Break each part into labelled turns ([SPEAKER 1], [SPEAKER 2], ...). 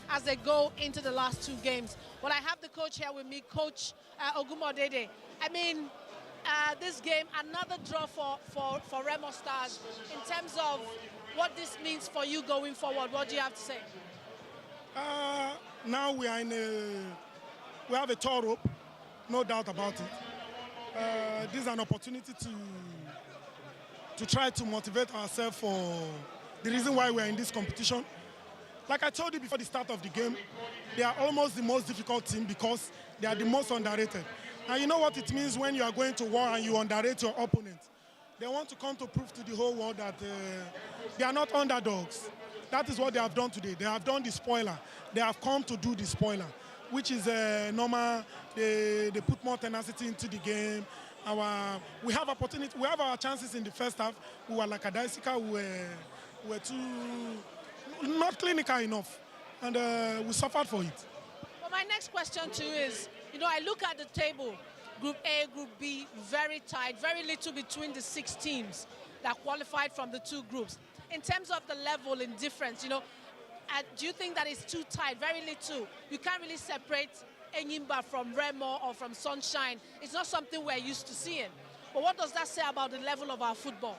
[SPEAKER 1] as they go into the last two games. Well, I have the coach here with me, Coach Omodu. I mean, this game, another draw for Remo Stars. In terms of what this means for you going forward, what do you have to say?
[SPEAKER 2] Now we are we have a tour rope, no doubt about it. This is an opportunity to try to motivate ourselves for the reason why we are in this competition. Like I told you before the start of the game, they are almost the most difficult team because they are the most underrated. And you know what it means when you are going to war and you underrate your opponent. They want to come to prove to the whole world that they are not underdogs. That is what they have done today. They have done the spoiler. They have come to do the spoiler, which is normal. They put more tenacity into the game. We have opportunity. We have our chances in the first half. We were like a Daisika. We were too not clinical enough, and we suffered for it.
[SPEAKER 1] Well, my next question to you is, you know, I look at the table, Group A, Group B, very tight, very little between the 6 teams that qualified from the 2 groups. In terms of the level in difference, you know, do you think that it's too tight, very little? You can't really separate Enyimba from Remo or from Sunshine. It's not something we're used to seeing. But what does that say about the level of our football?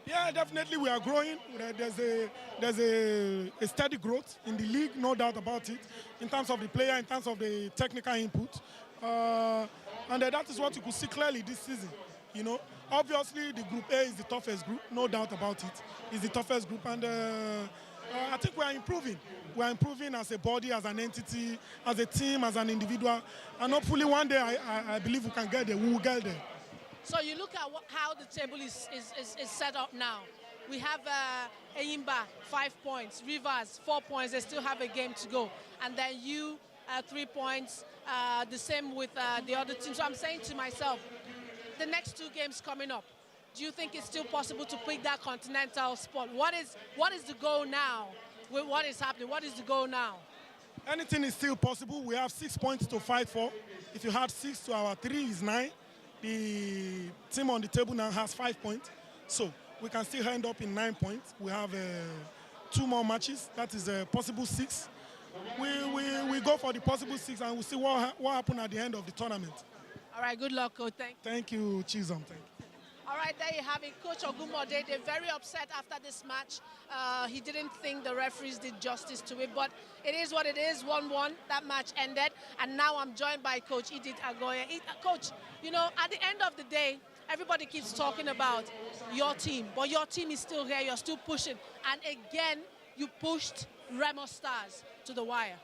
[SPEAKER 2] Yeah, definitely we are growing. There's a steady growth in the league, no doubt about it, in terms of the player, in terms of the technical input. And that is what you could see clearly this season. You know, obviously the Group A is the toughest group, no doubt about it. It's the toughest group, and I think we are improving. We are improving as a body, as an entity, as a team, as an individual. And hopefully one day I believe we can get there. We will get there.
[SPEAKER 1] So you look at how the table is set up now. We have Enyimba, 5 points, Rivers, 4 points. They still have a game to go. And then you, 3 points, the same with the other team. So I'm saying to myself, the next 2 games coming up, do you think it's still possible to pick that continental spot? What is the goal now with what is happening? What is the goal now?
[SPEAKER 2] Anything is still possible. We have 6 points to fight for. If you add 6 to our 3 is 9. The team on the table now has 5 points. So we can still end up in 9 points. We have 2 more matches. That is a possible 6. We go for the possible 6 and we'll see what happens at the end of the tournament.
[SPEAKER 1] All right, good luck, Coach.
[SPEAKER 2] Thank you, Chisholm. Thank you.
[SPEAKER 1] All right, there you have it. Coach Omodu, they're very upset after this match. He didn't think the referees did justice to it, but it is what it is, 1-1. That match ended, and now I'm joined by Coach Edith Agoye. Coach, you know, at the end of the day, everybody keeps talking about your team, but your team is still here. You're still pushing. And again, you pushed Remo Stars to the wire.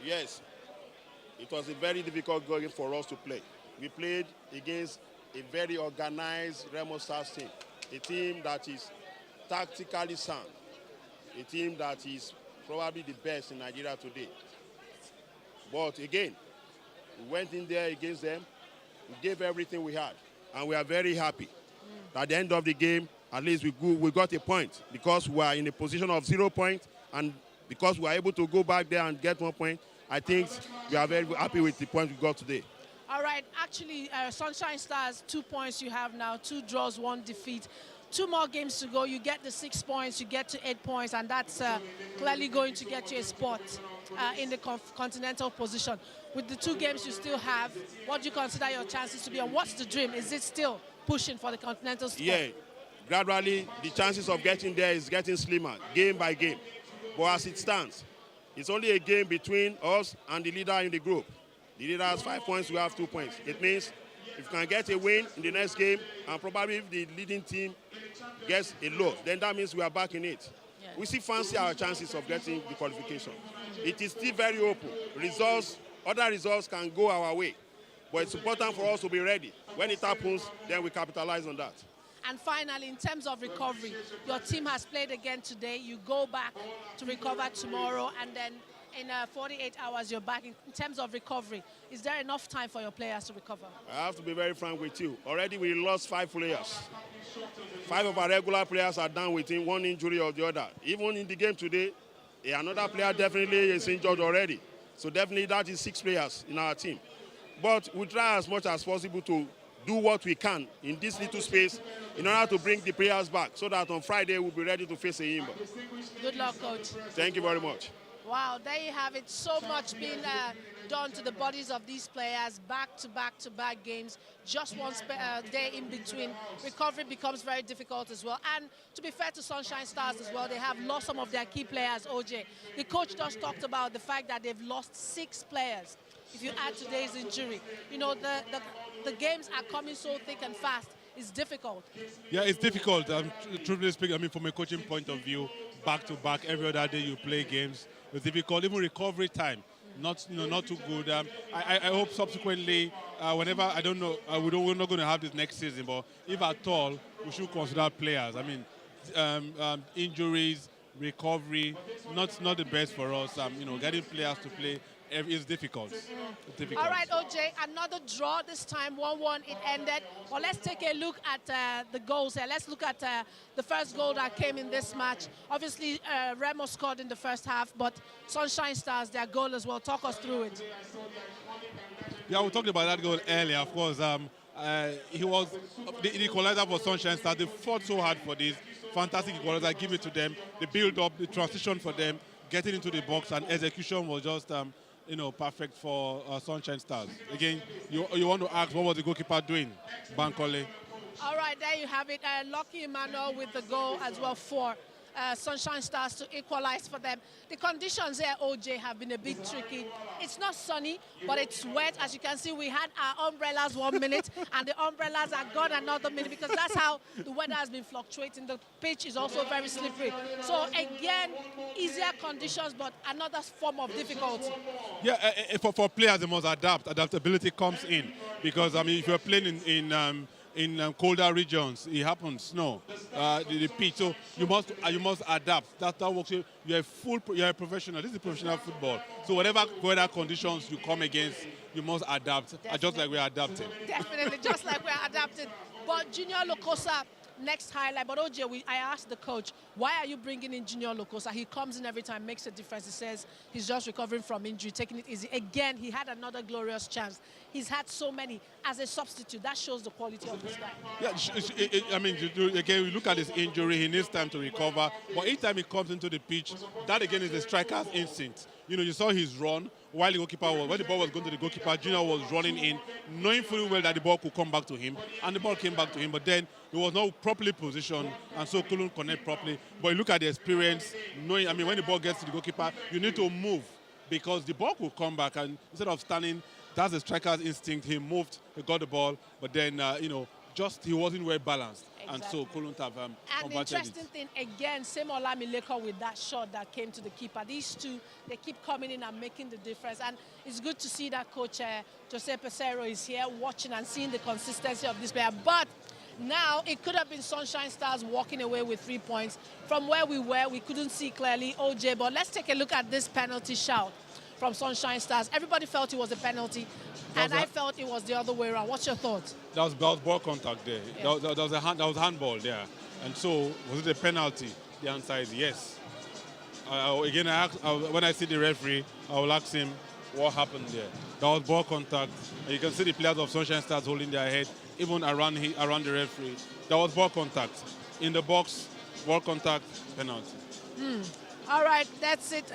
[SPEAKER 3] Yes, it was a very difficult game for us to play. We played against a very organized Remo Stars team, a team that is tactically sound, a team that is probably the best in Nigeria today. But again, we went in there against them, we gave everything we had, and we are very happy. At the end of the game, at least we got a point because we are in a position of 0 points, and because we are able to go back there and get 1 point, I think we are very happy with the point we got today.
[SPEAKER 1] All right, actually, Sunshine Stars, 2 points you have now, 2 draws, 1 defeat. 2 more games to go, you get the 6 points, you get to 8 points, and that's clearly going to get you a spot in the continental position. With the 2 games you still have, what do you consider your chances to be, and what's the dream? Is it still pushing for the continental spot?
[SPEAKER 3] Yeah, gradually the chances of getting there is getting slimmer, game by game. But as it stands, it's only a game between us and the leader in the group. The leader has 5 points, we have 2 points. It means if we can get a win in the next game, and probably if the leading team gets a loss, then that means we are back in it. Yeah. We still fancy our chances of getting the qualification. It is still very open. Other results can go our way. But it's important for us to be ready. When it happens, then we capitalize on that.
[SPEAKER 1] And finally, in terms of recovery, your team has played again today. You go back to recover tomorrow, and then in 48 hours, you're back. In terms of recovery, is there enough time for your players to recover?
[SPEAKER 3] I have to be very frank with you. Already we lost 5 players. 5 of our regular players are down with 1 injury or the other. Even in the game today, another player definitely is injured already. So definitely that is 6 players in our team. But we try as much as possible to do what we can in this little space in order to bring the players back so that on Friday we'll be ready to face Enyimba.
[SPEAKER 1] Good luck, Coach.
[SPEAKER 3] Thank you very much.
[SPEAKER 1] Wow, there you have it. So much being done to the bodies of these players, back-to-back games, just one day in between. Recovery becomes very difficult as well. And to be fair to Sunshine Stars as well, they have lost some of their key players, OJ. The coach just talked about the fact that they've lost 6 players. If you add today's injury, you know, the games are coming so thick and fast. It's difficult.
[SPEAKER 4] Yeah, it's difficult. Truthfully speaking, I mean, from a coaching point of view, back-to-back, every other day you play games. It's difficult. Even recovery time, not too good. I hope subsequently, whenever, I don't know, we're not going to have this next season, but if at all, we should consider players. I mean, injuries, recovery, not the best for us. Getting players to play is difficult. It's difficult.
[SPEAKER 1] All right, OJ, another draw this time, 1-1 it ended. Well, let's take a look at the goals here. Let's look at the first goal that came in this match. Obviously, Remo scored in the first half, but Sunshine Stars, their goal as well. Talk us through it.
[SPEAKER 4] Yeah, we talked about that goal earlier, of course. He was the equalizer for Sunshine Stars. They fought so hard for this. Fantastic equalizer, give it to them. The build-up, the transition for them, getting into the box, and execution was just perfect for Sunshine Stars. Again, you want to ask, what was the goalkeeper doing? Bankole.
[SPEAKER 1] All right, there you have it. Lucky Emmanuel with the goal as well for Sunshine Stars to equalize for them. The conditions here, OJ, have been a bit tricky. It's not sunny, but it's wet. As you can see, we had our umbrellas 1 minute, and the umbrellas are gone another minute because that's how the weather has been fluctuating. The pitch is also very slippery. So again, easier conditions, but another form of difficulty.
[SPEAKER 4] Yeah, for players, they must adapt. Adaptability comes in because, I mean, if you're playing in colder regions, it happens, snow, the pitch. So you must adapt. That works. You're a professional. This is professional football. So whatever weather conditions you come against, you must adapt. Just like we're adapting.
[SPEAKER 1] Definitely, just like we're adapting. But Junior Lokosa, next highlight. But OJ, I asked the coach, why are you bringing in Junior Lokosa? He comes in every time, makes a difference. He says he's just recovering from injury, taking it easy. Again, he had another glorious chance. He's had so many as a substitute. That shows the quality of this guy.
[SPEAKER 4] Yeah, I mean, again, we look at his injury. He needs time to recover. But each time he comes into the pitch, that again is the striker's instinct. You saw his run while the ball was going to the goalkeeper. Junior was running in, knowing fully well that the ball could come back to him, and the ball came back to him. But then he was not properly positioned, and so couldn't connect properly. But you look at the experience, knowing, I mean, when the ball gets to the goalkeeper, you need to move because the ball could come back, and instead of standing, that's the striker's instinct. He moved, he got the ball, but then, he wasn't well balanced. Exactly. And so couldn't have
[SPEAKER 1] And the interesting thing, again, same Olamileko with that shot that came to the keeper. These two, they keep coming in and making the difference. And it's good to see that coach, Jose Pesero, is here watching and seeing the consistency of this player. But now, it could have been Sunshine Stars walking away with 3 points. From where we were, we couldn't see clearly, OJ. But let's take a look at this penalty shout from Sunshine Stars. Everybody felt it was a penalty, and I felt it was the other way around. What's your thoughts?
[SPEAKER 4] That was ball contact there. Yeah. That was handball there. And so, was it a penalty? The answer is yes. Again, when I see the referee, I will ask him what happened there. That was ball contact. And you can see the players of Sunshine Stars holding their head, even around the referee. That was ball contact. In the box, ball contact, penalty.
[SPEAKER 1] All right, that's it.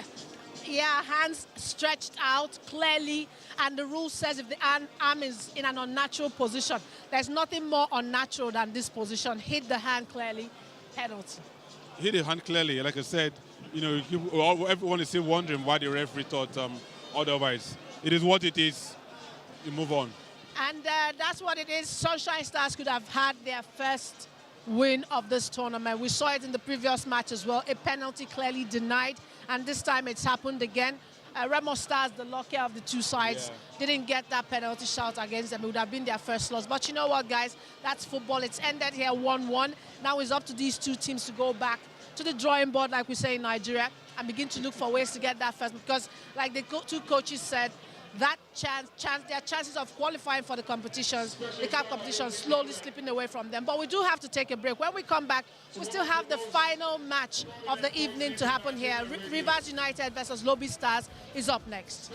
[SPEAKER 1] Yeah, hands stretched out clearly, and the rule says if the arm is in an unnatural position, there's nothing more unnatural than this position. Hit the hand clearly, penalty.
[SPEAKER 4] Hit the hand clearly, like I said, everyone is still wondering why the referee thought otherwise. It is what it is. You move on.
[SPEAKER 1] And that's what it is. Sunshine Stars could have had their first win of this tournament. We saw it in the previous match as well. A penalty clearly denied, and this time it's happened again. Remo Stars, the luckier of the two sides, didn't get that penalty shout against them. It would have been their first loss. But you know what, guys? That's football. It's ended here 1-1. Now it's up to these two teams to go back to the drawing board, like we say in Nigeria, and begin to look for ways to get that first. Because, like the two coaches said, that their chances of qualifying for the competitions, the CAF competitions, slowly slipping away from them. But we do have to take a break. When we come back, we still have the final match of the evening to happen here. Rivers United versus Lobi Stars is up next.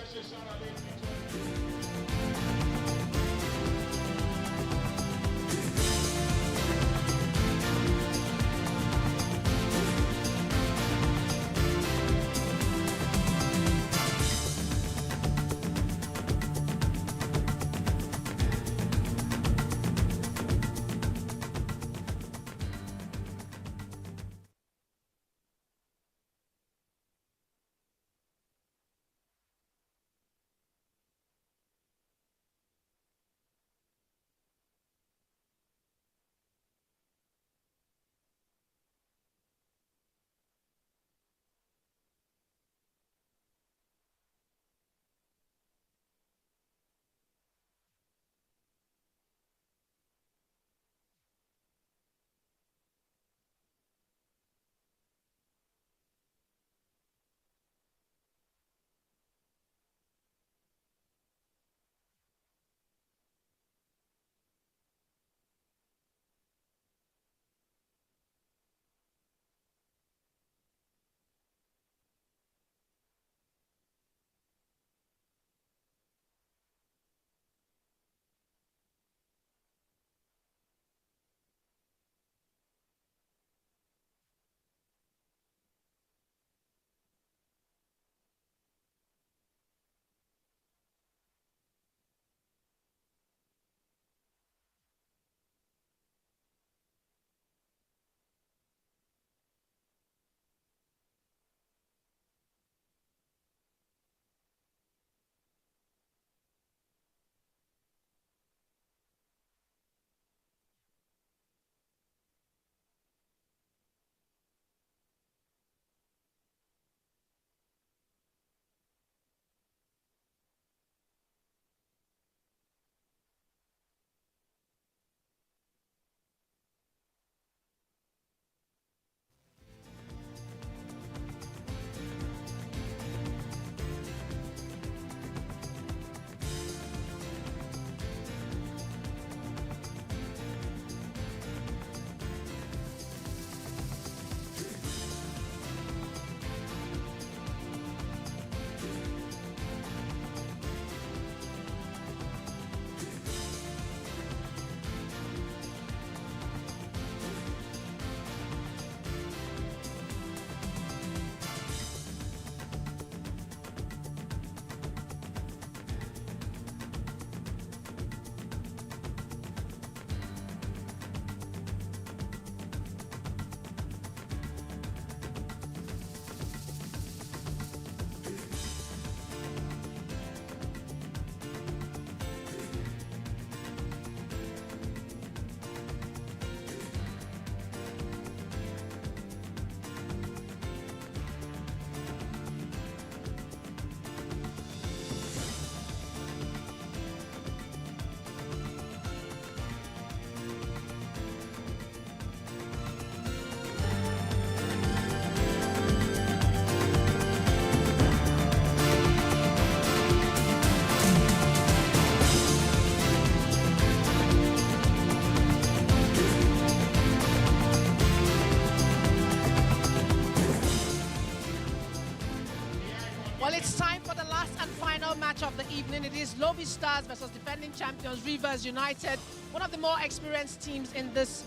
[SPEAKER 1] It's time for the last and final match of the evening. It is Lobi Stars versus defending champions Rivers United, one of the more experienced teams in this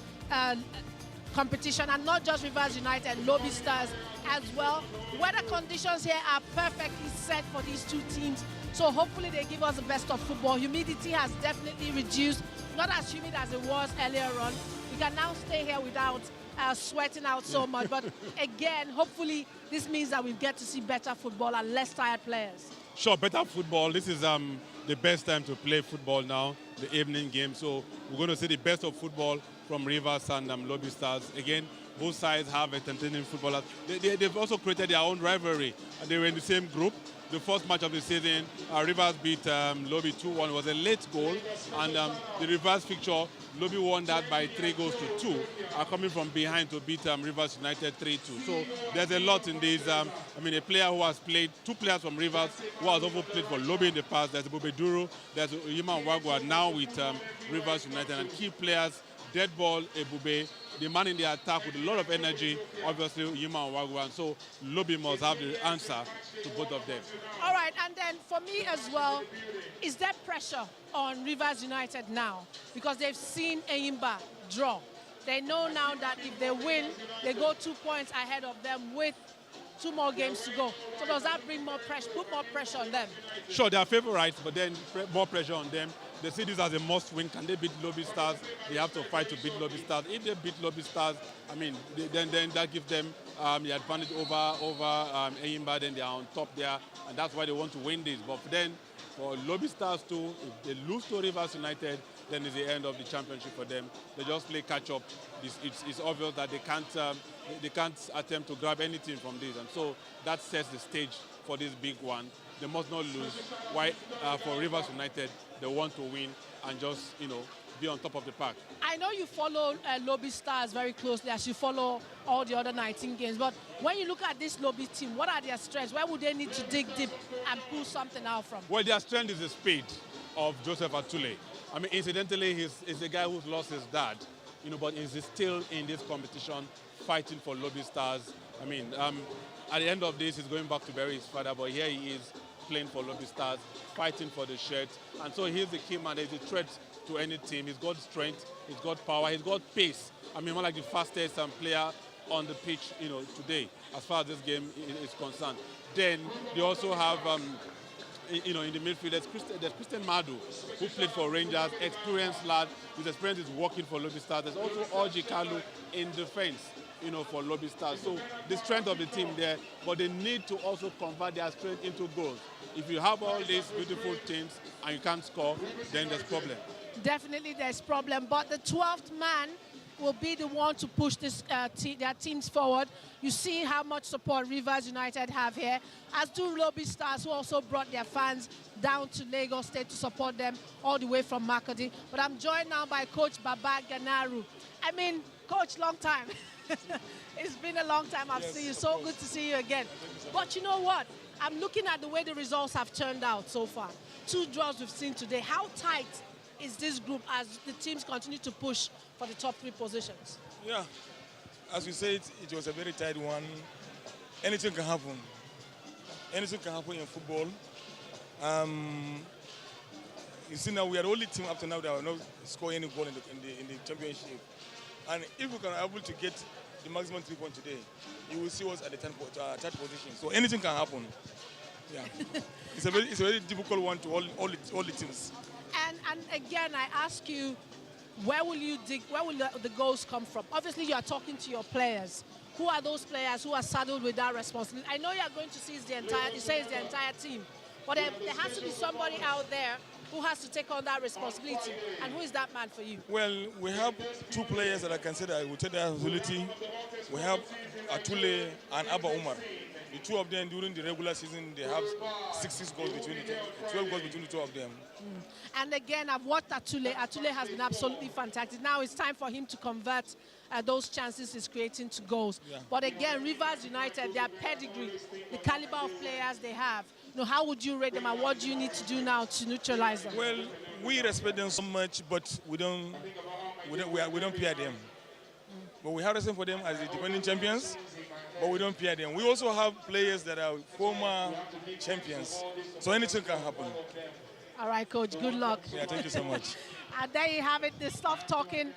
[SPEAKER 1] competition, and not just Rivers United, Lobi Stars as well. Weather conditions here are perfectly set for these two teams, so hopefully they give us the best of football. Humidity has definitely reduced, not as humid as it was earlier on. We can now stay here without sweating out so much, but again, hopefully this means that we get to see better football and less tired players.
[SPEAKER 4] Sure, better football. This is the best time to play football now, the evening game. So we're going to see the best of football from Rivers and Lobi Stars. Again, both sides have entertaining footballers. They've also created their own rivalry. They were in the same group. The first match of the season, Rivers beat Lobi 2-1. It was a late goal, and the reverse fixture, Lobi won that by 3 goals to 2, coming from behind to beat Rivers United 3-2. So there's a lot in this. I mean, a player who has played, 2 players from Rivers who has also played for Lobi in the past. There's Bube Duro, there's Yima Wagwa now with Rivers United, and key players, dead ball, Ebube, the man in the attack with a lot of energy, obviously Yima Wagwa. So Lobi must have the answer to both of them.
[SPEAKER 1] All right, and then for me as well, is there pressure on Rivers United now? Because they've seen Eyimba draw. They know now that if they win, they go 2 points ahead of them with 2 more games to go. So does that bring more pressure, put more pressure on them? Sure,
[SPEAKER 4] they are favorites, but then more pressure on them. They see this as a must-win. Can they beat Lobi Stars? They have to fight to beat Lobi Stars. If they beat Lobi Stars, I mean, then that gives them the advantage over Eyimba. Then they are on top there, and that's why they want to win this. But then for Lobi Stars too, if they lose to Rivers United, then it's the end of the championship for them. They just play catch-up. It's obvious that they can't attempt to grab anything from this, and so that sets the stage for this big one. They must not lose. Why? For Rivers United, they want to win and just, be on top of the pack.
[SPEAKER 1] I know you follow Lobi Stars very closely as you follow all the other 19 games, but when you look at this Lobi team, what are their strengths? Where would they need to dig deep and pull something out from?
[SPEAKER 4] Well, their strength is the speed of Joseph Atule. I mean, incidentally, he's a guy who's lost his dad, but he's still in this competition fighting for Lobi Stars. I mean, at the end of this, he's going back to bury his father, but here he is playing for Lobi Stars, fighting for the shirt. And so he's the key man. He's a threat to any team. He's got strength, he's got power, he's got pace. I mean, one like the fastest player on the pitch, today, as far as this game is concerned. Then they also have, in the midfield, there's Christian Madu, who played for Rangers, experienced lad. His experience is working for Lobi Stars. There's also Orji Kalu in defense, for Lobi Stars. So the strength of the team there, but they need to also convert their strength into goals. If you have all these beautiful teams and you can't score, then there's problem.
[SPEAKER 1] Definitely there's problem, but the 12th man will be the one to push their teams forward. You see how much support Rivers United have here, as do Lobi Stars, who also brought their fans down to Lagos State to support them all the way from Makodi. But I'm joined now by Coach Baba Ganaru. I mean, Coach, long time. It's been a long time I've seen you. So good to see you again. But you know what? I'm looking at the way the results have turned out so far. 2 draws we've seen today. How tight is this group as the teams continue to push for the top 3 positions?
[SPEAKER 5] Yeah, as we said, it was a very tight one. Anything can happen. Anything can happen in football. You see now we are the only team up to now that have not scored any goal in the championship. And if we can be able to get the maximum 3 points today, you will see us at the third position. So anything can happen. Yeah, it's a very difficult one to all the teams.
[SPEAKER 1] And again, I ask you, where will the goals come from? Obviously, you are talking to your players. Who are those players who are saddled with that responsibility? I know you are going to see the entire team, but there has to be somebody out there who has to take on that responsibility. And who is that man for you? Well,
[SPEAKER 5] we have 2 players that I can say that will take that responsibility. We have Atule and Abba Umar. The 2 of them during the regular season, they have 6 goals between the 12 goals between the 2 of them.
[SPEAKER 1] And again, I've watched Atule. Atule has been absolutely fantastic. Now it's time for him to convert those chances he's creating to goals. Yeah. But again, Rivers United, their pedigree, the caliber of players they have, how would you rate them and what do you need to do now to neutralize them?
[SPEAKER 5] Well, we respect them so much, but we don't fear them. But we have respect for them as the defending champions. but we don't fear them. We also have players that are former champions, so anything can happen.
[SPEAKER 1] All right, Coach, good luck.
[SPEAKER 5] Yeah, thank you so much.
[SPEAKER 1] And there you have it, the soft-talking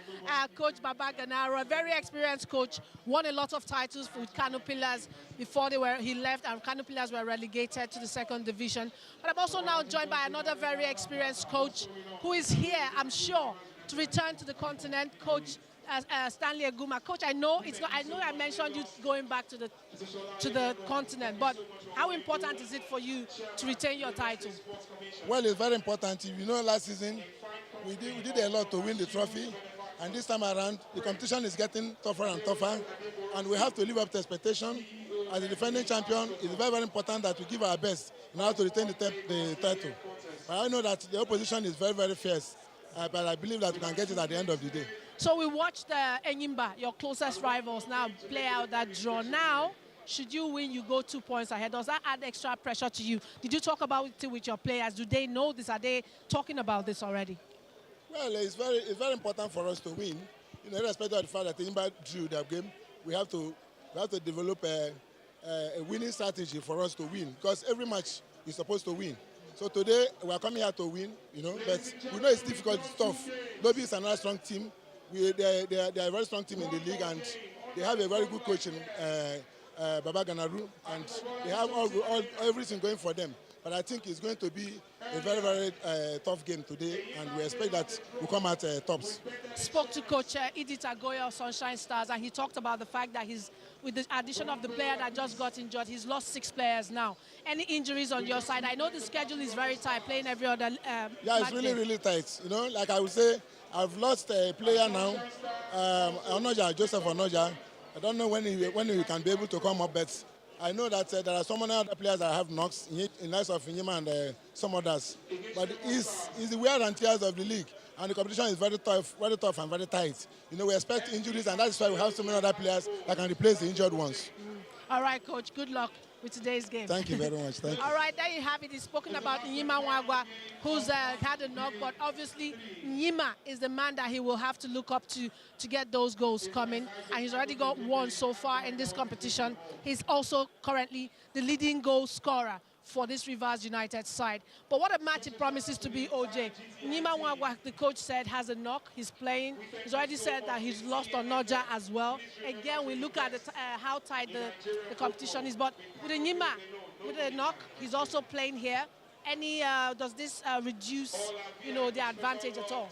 [SPEAKER 1] Coach Baba Ganaro, a very experienced coach, won a lot of titles with Kano Pillars before he left, and Kano Pillars were relegated to the 2nd division. But I'm also now joined by another very experienced coach who is here, I'm sure, to return to the continent, Coach Stanley Aguma. Coach, I know I mentioned you going back to the continent, but how important is it for you to retain your title?
[SPEAKER 6] Well, it's very important. You know, last season we did a lot to win the trophy, and this time around the competition is getting tougher and tougher, and we have to live up to expectation. As the defending champion, it's very, very important that we give our best in order to retain the title. But I know that the opposition is very, very fierce, but I believe that we can get it at the end of the day.
[SPEAKER 1] So we watched Enyimba, your closest rivals, now play out that draw. Now, should you win, you go 2 points ahead. Does that add extra pressure to you? Did you talk about it with your players? Do they know this? Are they talking about this already?
[SPEAKER 6] Well, it's very important for us to win. You know, irrespective of the fact that Enyimba drew their game, we have to develop a winning strategy for us to win, because every match is supposed to win. So today we are coming here to win, you know, but we know it's difficult, it's tough. Lobi is another strong team. They are a very strong team in the league, and they have a very good coach in Baba Ganaru, and they have everything going for them. But I think it's going to be a very, very tough game today, and we expect that we'll come out tops.
[SPEAKER 1] Spoke to Coach Edith Agoye of Sunshine Stars, and he talked about the fact that with the addition of the player that just got injured, he's lost 6 players now. Any injuries on your side? I know the schedule is very tight, playing every other
[SPEAKER 6] yeah, it's really, really tight. You know, like I would say, I've lost a player now, Onoja, Joseph Onoja. I don't know when he can be able to come up, but I know that there are so many other players that have knocks in likes of Inyima and some others. But it's the wear and tears of the league, and the competition is very tough and very tight. You know, we expect injuries, and that's why we have so many other players that can replace the injured ones.
[SPEAKER 1] All right, Coach, good luck with today's game.
[SPEAKER 6] Thank you very much. Thank you.
[SPEAKER 1] All right, there you have it. He's spoken about Inyima Wagwa, who's had a knock, but obviously Inyima is the man that he will have to look up to get those goals coming, and he's already got 1 so far in this competition. He's also currently the leading goal scorer for this Rivers United side. But what a match it promises to be, OJ. Inyima Wagwa, the coach said, has a knock. He's playing. He's already said that he's lost on Noja as well. Again, we look at how tight the competition is. But with Inyima, with a knock, he's also playing here. Does this reduce, you know, the advantage at all?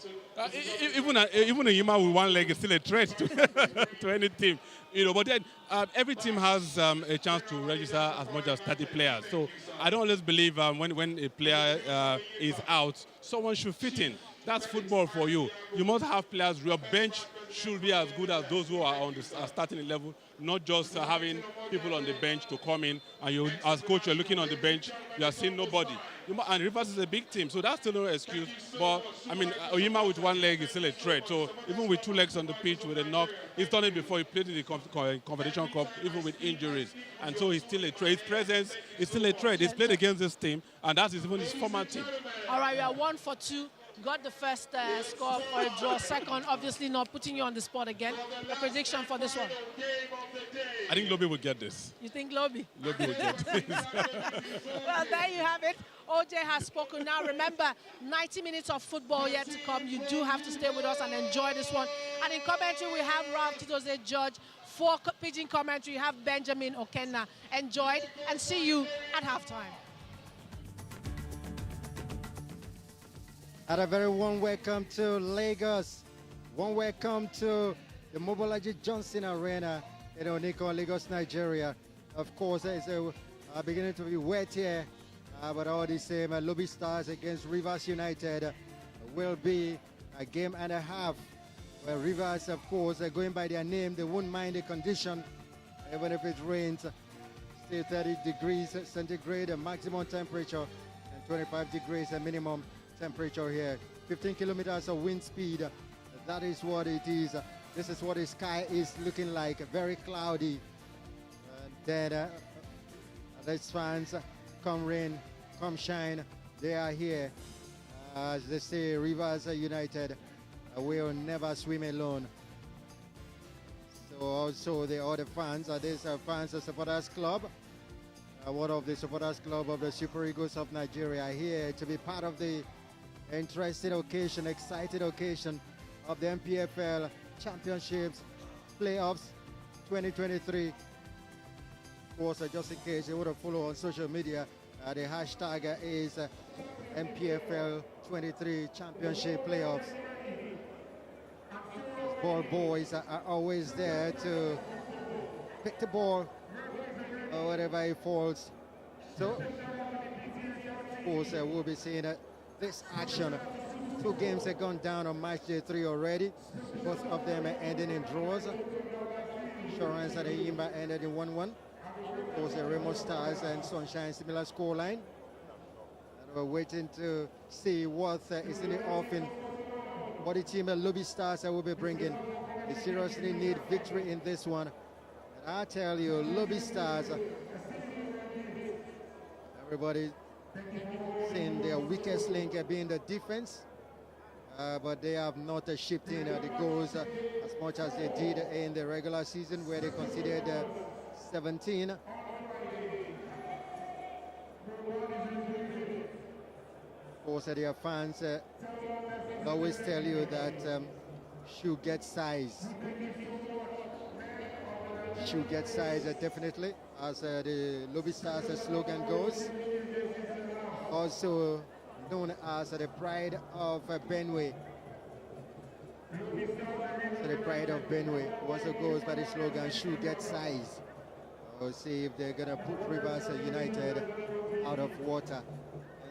[SPEAKER 4] Even Inyima with 1 leg is still a threat to any team. You know, but then every team has a chance to register as much as 30 players. So I don't always believe when a player is out, someone should fit in. That's football for you. You must have players. Your bench should be as good as those who are on the starting level, not just having people on the bench to come in, and you, as coach, you're looking on the bench, you are seeing nobody. And Rivers is a big team, so that's still no excuse. But, I mean, Oyima with 1 leg is still a threat. So even with 2 legs on the pitch with a knock, he's done it before. He played in the Confederation Cup, even with injuries. And so he's still a threat. His presence is still a threat. He's played against this team, and that's even his former team.
[SPEAKER 1] All right, we are 1 for 2. Got the first score for a draw. Second, obviously not putting you on the spot again. A prediction for this one?
[SPEAKER 4] I think Lobi will get this.
[SPEAKER 1] You think Lobi?
[SPEAKER 4] Lobi will get this.
[SPEAKER 1] Well, there you have it. OJ has spoken now. Remember, 90 minutes of football yet to come. You do have to stay with us and enjoy this one. And in commentary, we have Ralph Titose Judge. For Pidgin commentary, you have Benjamin Okenna. Enjoy it and see you at halftime.
[SPEAKER 7] And a very warm welcome to Lagos. Warm welcome to the Mobolaji Johnson Arena in Oniko, Lagos, Nigeria. Of course, it's beginning to be wet here, but all the same, Lobi Stars against Rivers United will be a game and a half. Where Rivers, of course, going by their name, they won't mind the condition, even if it rains. Still 30 degrees centigrade, a maximum temperature, and 25 degrees a minimum temperature here. 15 kilometers of wind speed. That is what it is. This is what the sky is looking like. Very cloudy. And then these fans, come rain, come shine, they are here. As they say, Rivers United will never swim alone. So Also the other fans, this fans supporters club, one of the supporters club of the Super Eagles of Nigeria, here to be part of the interesting occasion, exciting occasion of the NPFL Championships Playoffs 2023. Of course, just in case you want to follow on social media, the hashtag is NPFL 23 Championship Playoffs. Ball boys are always there to pick the ball wherever it falls. So, of course, we'll be seeing this action. 2 games have gone down on match day 3 already. Both of them are ending in draws. Insurance and Ayimba ended in 1-1. Of course, the Remo Stars and Sunshine, similar scoreline. And we're waiting to see what is in the offing. What the team of Lobi Stars will be bringing. They seriously need victory in this one. And I tell you, Lobi Stars, everybody seeing their weakest link being the defense, but they have not shipped in the goals as much as they did in the regular season, where they conceded 17. Of course, their fans always tell you that shoe gets size. Shoe gets size, definitely, as the Lobi Stars slogan goes. Also known as the pride of Benue. So the pride of Benue also goes by the slogan, shoe gets size. We'll see if they're going to put Rivers United out of water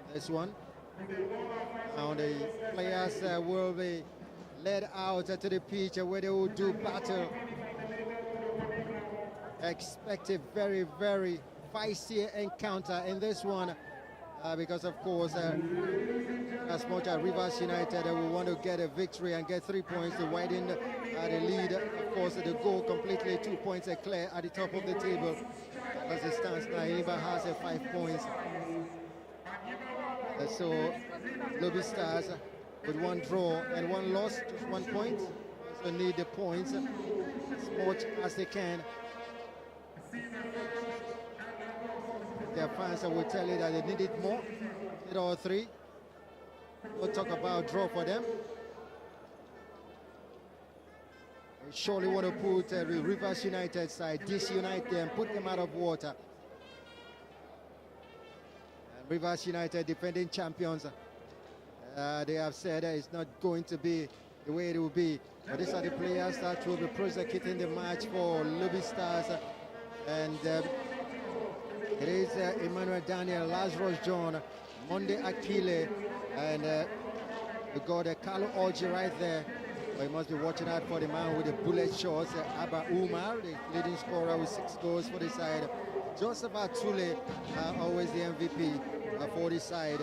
[SPEAKER 7] in this one. Now the players will be led out to the pitch where they will do battle. Expect a very, very feisty encounter in this one because, of course, as much as Rivers United will want to get a victory and get 3 points to widen the lead. Of course, the goal completely 2 points are clear at the top of the table. As it stands now, Iba has 5 points. So Lobi Stars with 1 draw and 1 loss, just 1 point. So need the points as much as they can. Their fans will tell you that they need it more, 8 or 3. We'll talk about draw for them. We surely want to put the Rivers United side, disunite them, put them out of water. Rivers United, defending champions, they have said it's not going to be the way it will be. But these are the players that will be prosecuting the match for Lobi Stars. And it is Emmanuel Daniel, Lazarus John, Monday Akile, and we got Carlo Orji right there. But you must be watching out for the man with the bullet shots, Abba Umar, the leading scorer with 6 goals for the side. Joseph Atule, always the MVP for the side,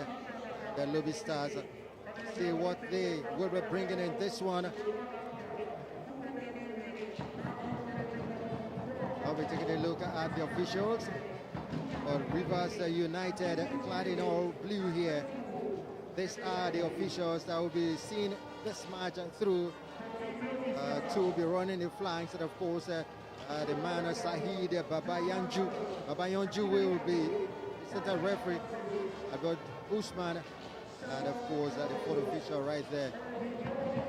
[SPEAKER 7] the Lobi Stars. See what they will be bringing in this one. I'll be taking a look at the officials. Rivers United, clad in all blue here. These are the officials that will be seeing this match through. Two will be running the flanks, and of course, the man Sahid Babayanju. Babayanju will be the center referee. I've got Usman, and of course, the fourth official right there.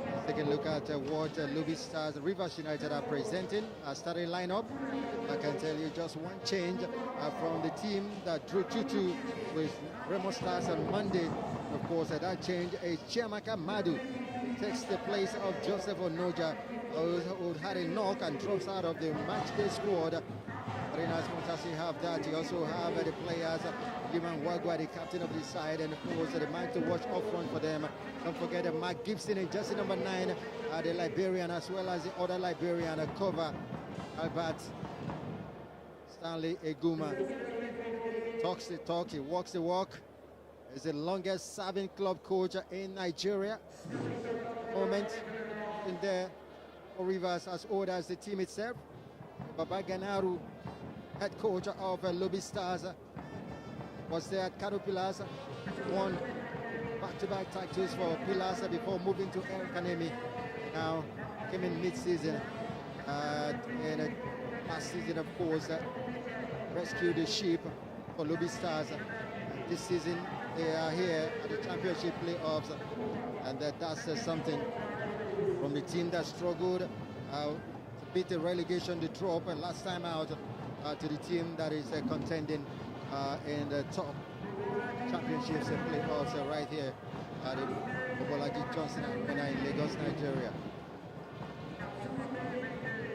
[SPEAKER 7] Let's take a look at what Lobi Stars, Rivers United are presenting. Starting lineup, I can tell you just one change from the team that drew 2-2 with Remo Stars on Monday. Of course, that change is Chiamaka Madu. He takes the place of Joseph Onoja, who had a knock and drops out of the matchday squad. But in as much as you have that, you also have the players, Liman Wagwa, the captain of the side, and of course the man to watch up front for them. Don't forget Mark Gibson in jersey number 9, the Liberian, as well as the other Liberian, cover Albert Stanley Eguma. Talks the talk, he walks the walk. He's the longest serving club coach in Nigeria. Moment in there for Rivers, as old as the team itself. Baba Ganaru, head coach of Lobi Stars, was there at Kano Pillars, won back-to-back titles for Pillars before moving to El Kanemi. Now came in mid-season in last season, of course, rescued the sheep for Lobi Stars. This season, they are here at the championship playoffs, and that's something from the team that struggled to beat the relegation, the drop last time out to the team that is contending in the top championships and playoffs right here at the Obolaji Johnson Arena in Lagos, Nigeria.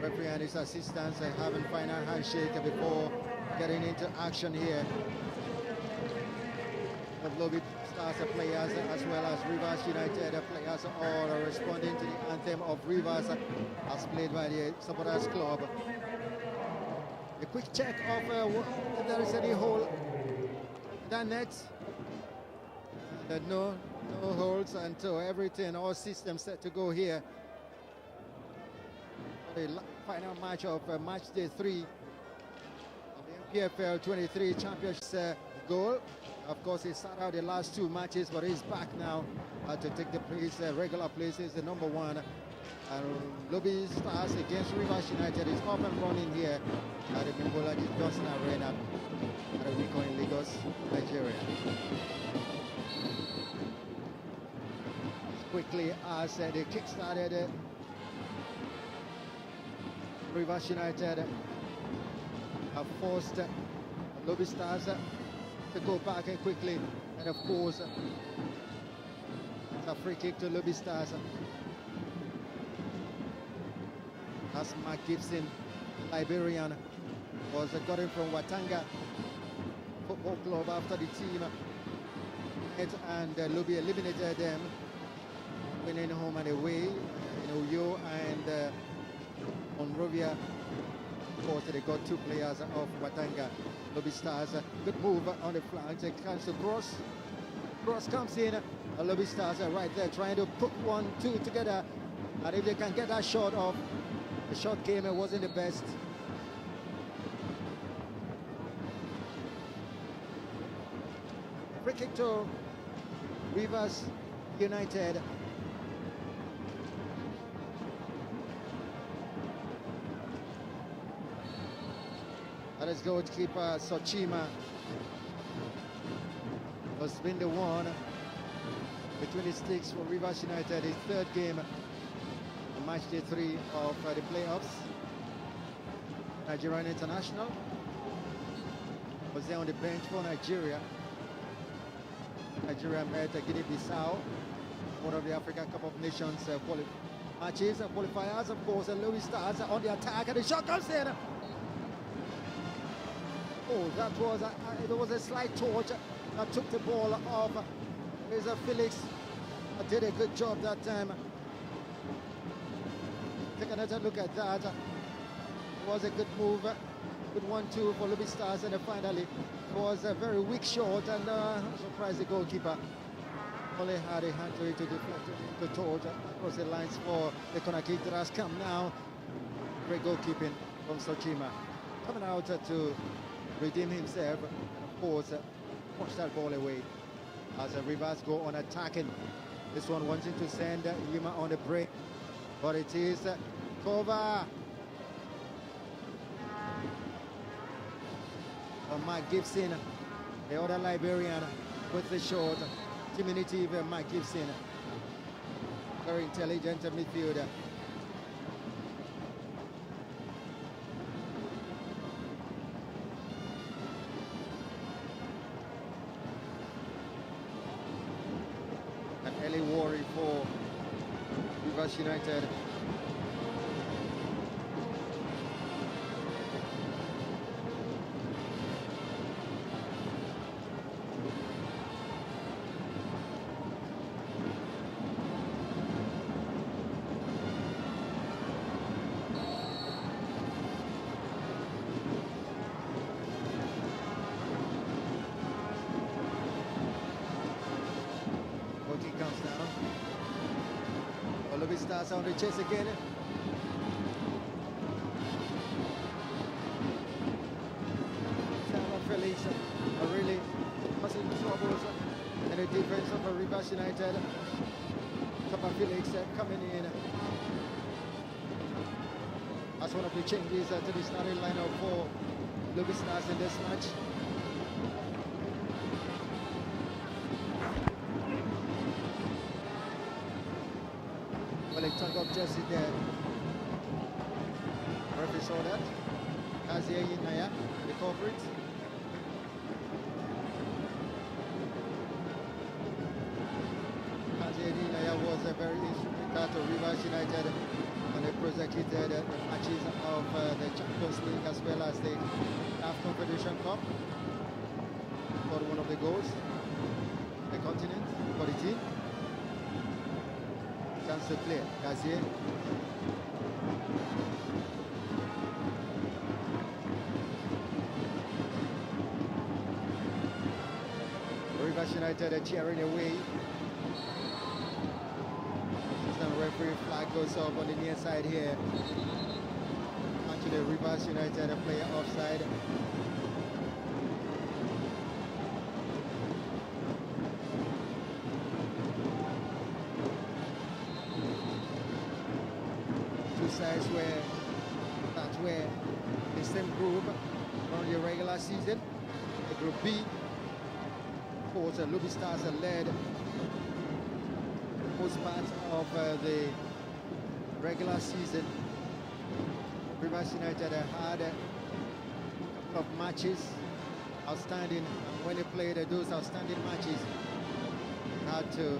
[SPEAKER 7] Referee and his assistants having final handshake before getting into action here. The Lobi Stars players as well as Rivers United players all are responding to the anthem of Rivers as played by the supporters club. A quick check of if there is any hole in that net. No holes until everything, all systems set to go here. The final match of Matchday 3 of the NPFL 23 Championship goal. Of course, he sat out the last two matches, but he's back now to take the place, regular places, the number one. Lobi Stars against Rivers United is up and running here at the Obolaji Johnson Arena at a weekend in Lagos, Nigeria. As quickly as the kick started, Rivers United have forced Lobi Stars to go back quickly, and of course it's a free kick to Lobi Stars. As Mark Gibson, Liberian, was gotten from Watanga Football Club after the team and Lobi eliminated them, winning home and away in Uyo and Monrovia. Of course, they got two players of Watanga. Lobi Stars, good move on the flank, comes to cross. Cross comes in, Lobi Stars right there trying to put 1-2 together. And if they can get that shot off, the shot game wasn't the best. Free kick to Rivers United. That is goalkeeper Sochima has been the one between the sticks for Rivers United, his third game on Matchday 3 of the playoffs. Nigerian international was there on the bench for Nigeria. Nigeria met Guinea-Bissau, one of the African Cup of Nations matches and qualifiers. Of course, Lobi Stars on the attack, and the shot comes in. Oh, there was a slight touch that took the ball off. Felix did a good job that time. Take another look at that. It was a good move. Good 1-2 for Lobi Stars, and finally it was a very weak shot, and I'm surprised the goalkeeper only had a hand to it to deflect it into torch across the lines for the corner kick that has come now. Great goalkeeping from Sochima. Coming out to redeem himself, of course, push that ball away as Rivers go on attacking. This one wanting to send Yuma on the break, but it is cover. Mark Gibson, the other Liberian, with the shot. Diminutive Mark Gibson, very intelligent midfielder. Early worry for Rivers United. Comes down. Lobi Stars on the chase again. Felix are really causing troubles in the defense of Rivers United. Felix coming in. That's one of the changes to the starting lineup for Lobi Stars in this match. Well, a tug of jersey there. Referee saw that. Kazia Yinaya, the culprit. Kazia Yinaya was very instrumental to Rivers United when they prosecuted the matches of the Champions League as well as the CAF Confederation Cup. For one of the goals, the continent, for the team. Chance to play, Gazier. Rivers United cheering away. Assistant referee flag goes up on the near side here. Actually, Rivers United a player offside. Sides that were the same group on the regular season. The Group B, of course, Lobi Stars led most part of the regular season. Rivers United had a couple of matches outstanding. When they played those outstanding matches, they had to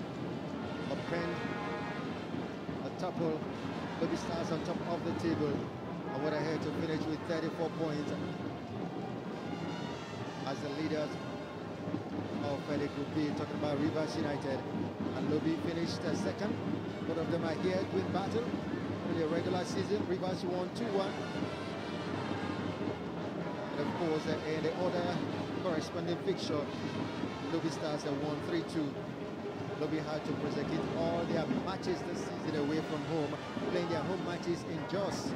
[SPEAKER 7] upend or topple Lobi Stars on top of the table. I went ahead to finish with 34 points as the leaders of the Group B, talking about Rivers United. And Lobi finished second. Both of them are here to win battle in the regular season. Rivers won 2-1. And of course, in the other corresponding fixture, Lobi Stars won 3-2. Lobi had to prosecute all their matches this season away from home, playing their home matches in Jos,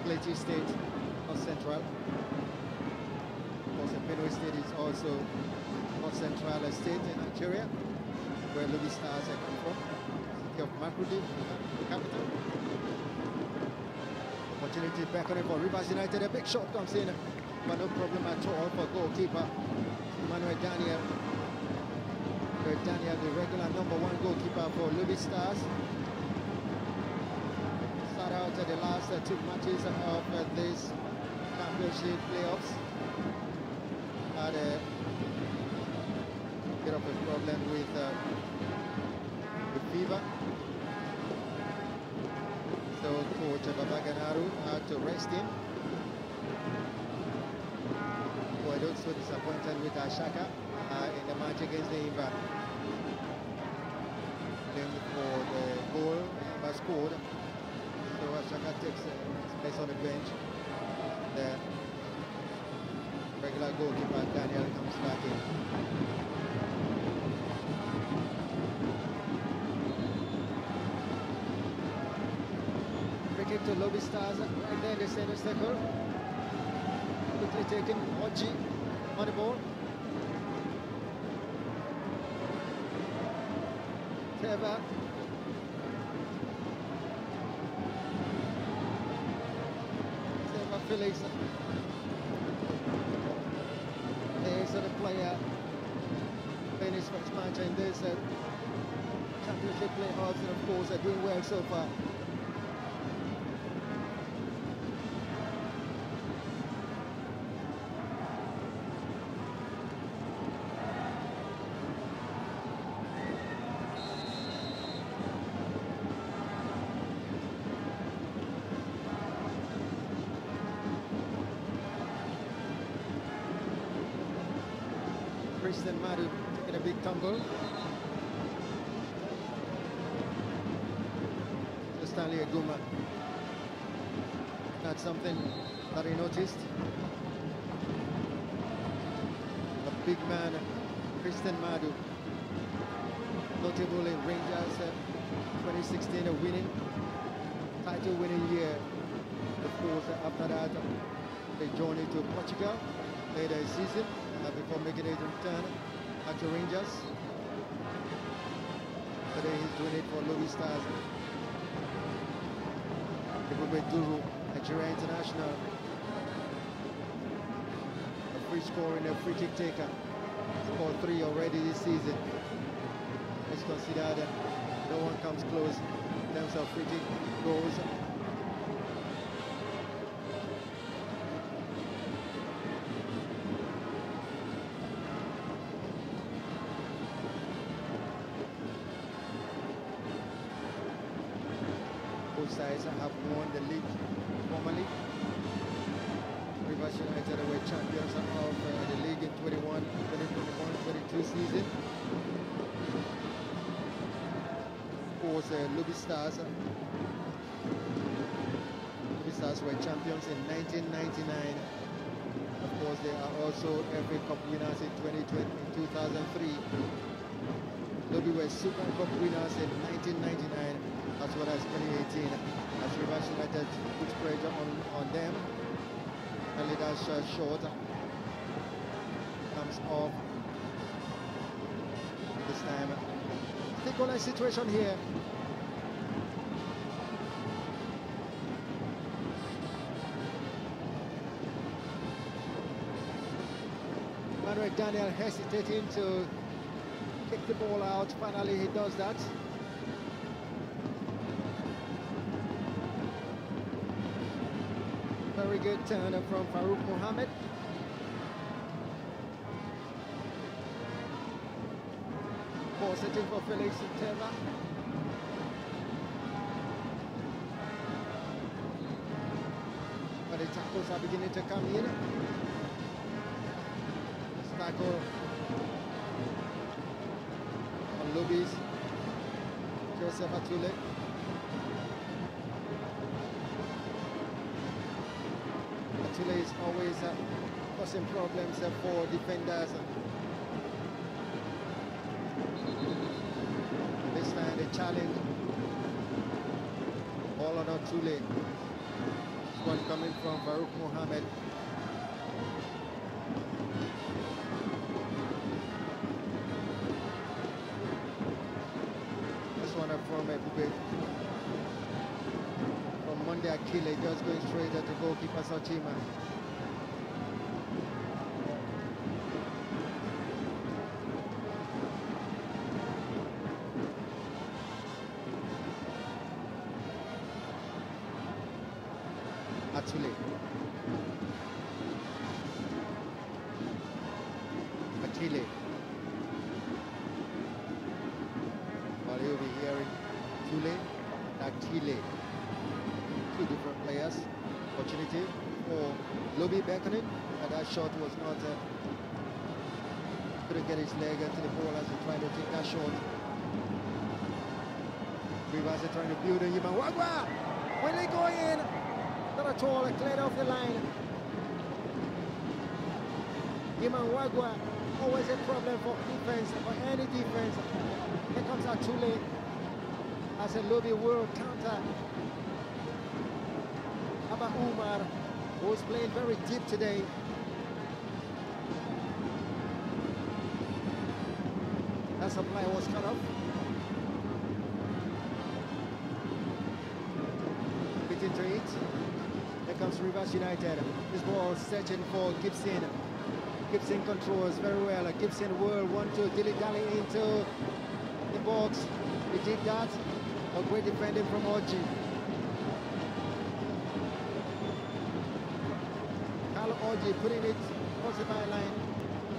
[SPEAKER 7] Plateau State, North Central. Of course, Benue State is also North Central State in Nigeria, where Lobi Stars come from, city of Makurdi, the capital. Opportunity back on it for Rivers United. A big shot comes in, but no problem at all for goalkeeper Emmanuel Daniel. Daniel, the regular #1 goalkeeper for Lobi Stars. Start out the last two matches of this championship playoffs. Had a bit of a problem with fever. So coach Babaganaru had to rest him. Boy, also disappointed with Ashaka in the match against the Imba. For the goal, Imba scored. So Ashaka takes his place on the bench. The regular goalkeeper Daniel comes back in. Free kick to Lobi Stars right there in the center circle. Quickly taken, Oji on the ball. Trevor. Felix. There's the player playing his first match in this championship playoffs, and of course are doing well so far. Christian Madu taking a big tumble. To Stanley Aguma. That's something that he noticed. A big man, Christian Madu. Notable in Rangers 2016, a title winning year. Of course, after that, they journey to Portugal later this season. Before making a return back to Rangers. Today he's doing it for Lobi Stars. It will be Duru. Nigeria international. A free scoring, a free kick taker. Scored 3 already this season. Let's consider that no one comes close in terms of free kick goals. Both sides have won the league formally. Rivers United were champions of the league in 2021-22 season. Of course, Lobi Stars were champions in 1999. Of course, they are also FA Cup winners in 2003. Lobi were Super Cup winners in 1999 as well as 2018. As Rivers United puts pressure on them. And that's short. Comes off this time. I think goal situation here. Manuel Daniel hesitating to kick the ball out. Finally, he does that. Very good turn from Farouk Mohammed. Ball setting for Felix Teva. But the tackles are beginning to come in. Tackle on Lobi's Joseph Atule. Atule is always causing problems for defenders. This time the challenge all on Atule. This one coming from Farouk Mohammed. From Monday Akile, just going straight at the goalkeeper Sochima. Atule. Akile. You'll be hearing Tule, Akile. Two different players. Opportunity for Lobi beckoning, but that shot was not couldn't get his leg to the ball as he tried to take that shot. Rivers are trying to build in Yiman Wagwa. When they go in, not at all, cleared off the line. Yiman Wagwa, always a problem for defense, for any defense. Here comes Atule as a Lobi world counter. Abba Umar, who's playing very deep today. That supply was cut off. Bit into it. Here comes Rivers United. This ball searching for Gibson. Gibson controls very well. Gibson will want to dilly-dally into the box. He did that. A great defending from Oji. Carlo Oji putting it across the byline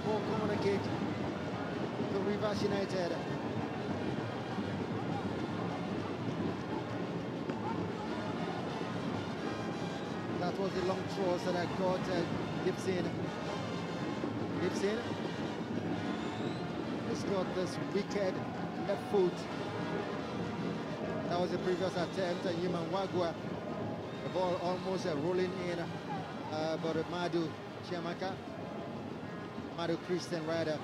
[SPEAKER 7] for corner kick to Rivers United. That was the long throw that I got Gibson. Gibson has got this wicked left foot. That was the previous attempt. Yiman Wagwa, the ball almost rolling in, but Madu Chiamaka, Madu Christian Ryder,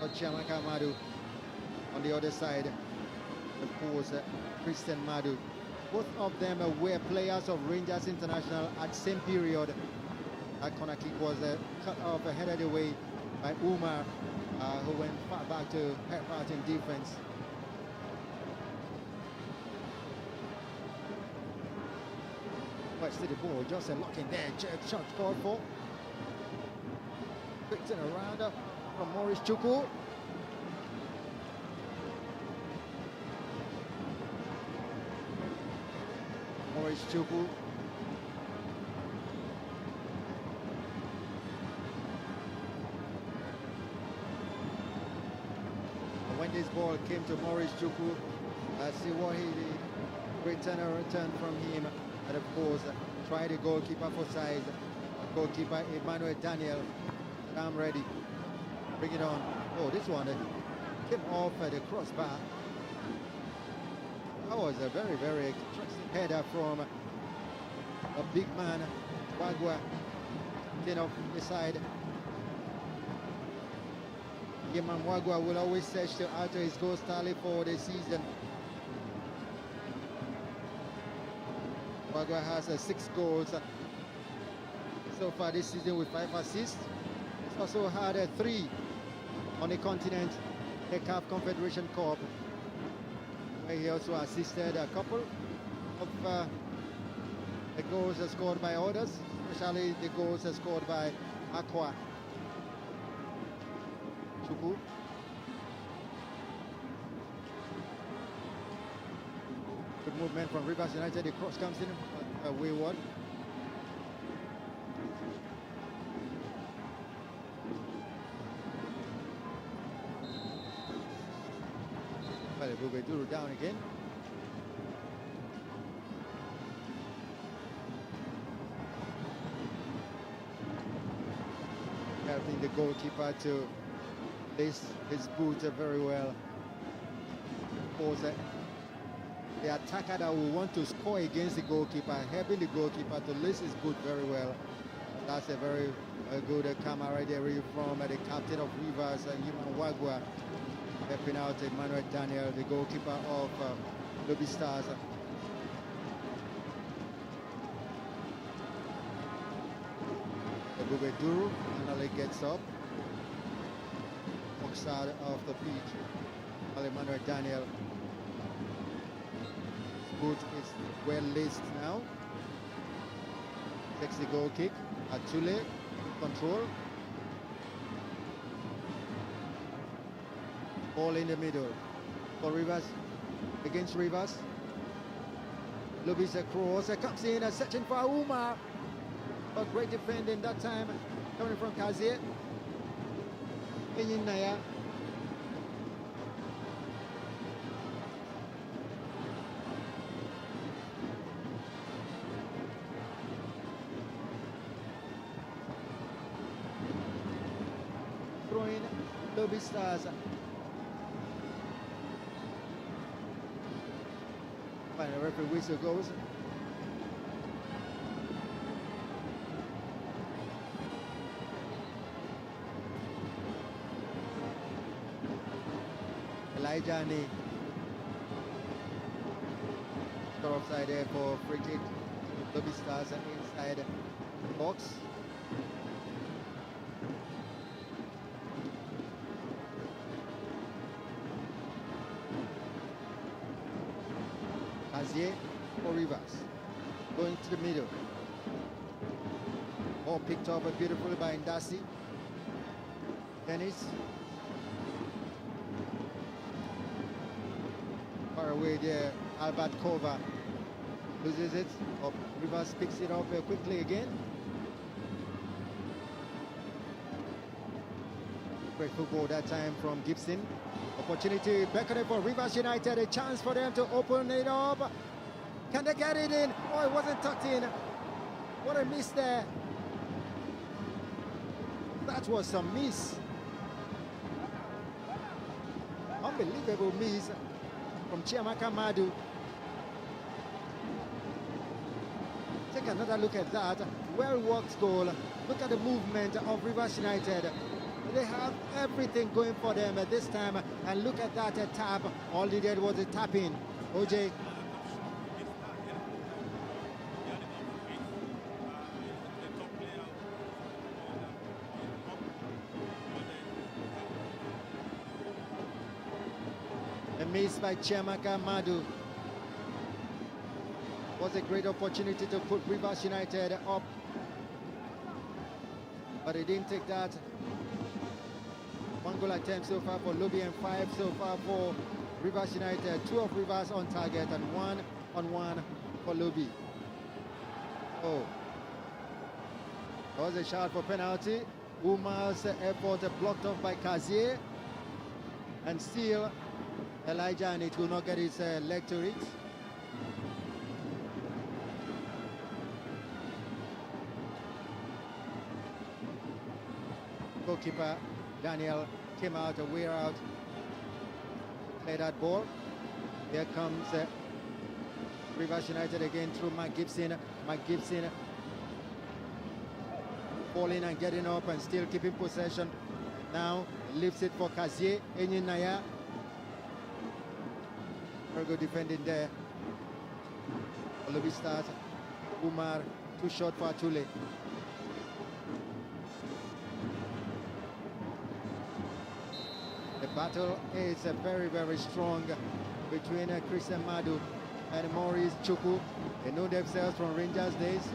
[SPEAKER 7] or Chiamaka Madu on the other side. Of course, Christian Madu. Both of them were players of Rangers International at same period. That corner kick was cut off headed away by Umar, who went far back to help out in defense. West to the ball, just a lock in there, jerk shot called for. Quick turn around from Maurice Chukwu. Maurice Chukwu. And when this ball came to Maurice Chukwu, see what he did. Great turn from him. And of course, try the goalkeeper for size. Goalkeeper Emmanuel Daniel. I'm ready. Bring it on. Oh, this one came off at the crossbar. That was a very, very interesting header from a big man, Wagwa, off the side. Yaman Wagwa will always search to alter his goal tally for the season. Wagwa has 6 goals so far this season with 5 assists. He's also had 3 on the continent, the CAF Confederation Cup, where he also assisted a couple of the goals scored by others, especially the goals scored by Aqua. Chukwu. Good movement from Rivers United. The cross comes in wayward. Well, Omodu down again. Helping the goalkeeper to place his boot very well. Of course, the attacker that will want to score against the goalkeeper, helping the goalkeeper to lace his boot very well. That's a very good camaraderie from the captain of Rivers, Yaman Wagwa, helping out Emmanuel Daniel, the goalkeeper of Lobi Stars. Omodu finally gets up, walks out of the pitch. Emmanuel Daniel. Boot is well laced now. Takes the goal kick. Atule, control. Ball in the middle for Rivers, against Rivers. Lobi's across, comes in, searching for Uma. But great defending that time, coming from Kazie. Enyin Naya. Throwing Lobi Stars. When the referee whistle goes. Elijah Ni. Score offside there for free kick. Lobi Stars inside the box. Kazie for Rivers. Going to the middle. Ball picked up beautifully by Ndasi. Dennis. Far away there, Albert Kova loses it. Rivers picks it up quickly again. Great football that time from Gibson. Opportunity beckoning for Rivers United, a chance for them to open it up. Can they get it in? Oh, it wasn't tucked in. What a miss there. That was a miss. Unbelievable miss from Chiamaka Madu. Take another look at that. Well-worked goal. Look at the movement of Rivers United. They have everything going for them at this time. And look at that tap. All they did was a tap in. OJ. A miss by Chiamaka Madu. Was a great opportunity to put Rivers United up, but he didn't take that. 1 goal attempt so far for Lobi and 5 so far for Rivers United. 2 of Rivers on target and 1-on-1 for Lobi. Oh, that was a shot for penalty. Umar's effort blocked off by Kazier, and still Elijah, and it will not get his leg to it. Goalkeeper Daniel came out and we're out to play that ball. Here comes Rivers United again through Mike Gibson. Mike Gibson falling and getting up and still keeping possession. Now lifts it for Kazier. Enyin Naya. Very good defending there. Lobi Stars. Umar too short for Atule. The battle is very, very strong between Christian Madu and Maurice Chukwu. They know themselves from Rangers days.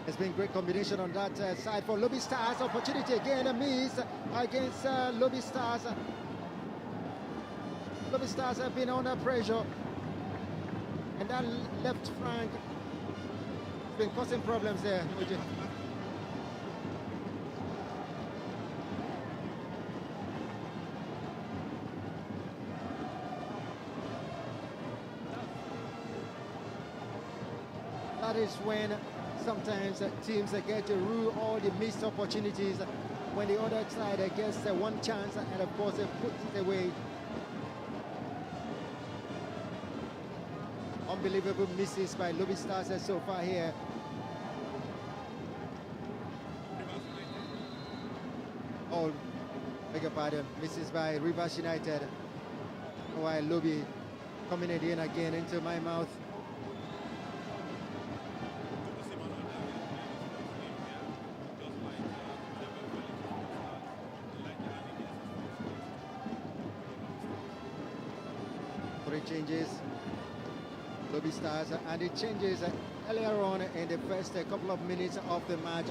[SPEAKER 7] It's been great combination on that side for Lobi Stars. Opportunity again, a miss against Lobi Stars. Lobi Stars have been under pressure, and that left flank has been causing problems there. That is when sometimes teams get to rule all the missed opportunities when the other side gets one chance and of course they put it away. Unbelievable misses by Lobi Stars so far here. Oh, beg your pardon, misses by Rivers United. While Lobi coming in again into my mouth. Three changes. Lobi Stars, and it changes earlier on in the first couple of minutes of the match.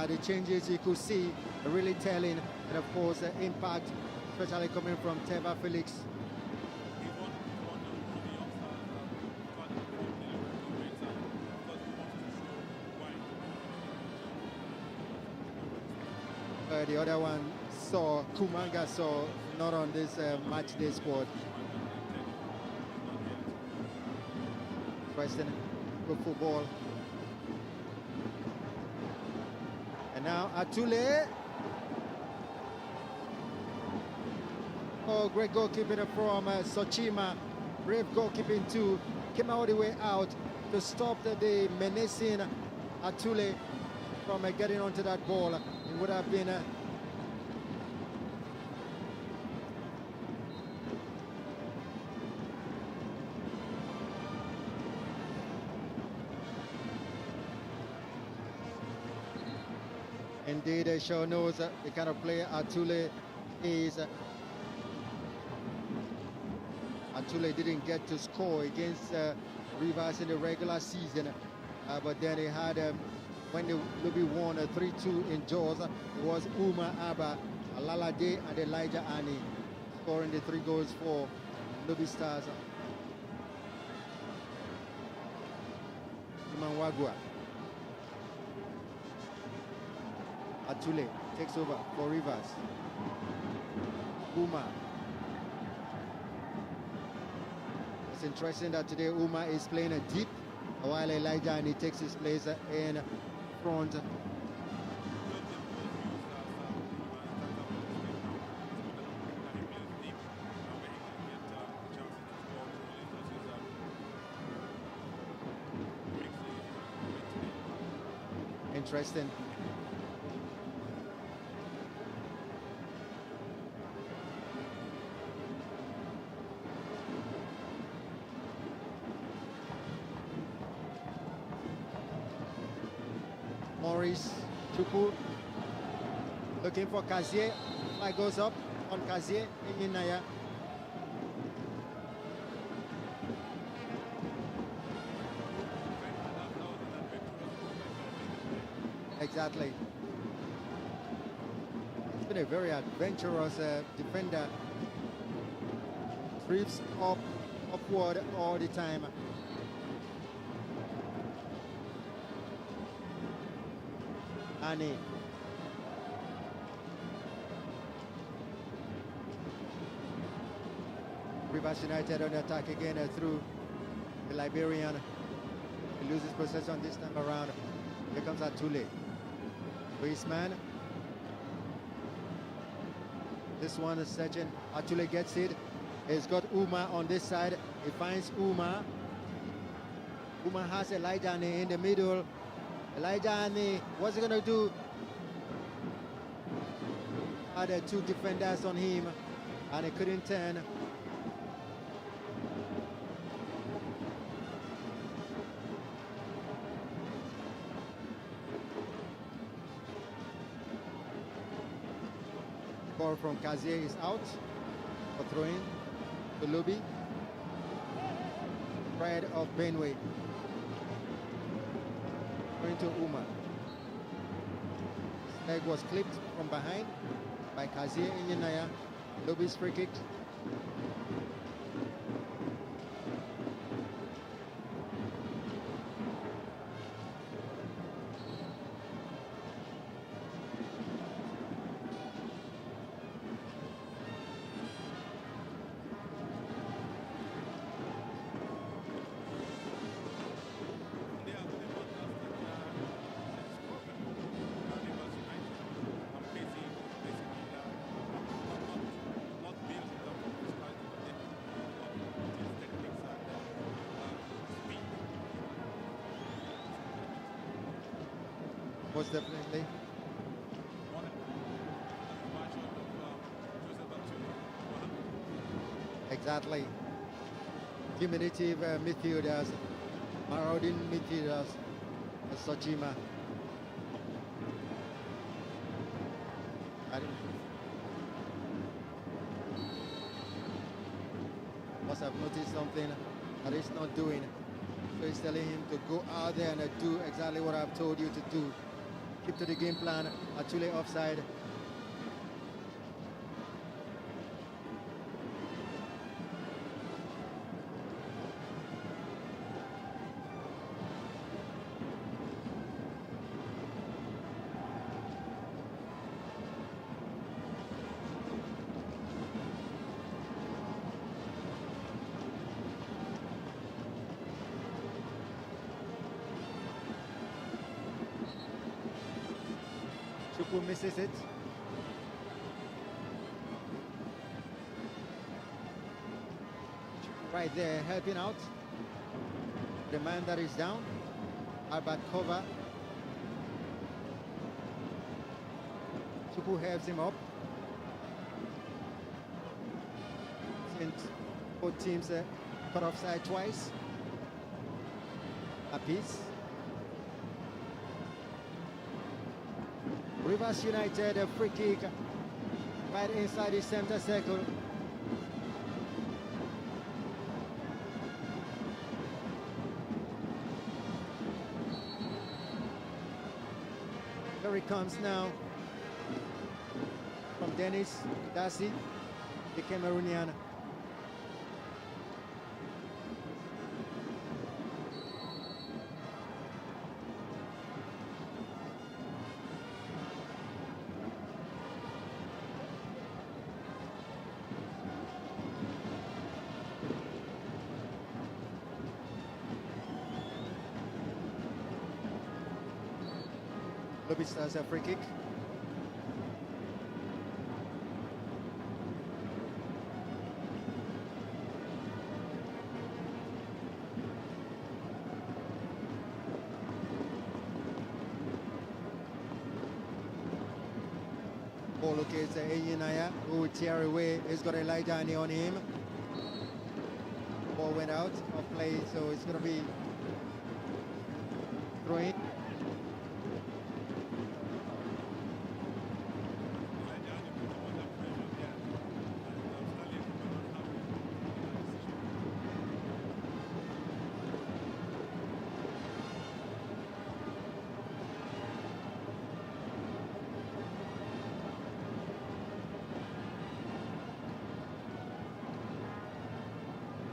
[SPEAKER 7] The changes you could see really telling, and of course impact, especially coming from Teva Felix. The other one saw Kumanga, saw not on this match day squad. Western good football. And now Atule. Oh, great goalkeeping from Sochima. Brave goalkeeping too. Came all the way out to stop the menacing Atule from getting onto that ball. It would have been indeed, Shaw knows the kind of player Atule is. Atule didn't get to score against Rivers in the regular season, but then he had, when the Lobi won 3-2 in Jaws, it was Uma Abba, Alalade, and Elijah Ani scoring the 3 goals for Lobi Stars. Imanwagua. Atule takes over for Rivers. Uma. It's interesting that today Uma is playing a deep, while Elijah and he takes his place in front. Interesting. Maurice Chupu looking for Kazie. Flag goes up on Kazie Inyinaya. Exactly. It's been a very adventurous defender. Trips upward all the time. Annie. Rivers United on the attack again through the Liberian. He loses possession this time around. Here comes Atule. His man. This one is searching. Atule gets it. He's got Uma on this side. He finds Uma. Uma has Elijah in the middle. Elijah, what's he gonna do? Had two defenders on him, and he couldn't turn. Ball from Kazie is out for throwing to Lobi. Pride of Benway. Going to Uma. His leg was clipped from behind by Kazie Inyinaya. Lobi's free kick. Most definitely. Exactly. Diminutive midfielders, marauding midfielders, Sochima. Must have noticed something that he's not doing. So he's telling him to go out there and do exactly what I've told you to do. Keep to the game plan. Atule offside. Chupu misses it. Right there, helping out the man that is down. Albert cover. Chupu helps him up. Since both teams cut offside twice. A piece. Rivers United, a free kick right inside the center circle. Here he comes now from Dennis Dasi, the Cameroonian. Lobi starts a free kick. Ball locates Enyinaya, who will tear away. He's got Elijah on him. Ball went out of play, so it's going to be throwing.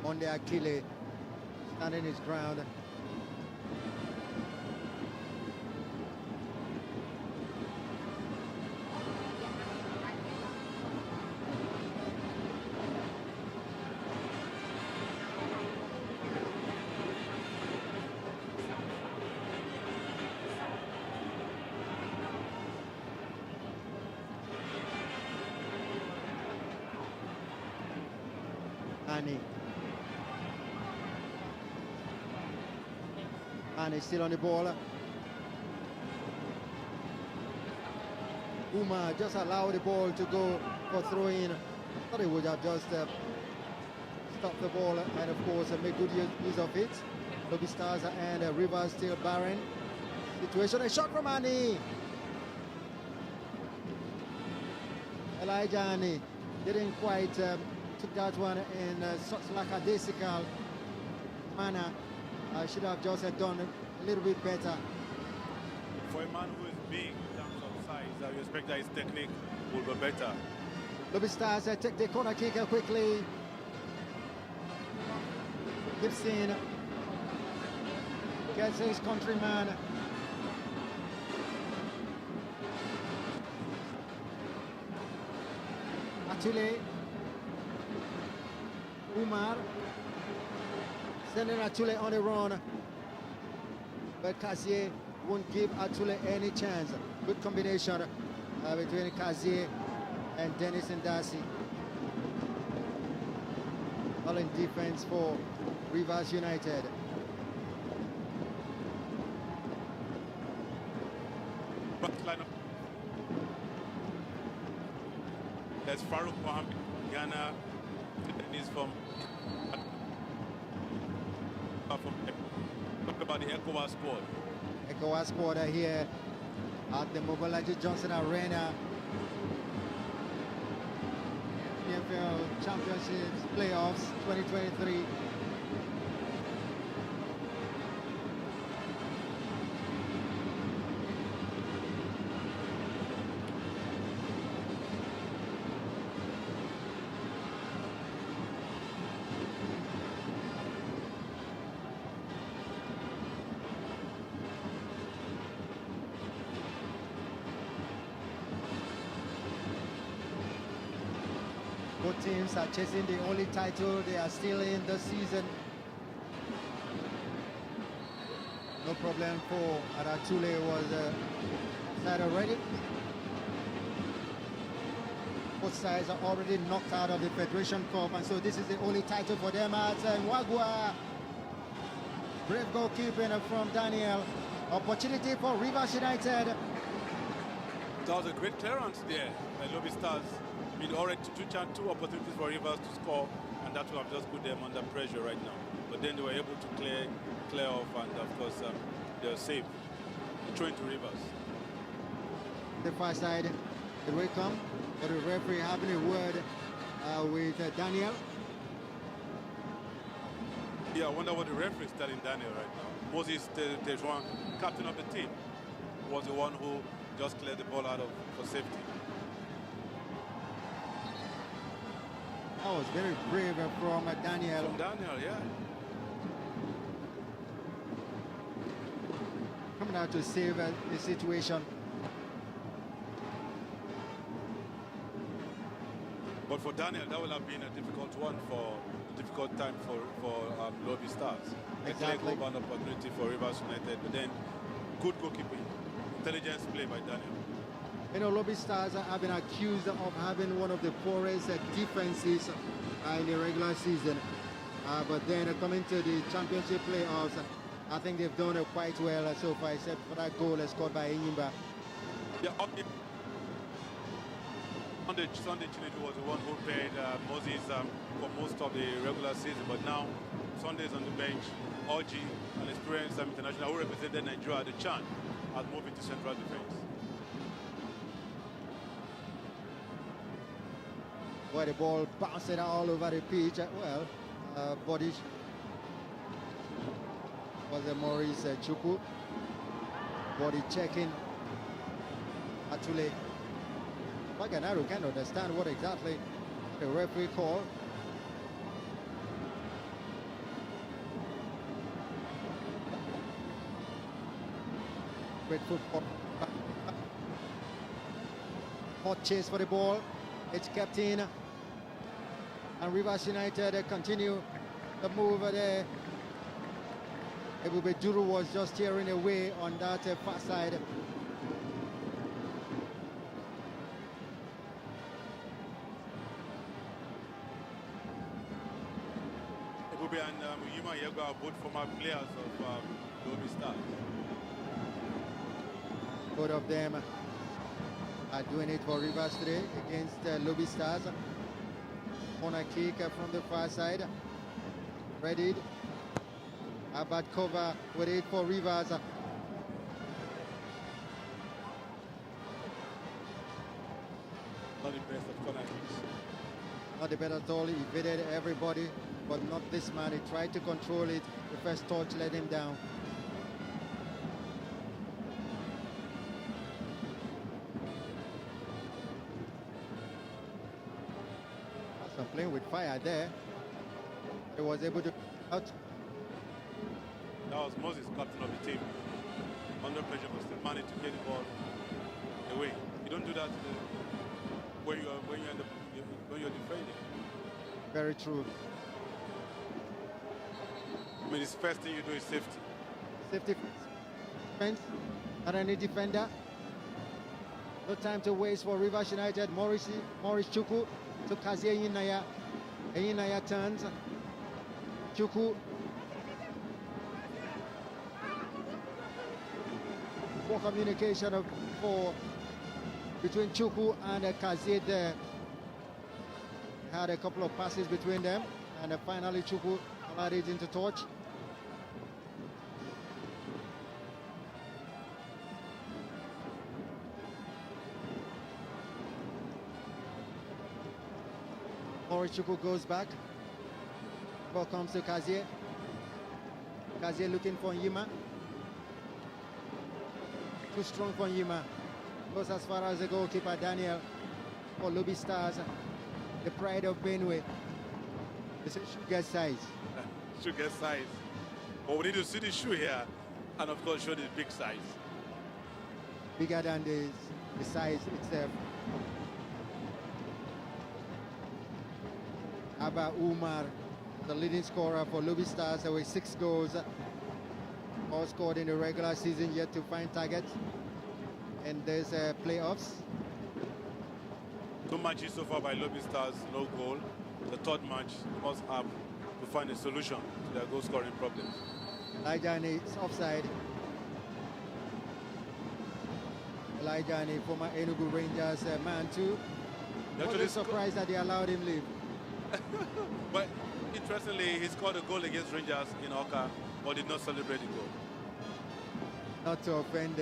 [SPEAKER 7] Monday Akile standing his ground. Annie still on the ball. Uma just allowed the ball to go for throw-in. Thought he would have just stopped the ball and of course make good use of it. Lobi Stars and Rivers still barren. Situation, a shot from Annie. Elijah Annie didn't quite took that one in such lackadaisical manner. Should have just done a little bit better.
[SPEAKER 8] For a man who is big in terms of size, I expect that his technique will be better.
[SPEAKER 7] Lobi Stars take the corner kick quickly. Gibson gets his countryman. Atule. Umar. Sending Atule on the run. But Kazier won't give Atule any chance. Good combination between Kazier and Dennis Ndasi. All in defense for Rivers United.
[SPEAKER 8] There's Farouk Mohammed, Ghana, is from talk about the ECOWAS squad.
[SPEAKER 7] ECOWAS squad are here at the Mobilaji Johnson Arena. NPFL Championships Playoffs 2023. Both teams are chasing the only title they are still in this season. No problem for Aratule was side already. Both sides are already knocked out of the Federation Cup, and so this is the only title for them at Wagua. Brave goalkeeping from Daniel. Opportunity for Rivers United.
[SPEAKER 8] That was a great clearance there by Lobi Stars. I mean, already two opportunities for Rivers to score, and that will have just put them under pressure right now. But then they were able to clear off, and of course they were safe. Throwing to Rivers.
[SPEAKER 7] The far side, it will come, but the referee having a word with Daniel.
[SPEAKER 8] Yeah, I wonder what the referee is telling Daniel right now. Moses Tejuan, captain of the team, was the one who just cleared the ball out for safety.
[SPEAKER 7] That was very brave from Daniel.
[SPEAKER 8] From Daniel, yeah.
[SPEAKER 7] Coming out to save the situation.
[SPEAKER 8] But for Daniel, that would have been a difficult time for Lobi Stars.
[SPEAKER 7] Exactly.
[SPEAKER 8] A clear goal opportunity for Rivers United, but then good goalkeeping, intelligence play by Daniel.
[SPEAKER 7] You know, Lobi Stars have been accused of having one of the poorest defenses in the regular season. But then coming to the championship playoffs, I think they've done quite well so far, except for that goal scored by Enyimba.
[SPEAKER 8] Yeah, Sunday Chinedu was the one who played Moses for most of the regular season, but now Sunday's on the bench. Oji, an experienced international who represented Nigeria at the CHAN, has moved into central defense.
[SPEAKER 7] Where the ball bouncing all over the pitch. Well, body was Maurice Chukwu. Body checking. Atule. Waganaru can't understand what exactly the referee called. Great football. Hot chase for the ball. It's kept in. And Rivers United continue the move there. Ebube Duru was just tearing away on that far side.
[SPEAKER 8] Ebube and Yima Yego are both former players of Lobi Stars.
[SPEAKER 7] Both of them are doing it for Rivers today against Lobi Stars. Corner kick from the far side. Ready. Abad cover with it for Rivers.
[SPEAKER 8] Not the best of corner kicks.
[SPEAKER 7] Not the best at all. He evaded everybody, but not this man. He tried to control it. The first touch let him down. So playing with fire there. He was able to out.
[SPEAKER 8] That was Moses, captain of the team. Under pressure, but still managed to get the ball away. You don't do that when you're defending.
[SPEAKER 7] Very true.
[SPEAKER 8] I mean, the first thing you do is safety.
[SPEAKER 7] Safety defense. Not any defender. No time to waste for Rivers United. Maurice Chukwu to Kazie Eyinaya. Eyinaya turns. Chukwu. Poor communication between Chukwu and Kazie there. Had a couple of passes between them, and finally Chukwu allowed it into touch. Maurice Chukwu goes back. Ball comes to Kazie. Kazie looking for Yima. Too strong for Yima. Goes as far as the goalkeeper Daniel for Lobi Stars. The pride of Benue. It's a sugar size.
[SPEAKER 8] Sugar size. But we need to see the shoe here, and of course show the big size.
[SPEAKER 7] Bigger than the size itself. Abba Umar, the leading scorer for Lobi Stars with 6 goals. All scored in the regular season, yet to find targets. And there's playoffs.
[SPEAKER 8] 2 matches so far by Lobi Stars, no goal. The third match must have to find a solution to their goal scoring problems.
[SPEAKER 7] Elijah is offside. Elijah, former Enugu Rangers man too. Actually surprised that they allowed him leave.
[SPEAKER 8] But interestingly, he scored a goal against Rangers in Oka, but did not celebrate the goal.
[SPEAKER 7] Not to offend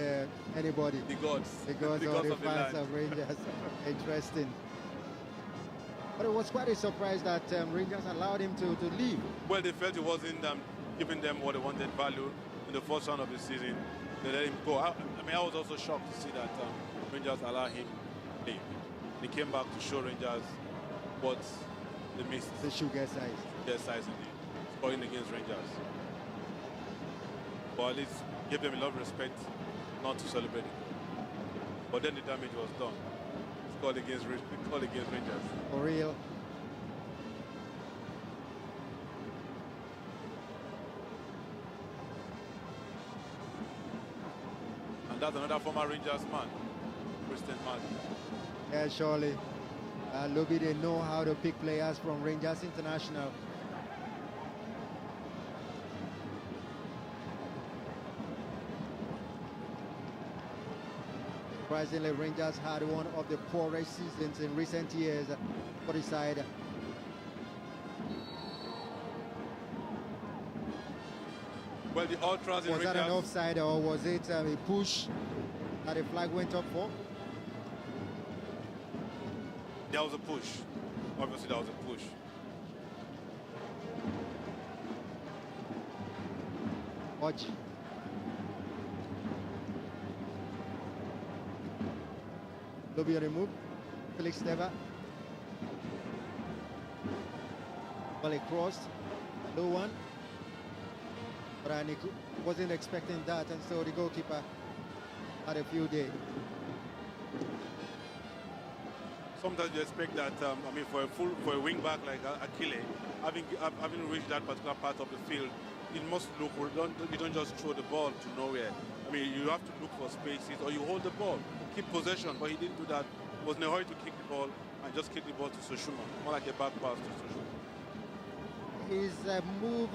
[SPEAKER 7] anybody.
[SPEAKER 8] The gods.
[SPEAKER 7] The gods or the fans of Rangers. Interesting. But it was quite a surprise that Rangers allowed him to leave.
[SPEAKER 8] Well, they felt it wasn't giving them what they wanted value in the first round of the season. They let him go. I mean, I was also shocked to see that Rangers allowed him to leave. They came back to show Rangers what they missed.
[SPEAKER 7] The sugar size.
[SPEAKER 8] Their size indeed. Scoring against Rangers. But at least give them a lot of respect not to celebrate it. But then the damage was done. Scored against Rangers.
[SPEAKER 7] For real.
[SPEAKER 8] And that's another former Rangers man, Christian Martin.
[SPEAKER 7] Yeah, surely. Lobi, they know how to pick players from Rangers International. Surprisingly, Rangers had one of the poorest seasons in recent years for the side.
[SPEAKER 8] Well, the Ultras in
[SPEAKER 7] Was
[SPEAKER 8] Rangers...
[SPEAKER 7] that an offside or was it a push that the flag went up for?
[SPEAKER 8] There was a push. Obviously, there was a push.
[SPEAKER 7] Watch. Lobi on the move. Felix Neva. Well, he crossed. Low one. But I wasn't expecting that, and so the goalkeeper had a few days.
[SPEAKER 8] Sometimes you expect that, I mean, for a wing back like Akile, having reached that particular part of the field, it must look, you don't just throw the ball to nowhere. I mean, you have to look for spaces or you hold the ball, keep possession, but he didn't do that. He was in a hurry to kick the ball and just kick the ball to Soshuma, more like a back pass to Soshuma.
[SPEAKER 7] His move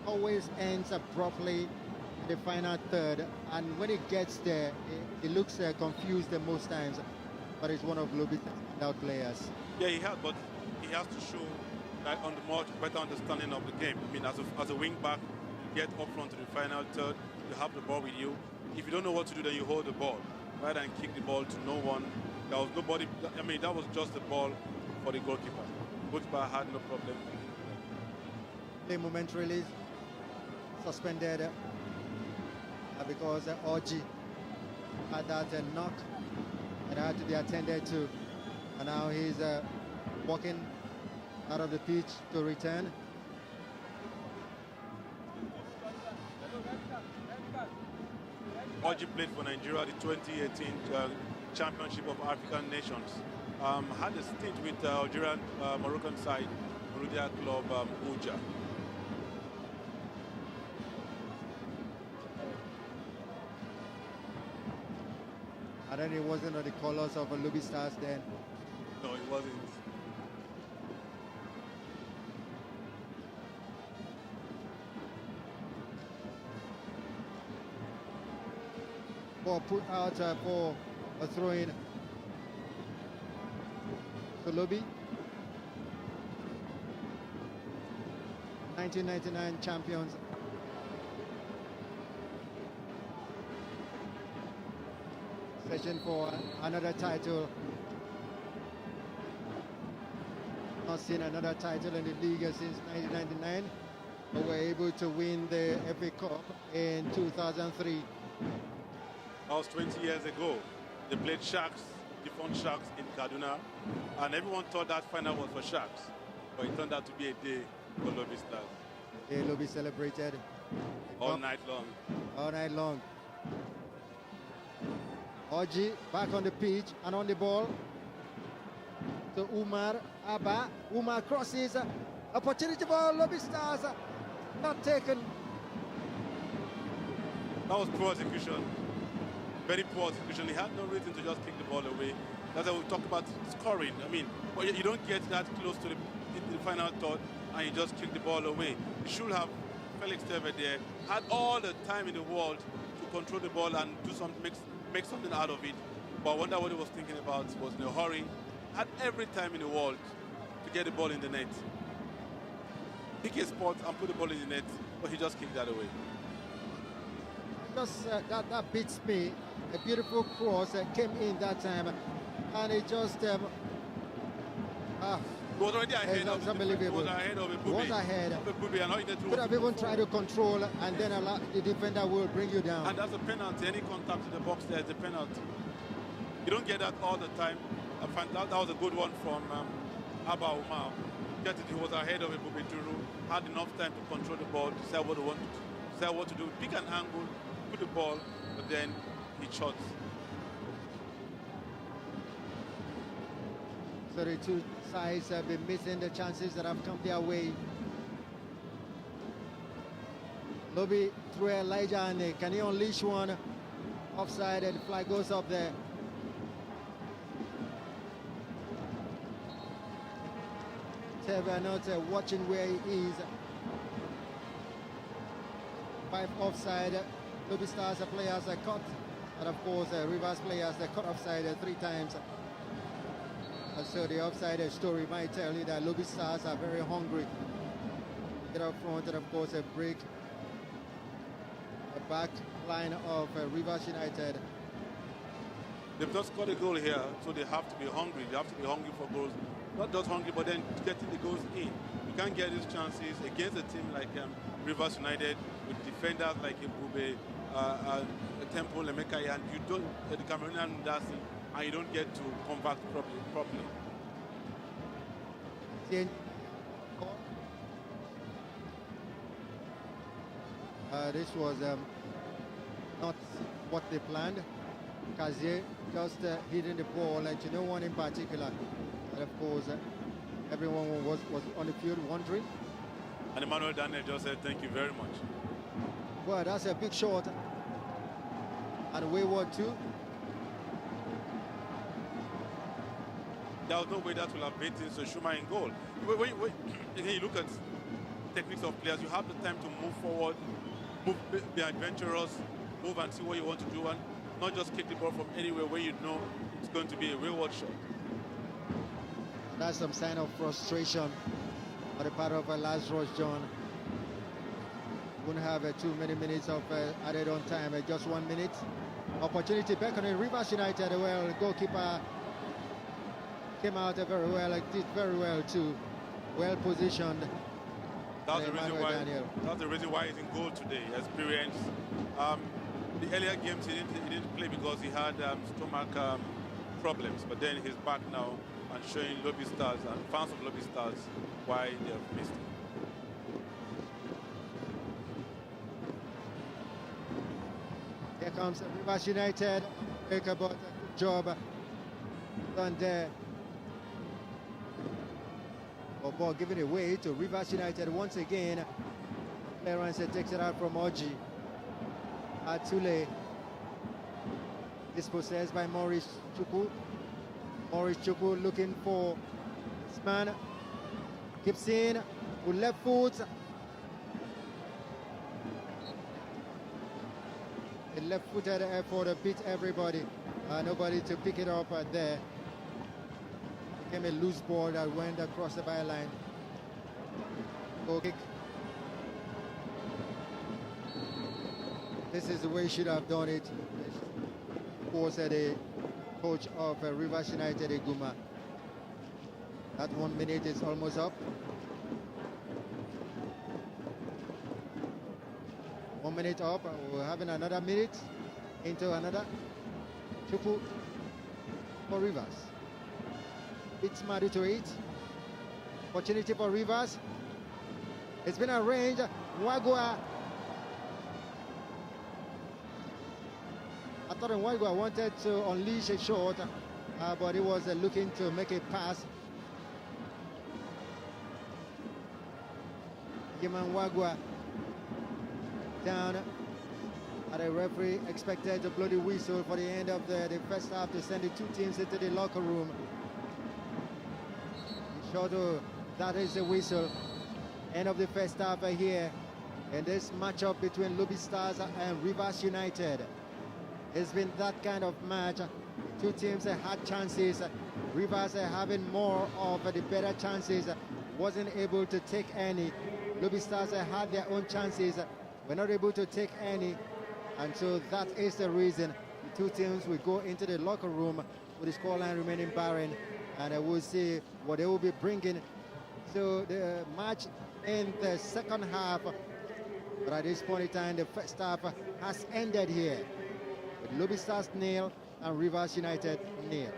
[SPEAKER 7] always ends abruptly in the final third, and when it gets there, it looks confused most times, but it's one of Lobi's standout players.
[SPEAKER 8] Yeah, he has, but he has to show that on the much better understanding of the game. I mean, as a wing back, you get up front to the final third, you have the ball with you. If you don't know what to do, then you hold the ball rather than kick the ball to no one. There was nobody. I mean, that was just the ball for the goalkeeper. The goalkeeper had no problem.
[SPEAKER 7] Play momentarily suspended because Oji had that knock and had to be attended to, and now he's walking out of the pitch to return.
[SPEAKER 8] Oji played for Nigeria the 2018 Championship of African Nations. Had a stint with Algerian Moroccan side, Mouloudia club Uja.
[SPEAKER 7] And then it wasn't on the colors of Lobi Stars then.
[SPEAKER 8] No, it wasn't.
[SPEAKER 7] Ball put out for a throw-in to Lobi. 1999 champions. Session for another title. Not seen another title in the league since 1999, but were able to win the FA Cup in 2003.
[SPEAKER 8] That was 20 years ago. They played Sharks, defunct Sharks in Kaduna, and everyone thought that final was for Sharks, but it turned out to be a day for Lobi Stars.
[SPEAKER 7] Yeah, Lobi celebrated
[SPEAKER 8] all night long.
[SPEAKER 7] All night long. Oji back on the pitch and on the ball to Umar Abba. Umar crosses. Opportunity for Lobi Stars. Not taken.
[SPEAKER 8] That was poor execution. Very poor execution. He had no reason to just kick the ball away. That's why we talk about scoring. I mean, but you don't get that close to the final third and you just kick the ball away. You should have Felix Teve there, had all the time in the world to control the ball and do something, make something out of it. But I wonder what he was thinking about. Was in a hurry, had every time in the world to get the ball in the net. Pick a spot and put the ball in the net, but he just kicked that away.
[SPEAKER 7] Just that beats me. A beautiful cross came in that time, and it just
[SPEAKER 8] He was already ahead of it.
[SPEAKER 7] Unbelievable.
[SPEAKER 8] He was ahead of a
[SPEAKER 7] He was ahead.
[SPEAKER 8] and
[SPEAKER 7] Could have even tried to control, and then the defender will bring you down.
[SPEAKER 8] And that's a penalty. Any contact in the box there is a penalty. You don't get that all the time. I find that was a good one from Abba Umar. He was ahead of Ebube Duru, had enough time to control the ball, decide what to do, pick an angle, put the ball, but then he shot.
[SPEAKER 7] So the two sides have been missing the chances that have come their way. Lobi through Elijah, and can he unleash one? Offside, and the flag goes up there. Teve not watching where he is. 5 offside. Lobi Stars players caught, and of course Rivers players caught offside 3 times. And so the offside story might tell you that Lobi Stars are very hungry. Get up front and of course break the back line of Rivers United.
[SPEAKER 8] They've just scored a goal here, so they have to be hungry. They have to be hungry for goals. Not just hungry, but then getting the goals in. You can't get these chances against a team like Rivers United with defenders like Ebube, Temple, Emeka, and you don't, the Cameroonian Ndasi, and you don't get to convert properly.
[SPEAKER 7] This was not what they planned. Kazier just hitting the ball to no one in particular. And of course, everyone was on the field wondering.
[SPEAKER 8] And Emmanuel Daniel just said thank you very much.
[SPEAKER 7] Well, that's a big shot. And wayward too.
[SPEAKER 8] There was no way that will have beaten Soshuma in goal. Again, you look at techniques of players, you have the time to move forward, be adventurous, move and see what you want to do, and not just kick the ball from anywhere where you know it's going to be a wayward shot.
[SPEAKER 7] That's some sign of frustration on the part of Lazarus John. Wouldn't have too many minutes of added on time, just 1 minute. Opportunity back on the Rivers United. Well, goalkeeper came out very well, did very well too. Well positioned.
[SPEAKER 8] That's the reason why he's in goal today. Experience. The earlier games he didn't play because he had stomach problems, but then he's back now and showing Lobi Stars and fans of Lobi Stars why they have missed him.
[SPEAKER 7] Here comes Rivers United. Make about a good job done there. Ball given away to Rivers United once again. Clarence takes it out from Oji. Atule dispossessed by Maurice Chukwu. Maurice Chukwu looking for this man. Keeps in with left foot. A left-footed effort beat everybody. Nobody to pick it up there. Became a loose ball that went across the byline. Goal kick. This is the way he should have done it. Of course, the coach of Rivers United, Iguma. That 1 minute is almost up. 1 minute up. We're having another minute into another. Chukwu for Rivers. It's Madu to it. Opportunity for Rivers. It's been arranged. Wagua. I thought Wagua wanted to unleash a shot, but he was looking to make a pass. Yaman Wagua down. And the referee expected to blow the whistle for the end of the first half to send the two teams into the locker room. Sure, that is the whistle. End of the first half here in this matchup between Lobi Stars and Rivers United. It's been that kind of match. Two teams had chances. Rivers having more of the better chances. Wasn't able to take any. Lobi Stars had their own chances. Were not able to take any. And so that is the reason the two teams will go into the locker room with the scoreline remaining barren. And we'll see what they will be bringing to the match in the second half. But at this point in time, the first half has ended here with Lobi Stars 0 and Rivers United 0.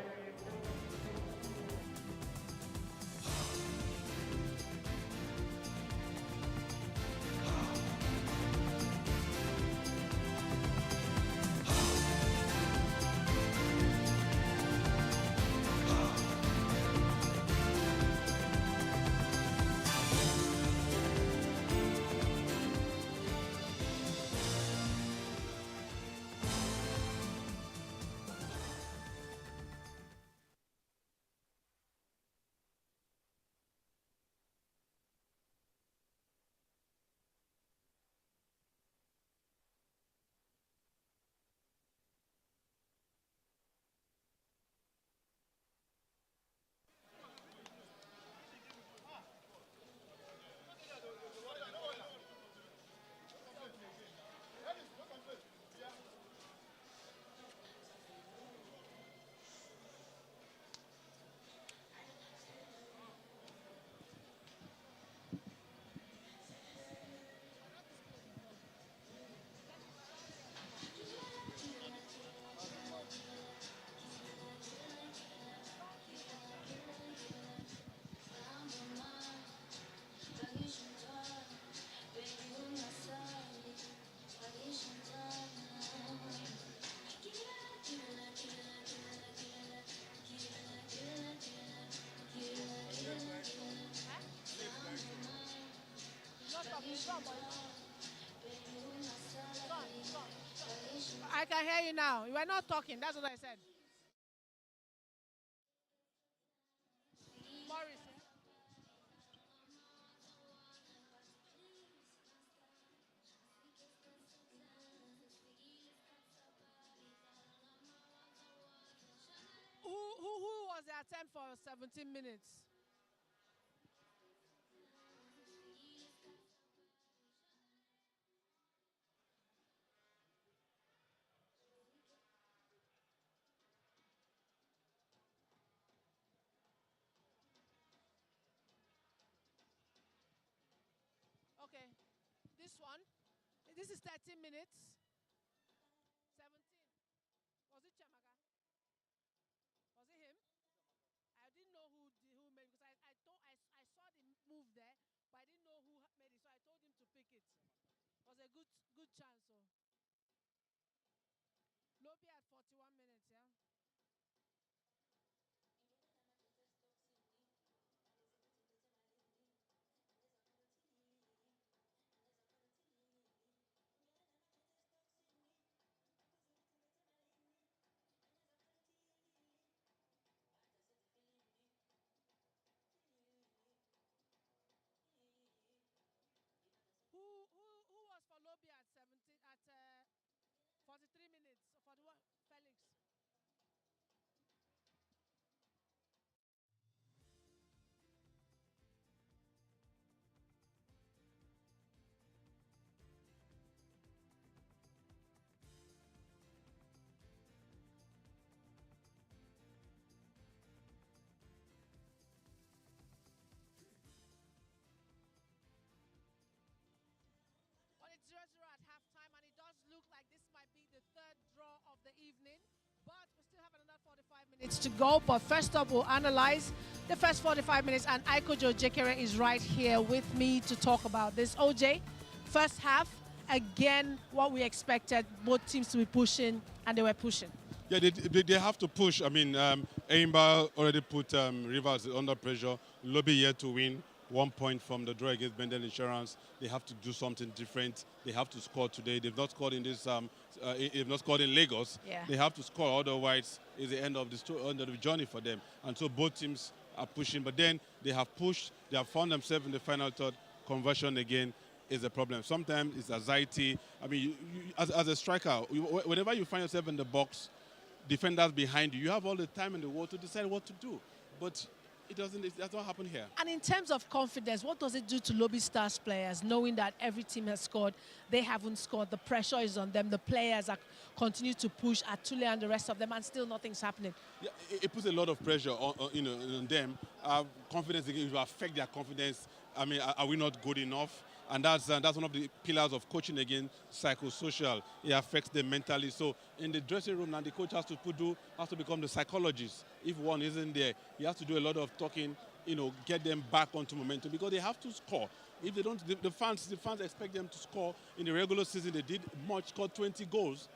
[SPEAKER 1] can hear you now. You were not talking. That's what I said. Morris. Who was the attempt for 17 minutes? Okay, this one. This is 13 minutes. 17. Was it Chamaka? Was it him? I didn't know who made it because I saw the move there, but I didn't know who made it, so I told him to pick it. It was a good chance. So Lobi at 41 minutes, yeah. Who was for Lobi at 43 minutes? For the one, Felix. Well, it's 0-0 at halftime, and it does look like this might be the third draw of the evening. But we still have another 45 minutes to go. But first up, we'll analyze the first 45 minutes. And Aikojo Jekere is right here with me to talk about this. OJ, first half, again, what we expected, both teams to be pushing, and they were pushing.
[SPEAKER 4] Yeah, they have to push. I mean, Eimba already put Rivers under pressure. Lobi yet to win. 1 point from the draw against Bendel Insurance. They have to do something different. They have to score today. They've not scored in this. They've not scored in Lagos.
[SPEAKER 1] Yeah.
[SPEAKER 4] They have to score. Otherwise, it's the end of the journey for them. And so both teams are pushing. But then they have pushed. They have found themselves in the final third. Conversion again is a problem. Sometimes it's anxiety. I mean, as a striker, whenever you find yourself in the box, defenders behind you, you have all the time in the world to decide what to do. But it does not happen here.
[SPEAKER 1] And in terms of confidence, what does it do to Lobi Stars players, knowing that every team has scored, they haven't scored, the pressure is on them, the players continue to push, Atule and the rest of them, and still nothing's happening?
[SPEAKER 4] Yeah, it puts a lot of pressure on them. Confidence again will affect their confidence. I mean, are we not good enough? And that's one of the pillars of coaching again, psychosocial. It affects them mentally. So in the dressing room now, the coach has to become the psychologist. If one isn't there, he has to do a lot of talking, get them back onto momentum because they have to score. If they don't, the fans expect them to score. In the regular season, they did scored 20 goals.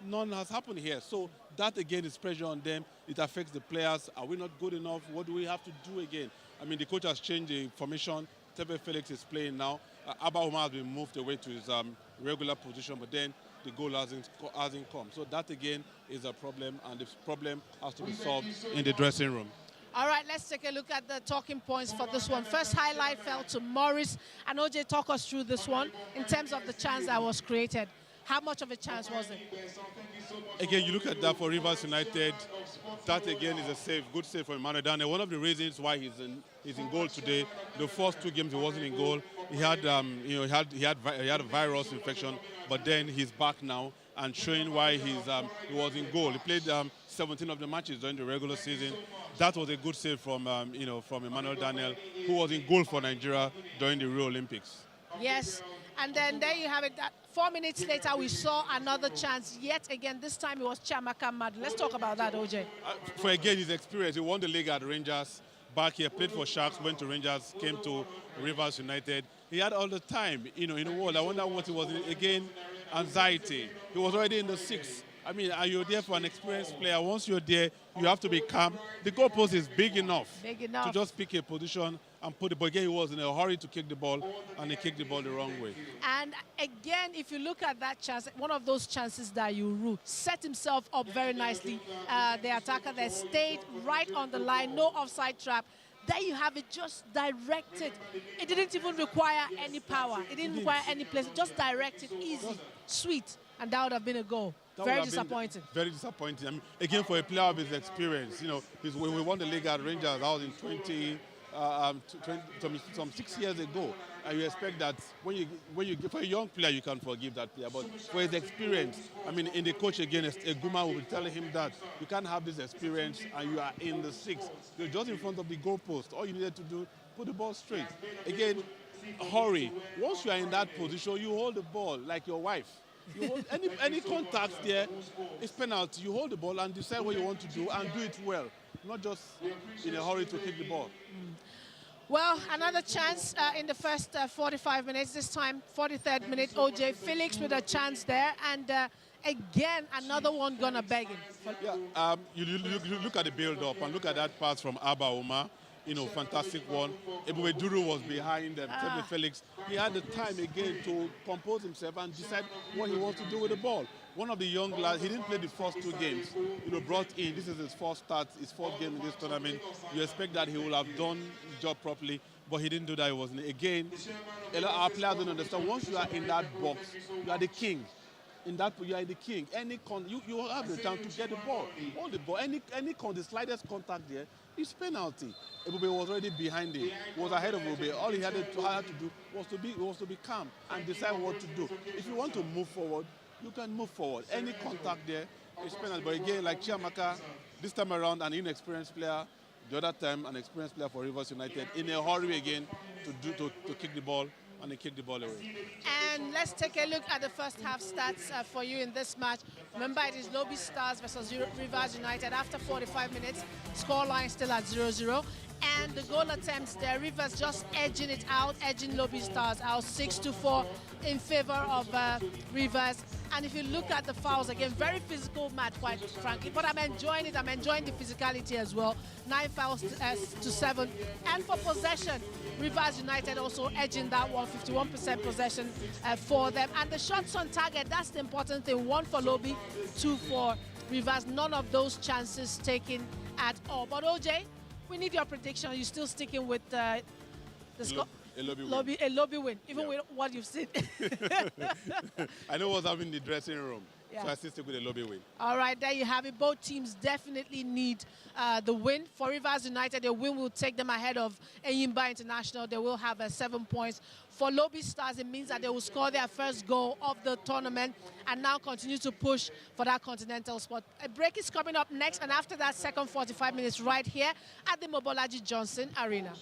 [SPEAKER 4] None has happened here. So that again is pressure on them. It affects the players. Are we not good enough? What do we have to do again? I mean, the coach has changed the formation. Tebe Felix is playing now. Abba Omar has been moved away to his regular position, but then the goal hasn't come. So that again is a problem, and the problem has to be solved in the dressing room.
[SPEAKER 1] All right, let's take a look at the talking points for this one. First highlight fell to Morris. And OJ, talk us through this one in terms of the chance that was created. How much of a chance was it?
[SPEAKER 4] Again, you look at that for Rivers United. That again is a save, good save for Emmanuel Daniel. One of the reasons why he's in goal today. The first 2 games he wasn't in goal. He had a virus infection, but then he's back now and showing why he was in goal. He played 17 of the matches during the regular season. That was a good save from Emmanuel Daniel, who was in goal for Nigeria during the Rio Olympics.
[SPEAKER 1] Yes, and then there you have it. 4 minutes later, we saw another chance. Yet again, this time it was Chiamaka Madu. Let's talk about that, OJ.
[SPEAKER 4] For again, his experience, he won the league at Rangers. Back here, played for Sharks, went to Rangers, came to Rivers United. He had all the time, in the world. I wonder what it was. Again, anxiety. He was already in the 6th. I mean, are you there for an experienced player? Once you're there, you have to be calm. The goalpost is big enough to just pick a position and put the ball. Again, he was in a hurry to kick the ball, and he kicked the ball the wrong way.
[SPEAKER 1] And again, if you look at that chance, one of those chances that Yuru set himself up very nicely. The attacker there stayed right on the line, no offside trap. There you have it, just directed. It didn't even require any power. It didn't require any place. Just directed, easy, sweet, and that would have been a goal. Very disappointing.
[SPEAKER 4] Very disappointing. I mean, again, for a player of his experience, you know, when we won the league at Rangers, that was in 6 years ago. And you expect that when you for a young player, you can forgive that player. But for his experience, I mean, in the coach again, Eguma will be telling him that you can't have this experience and you are in the six. You're just in front of the goalpost. All you needed to do, put the ball straight. Again, hurry. Once you are in that position, you hold the ball like your wife. You hold any contact there is penalty. You hold the ball and decide what you want to do and do it well, not just in a hurry to kick the ball.
[SPEAKER 1] Well, another chance in the first 45 minutes. This time, 43rd minute, OJ Felix with a chance there. And again, another one gonna beg him.
[SPEAKER 4] Yeah, you look at the build-up and look at that pass from Abba Omar. You know, fantastic one. Ebube Duru was behind them. Felix, he had the time again to compose himself and decide what he wants to do with the ball. One of the young lads, he didn't play the first 2 games. You know, brought in, this is his first start, his 4th game in this tournament. You expect that he will have done the job properly, but he didn't do that. It wasn't. Again, our players don't understand. Once you are in that box, you are the king. In that, you are the king. You have the time to get the ball, hold the ball. The slightest contact there is penalty. Ebube was already behind him. He was ahead of Ebube. All he had to do was to be calm and decide what to do. If you want to move forward, you can move forward. Any contact there is penalty. But again, like Chiamaka, this time around, an inexperienced player. The other time, an experienced player for Rivers United. In a hurry again to kick the ball, and he kicked the ball away.
[SPEAKER 1] And let's take a look at the first half stats for you in this match. Remember, it is Lobi Stars versus Rivers United. After 45 minutes, scoreline still at 0-0. And the goal attempts there, Rivers just edging it out, edging Lobi Stars out 6-4 in favor of Rivers. And if you look at the fouls, again, very physical match, quite frankly. But I'm enjoying it. I'm enjoying the physicality as well. 9 fouls to 7. And for possession, Rivers United also edging that one, 51% possession for them. And the shots on target, that's the important thing. 1 for Lobi, 2 for Rivers. None of those chances taken at all. But OJ, we need your prediction. Are you still sticking with the score?
[SPEAKER 4] A Lobi
[SPEAKER 1] win, even with what you've seen.
[SPEAKER 4] I know what's happening in the dressing room,
[SPEAKER 1] yeah.
[SPEAKER 4] so I still stick with a Lobi win.
[SPEAKER 1] All right, there you have it. Both teams definitely need the win. For Rivers United, a win will take them ahead of Enyimba International. They will have 7 points. For Lobi Stars, it means that they will score their first goal of the tournament and now continue to push for that continental spot. A break is coming up next, and after that, second 45 minutes right here at the Mobolaji Johnson Arena.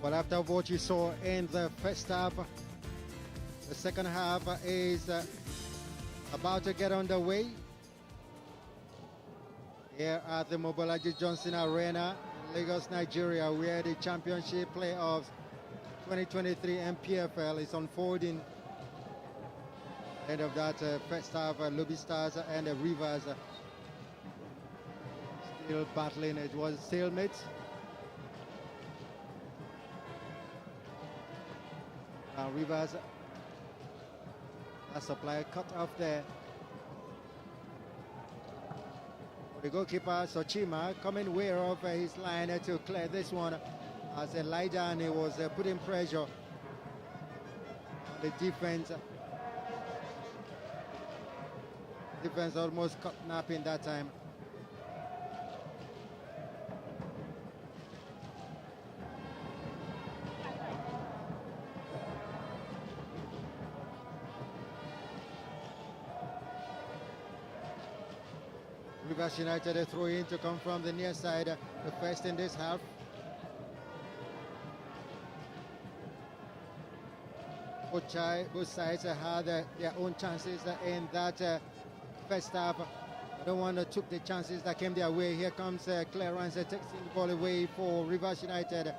[SPEAKER 7] But after what you saw in the first half, the second half is about to get underway. Here at the Mobolaji Johnson Arena, Lagos, Nigeria, where the championship playoffs 2023 NPFL is unfolding. End of that first half, Lobi Stars and Rivers still battling. It was a stalemate. Rivers, a supply cut off there. The goalkeeper Sochima coming way off his line to clear this one as a lie down. He was putting pressure on the defense. Defense almost cut napping that time. Rivers United a throw in to come from the near side, the first in this half. Both sides had their own chances in that first half. No one took the chances that came their way. Here comes clearance, takes the ball away for Rivers United.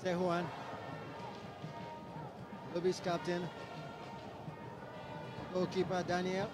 [SPEAKER 7] Sehuan, Lobi's captain, goalkeeper Daniel.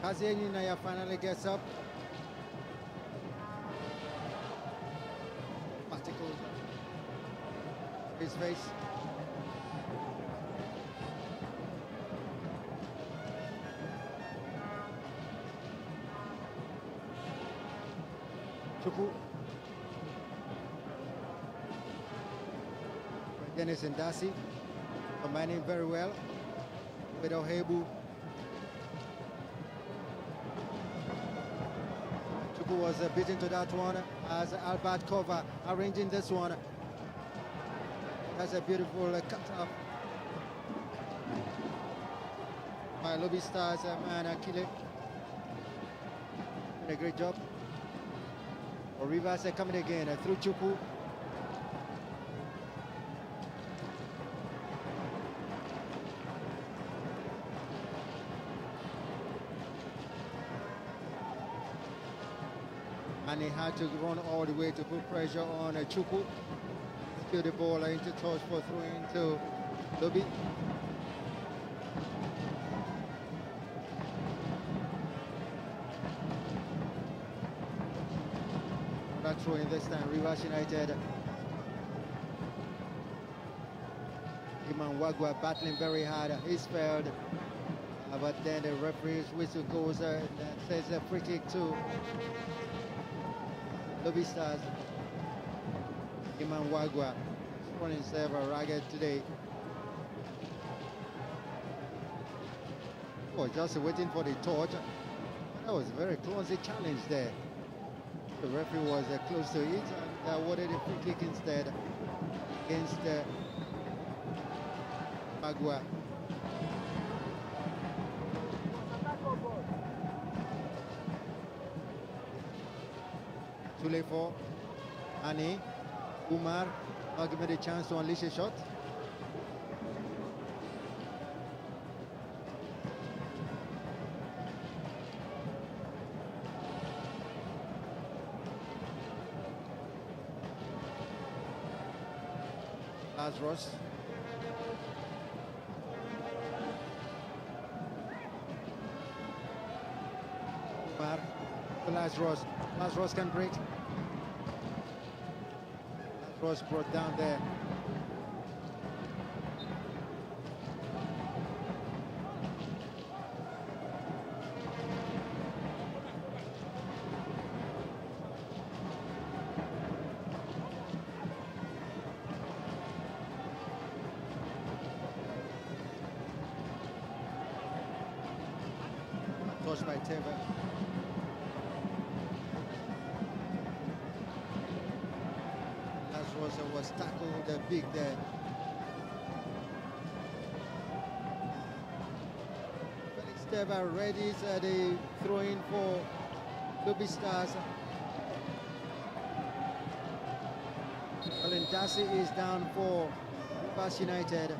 [SPEAKER 7] Kazeeni Naya finally gets up. Particles his face. Chuku. Dennis and Darcy combining very well with Ohebu. Was beaten to that one as Albert Cover arranging this one. That's a beautiful cut off by Lobi Stars man Akile. Did a great job. For Rivers coming again through Chuku. And he had to run all the way to put pressure on Chuku. Steal the ball into touch for throw into Lobi. That throw in this time, Rivers United. Iman Wagwa battling very hard. He's failed. But then the referee's whistle goes and says a free kick to Lobi Stars. Iman Wagwa running himself ragged today. Oh, just waiting for the torch. That was a very clumsy challenge there. The referee was close to it and awarded a free kick instead against Wagwa. Tulefo, Ani, Umar, not given the chance to unleash a shot. Lazarus. Umar to Lazarus. Lazarus can break. Lazarus brought down there. Touched by Teva. Lazarus was tackled big there. Felix Teva readies the throw-in for Lobi Stars. Valendasi is down for Rivers United.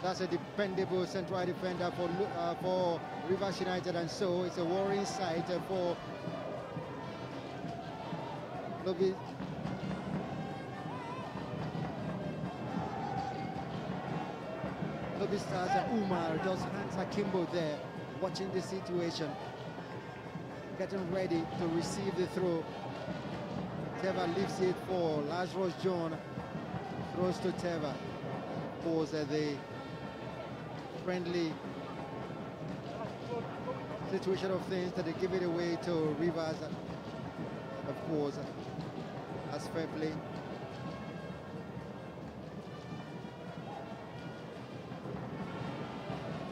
[SPEAKER 7] That's a dependable central defender for Rivers United, and so it's a worrying sight for Lobi. Lobi Stars Umar just hands akimbo there, watching the situation, getting ready to receive the throw. Teva leaves it for Lazarus John, throws to Teva. Pause the friendly situation of things that they give it away to Rivers. Of course, that's fair play.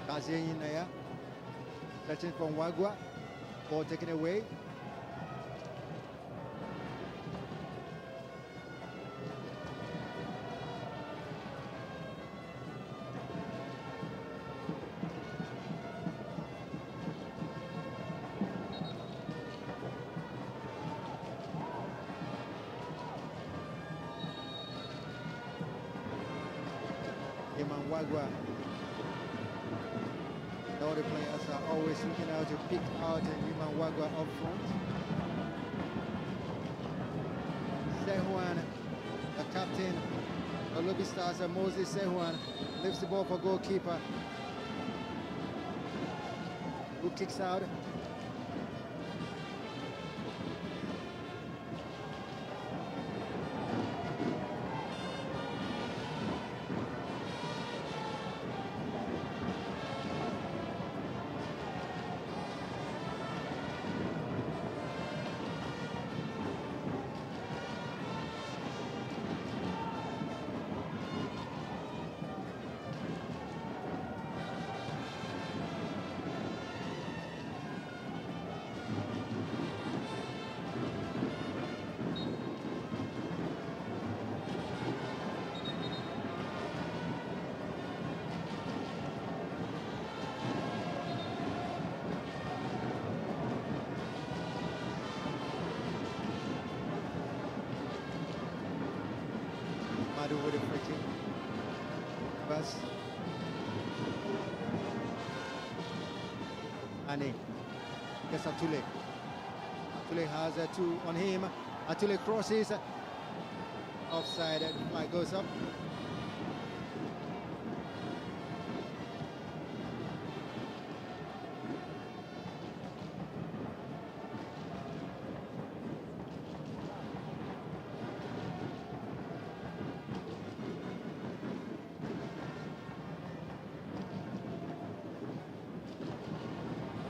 [SPEAKER 7] Kazi Inaya, searching from Wagwa, ball taken away. Wagwa. All the players are always looking out to pick out Iman Wagwa up front. Sehuan, the captain of Lobi Stars, Moses Sehuan, lifts the ball for goalkeeper, who kicks out. Omodu with a free kick. Pass. Ane. Gets Atule. Atule has two on him. Atule crosses. Offside. The flag goes up.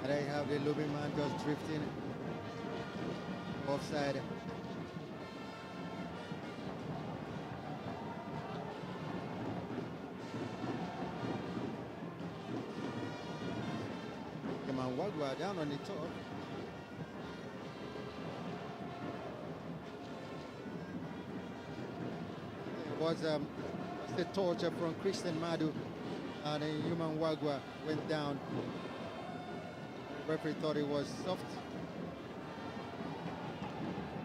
[SPEAKER 7] There you have the Lobi man just drifting offside. Come on, Wagwa down on the top. It was the torture from Christian Madu, and Human Wagwa went down. Referee thought it was soft.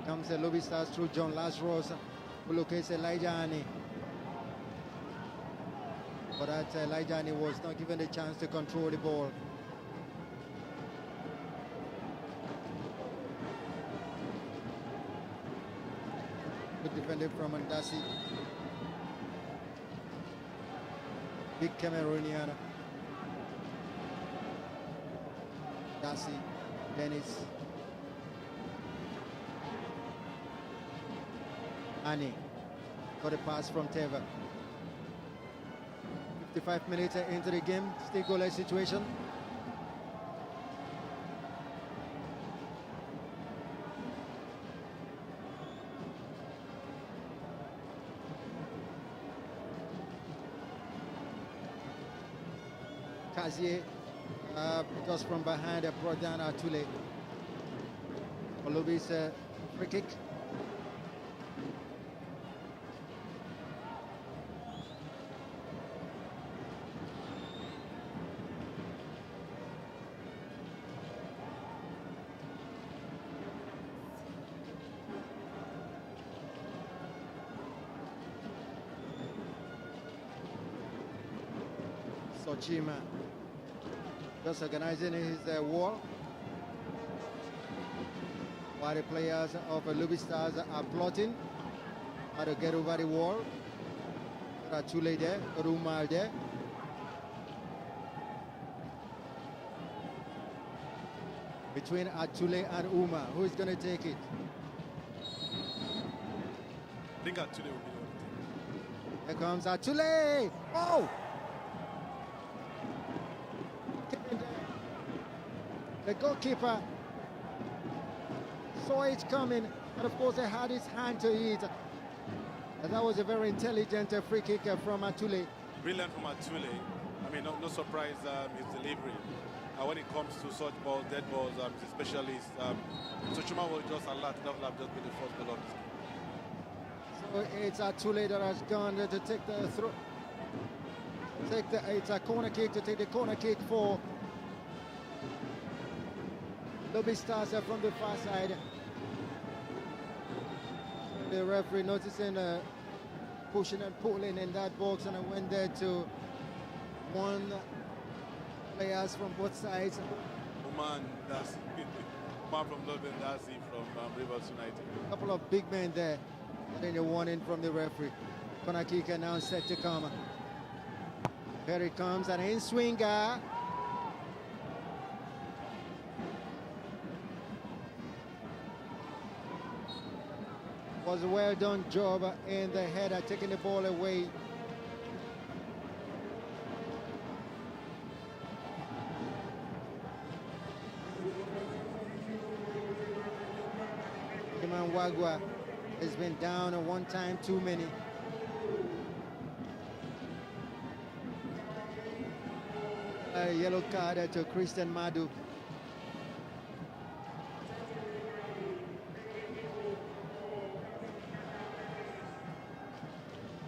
[SPEAKER 7] Comes the Lobi Stars through John Lazarus, who locates Elijah Ani. But that Elijah Ani was not given the chance to control the ball. Good defended from Andasi. Big Cameroonian. Darcy, Dennis, Annie, got a pass from Teva. 55 minutes into the game, still goalless situation. Kazie, just from behind, brought down Atule. Lobi's free kick. Sochima just organizing his wall while the players of Lobi Stars are plotting how to get over the wall. Atule there, Rumal there. Between Atule and Uma, who is going to take it?
[SPEAKER 8] I think Atule will be the one.
[SPEAKER 7] Here comes Atule! Oh! The goalkeeper saw it coming, and of course he had his hand to it. And that was a very intelligent free kick from Atule.
[SPEAKER 8] Brilliant from Atule. I mean, no surprise his delivery. When it comes to such balls, dead balls, he's a specialist. Sochima was just alert. That will have just been the first goal of this game.
[SPEAKER 7] So it's Atule that has gone to take the throw. It's a corner kick to take the corner kick for Lobi Stars from the far side. The referee noticing pushing and pulling in that box, and I went there to one players from both sides.
[SPEAKER 8] Oman, that's man from Lobi and Darcy from Rivers United.
[SPEAKER 7] A couple of big men there. Getting a warning from the referee. Corner kick now set to come. Here it comes, an in-swinger. Was a well done job in the header, taking the ball away. Iman Wagwa has been down one time too many. A yellow card to Christian Madu.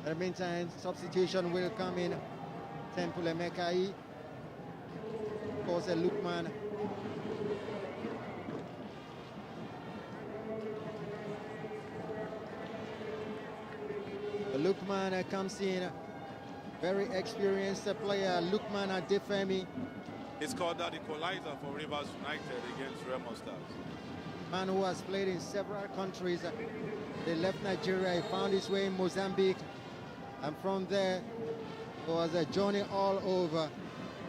[SPEAKER 7] In the meantime, substitution will come in. Tempule Mekai. Of course, Lukman. Lukman comes in. Very experienced player, Lukman Adefemi.
[SPEAKER 8] He scored that equalizer for Rivers United against Remo Stars.
[SPEAKER 7] Man who has played in several countries. They left Nigeria, he found his way in Mozambique. And from there, it was a journey all over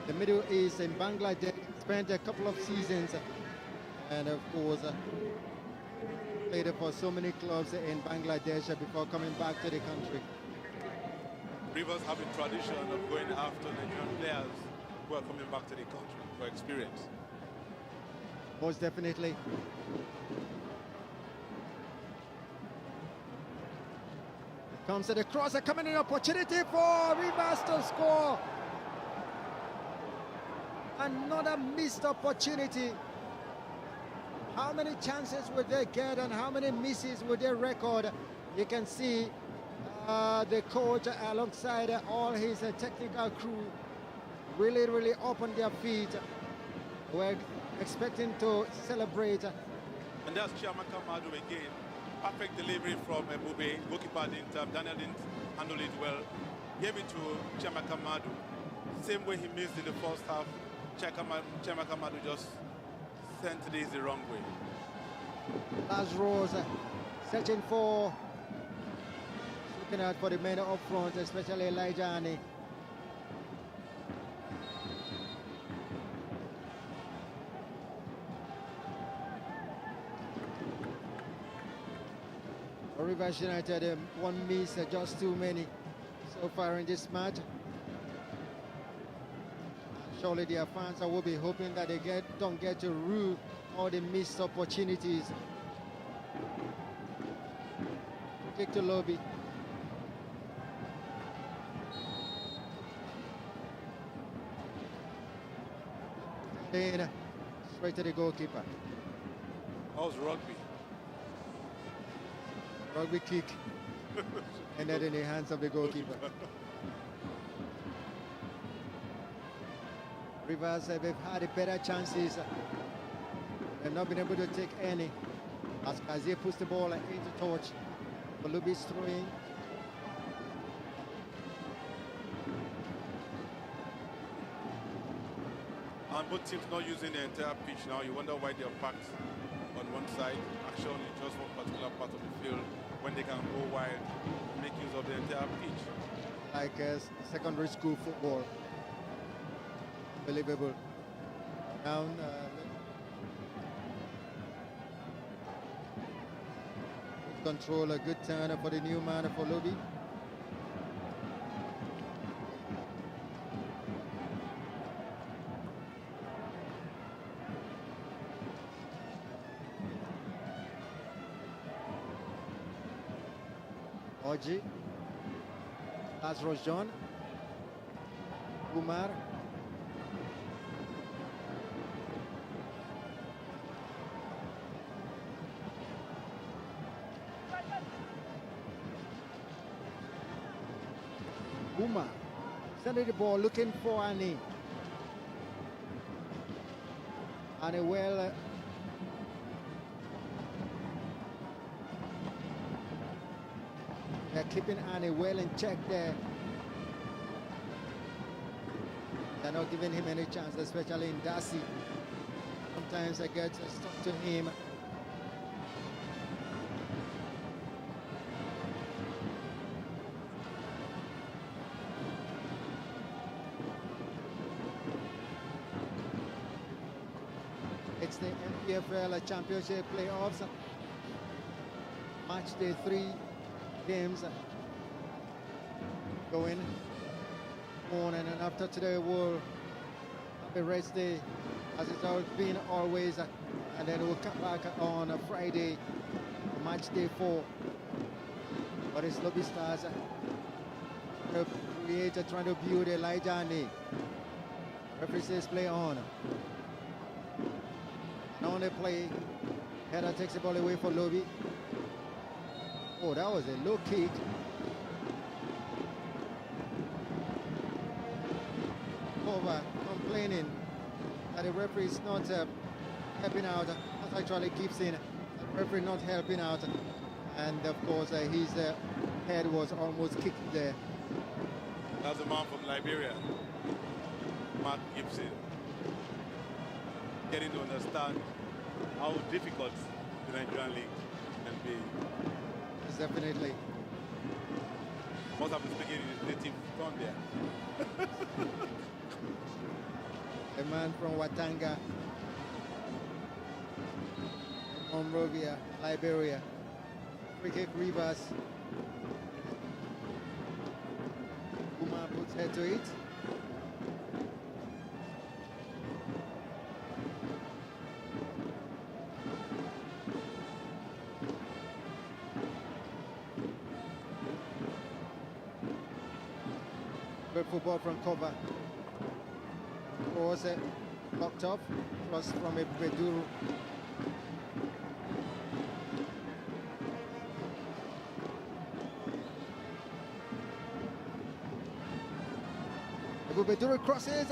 [SPEAKER 7] the Middle East in Bangladesh. Spent a couple of seasons. And of course, played for so many clubs in Bangladesh before coming back to the country.
[SPEAKER 8] Rivers have a tradition of going after Nigerian players who are coming back to the country for experience.
[SPEAKER 7] Most definitely. Comes to the cross, coming in opportunity for Rivers to score. Another missed opportunity. How many chances would they get and how many misses would they record? You can see the coach alongside all his technical crew really up on their feet. We're expecting to celebrate.
[SPEAKER 8] And that's Chiamaka Madu again. Perfect delivery from Mube. Goalkeeper didn't, Daniel didn't handle it well. Gave it to Chiamaka Madu. Same way he missed in the first half. Chiamaka Madu just sent this the wrong way.
[SPEAKER 7] Laz Rose searching for, looking out for the men up front, especially Elijah Ani. Rivers United, one miss, just too many so far in this match. Surely their fans will be hoping that they don't get to rue all the missed opportunities. Kick to Lobi. Then straight to the goalkeeper.
[SPEAKER 8] How's rugby?
[SPEAKER 7] Rugby kick. And then in the hands of the goalkeeper. Rivers have had better chances. They've not been able to take any. As Kazie puts the ball into touch. Lobi's throwing.
[SPEAKER 8] And both teams not using the entire pitch now. You wonder why they're packed on one side, actually just one particular part of the field, when they can go wide, make use of the entire pitch.
[SPEAKER 7] Like secondary school football. Unbelievable. Down. Control, a good turn for the new man for Lobi. Oji. That's Rojan. Umar. Umar sending the ball, looking for Annie. Annie well. They're keeping Annie well in check there. They're not giving him any chance, especially in Darcy. Sometimes I get stuck to him. It's the NPFL Championship playoffs. Matchday 3 games going on, and then after today we'll have a rest day as it's been always, and then we'll come back on a Friday, match day 4. But it's Lobi Stars trying to build a light journey. Referee says play on. And on the play, header takes the ball away for Lobi. Oh, that was a low kick. Over complaining that the referee is not helping out. That's actually Gibson. The referee not helping out. And of course, his head was almost kicked there.
[SPEAKER 8] That's a man from Liberia, Mark Gibson. Getting to understand how difficult the Nigerian league can be.
[SPEAKER 7] Definitely.
[SPEAKER 8] Must have been speaking in his native tongue there.
[SPEAKER 7] A man from Watanga, Monrovia, Liberia. Free kick Rivers. Umar puts head to it. Good football from cover. Was locked up. Was from a Beduru. Beduru crosses.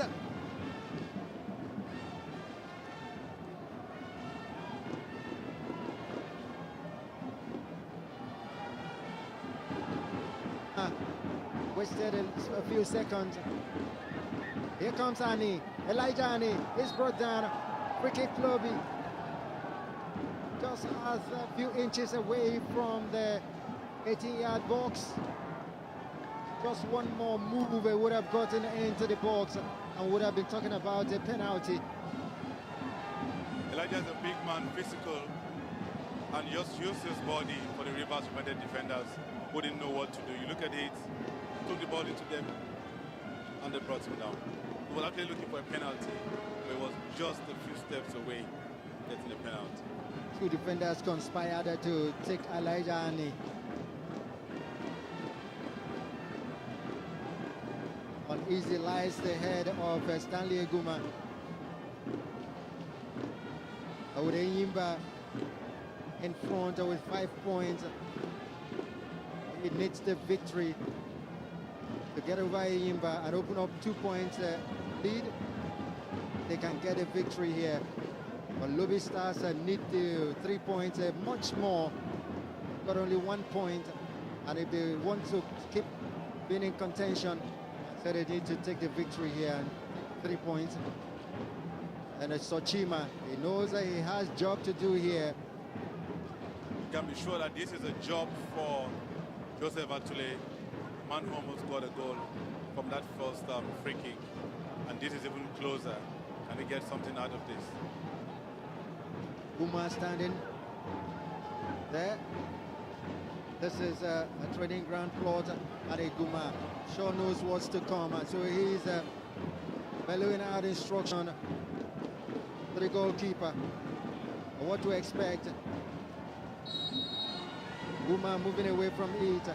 [SPEAKER 7] Wasted a few seconds. Here comes Annie. Elijah Annie is brought down. Free kick Lobi. Just a few inches away from the 18-yard box. Just one more move, it would have gotten into the box and would have been talking about a penalty.
[SPEAKER 8] Elijah is a big man, physical, and just used his body for the Rivers United defenders who didn't know what to do. You look at it, took the ball into them, and they brought him down. He was actually looking for a penalty, but it was just a few steps away getting a penalty.
[SPEAKER 7] Two defenders conspired to take Elijah Ani. Uneasy lies the head of Stanley Eguma. Aureyimba in front with 5 points. He needs the victory to get over Eyimba and open up 2 points lead. They can get a victory here. But Lobi Stars need the 3 points much more. Got only 1 point, and if they want to keep being in contention, so they need to take the victory here and 3 points. And Sochima, he knows that he has job to do here.
[SPEAKER 8] You can be sure that this is a job for Joseph Atule, man who almost got a goal from that first free kick. And this is even closer. Can he get something out of this?
[SPEAKER 7] Guma standing there. This is a training ground plot at Guma. Sure knows what's to come. So he's bellowing out instruction to the goalkeeper what to expect. Guma moving away from it.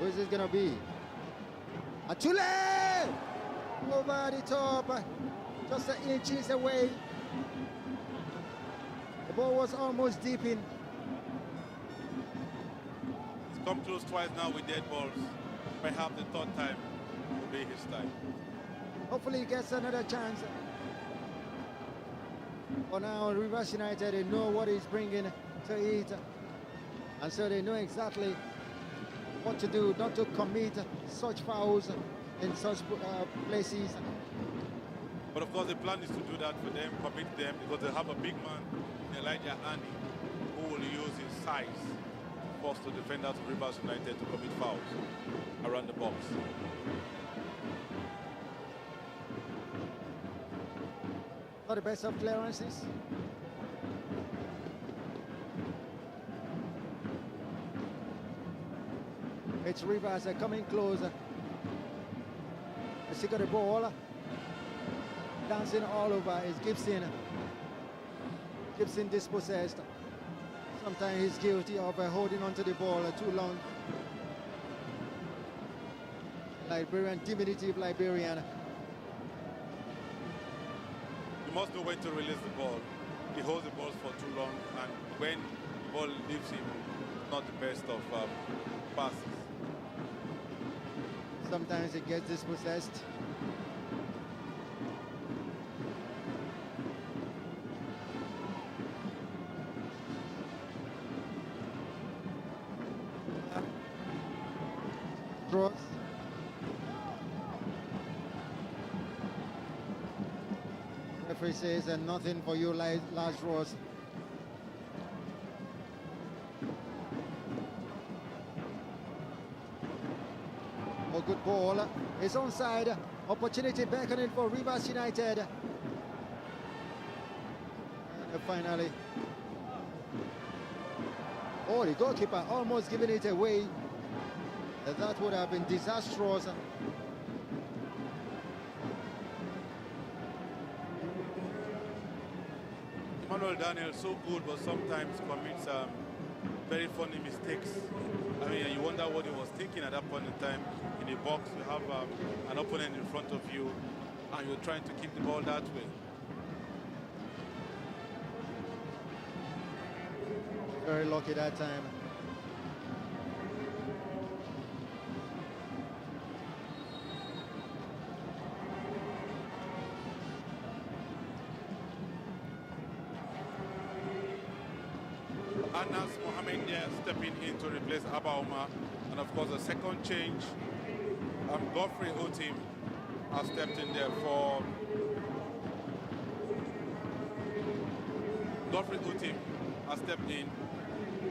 [SPEAKER 7] Who is this going to be? Atule! Over the top. Just inches away. The ball was almost deep in.
[SPEAKER 8] It's come close twice now with dead balls. Perhaps the third time will be his time.
[SPEAKER 7] Hopefully he gets another chance. For now, Rivers United, they know what he's bringing to it. And so they know exactly what to do, not to commit such fouls in such places.
[SPEAKER 8] But of course, the plan is to do that for them, commit them, because they have a big man, Elijah Andy, who will use his size to force the defenders of Rivers United to commit fouls around the box.
[SPEAKER 7] Not the best of clearances. It's Rivers coming closer. He got the ball. Dancing all over is Gibson. Gibson dispossessed. Sometimes he's guilty of holding onto the ball too long. Liberian, diminutive Liberian.
[SPEAKER 8] He must know when to release the ball. He holds the balls for too long, and when the ball leaves him, not the best of passes.
[SPEAKER 7] Sometimes he gets dispossessed. Cross. Referee says nothing for you, Lars Ross. Oh, good ball. It's onside. Opportunity beckoning for Rivers United. And finally. Oh, the goalkeeper almost giving it away. That would have been disastrous.
[SPEAKER 8] Emmanuel Daniel, so good, but sometimes commits very funny mistakes. I mean, you wonder what he was thinking at that point in time. In the box, you have an opponent in front of you, and you're trying to keep the ball that way.
[SPEAKER 7] Very lucky that time.
[SPEAKER 8] Anas Mohamed there stepping in to replace Abba Omar. And of course, a second change. Godfrey Otim has stepped in there for... Godfrey Otim has stepped in.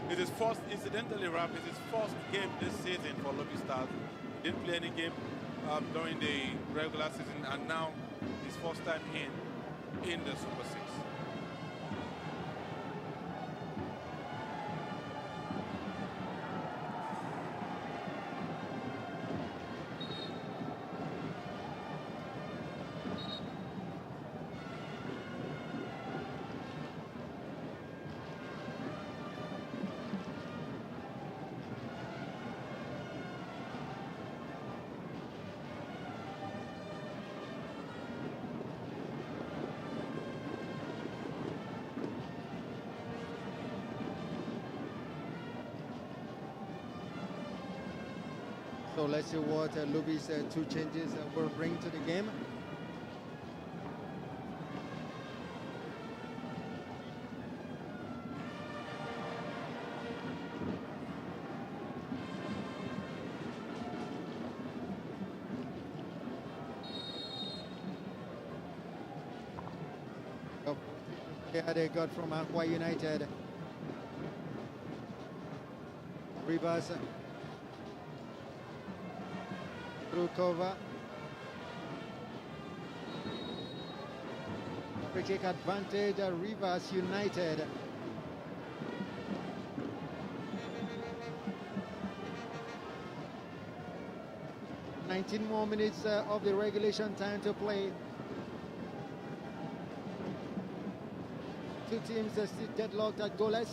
[SPEAKER 8] It is first, incidentally, Rap, it's his first game this season for Lobi Stars. He didn't play any game during the regular season, and now his first time in the Super 6.
[SPEAKER 7] So let's see what Lobi's two changes will bring to the game. Yeah, they got from Aqua United. Rivers through cover. Free kick advantage, Rivers United. $19 more minutes of the regulation time to play. Two teams are still deadlocked at goalless.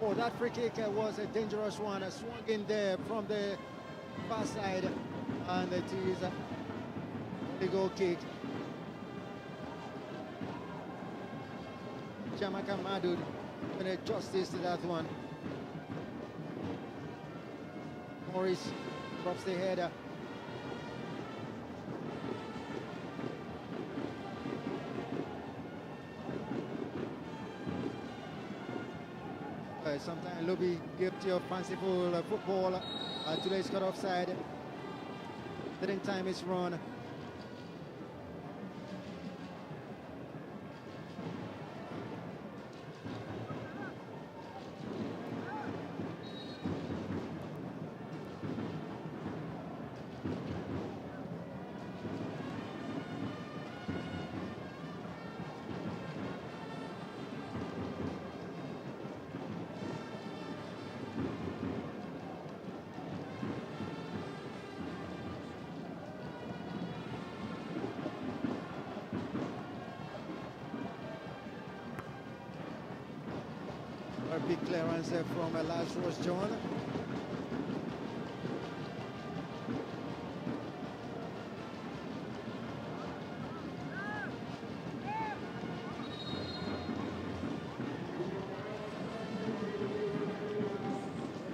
[SPEAKER 7] Oh, that free kick was a dangerous one. Swung in there from the far side, and it is a goal kick. Jamaica Madud doing justice to that one. Morris drops the header. Sometimes Lobi guilty of fanciful football. Today's cut offside. Didn't time his run. A big clearance from Lazarus John.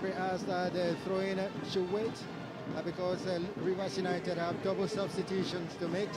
[SPEAKER 7] We asked that the throw-in should wait because Rivers United have double substitutions to make.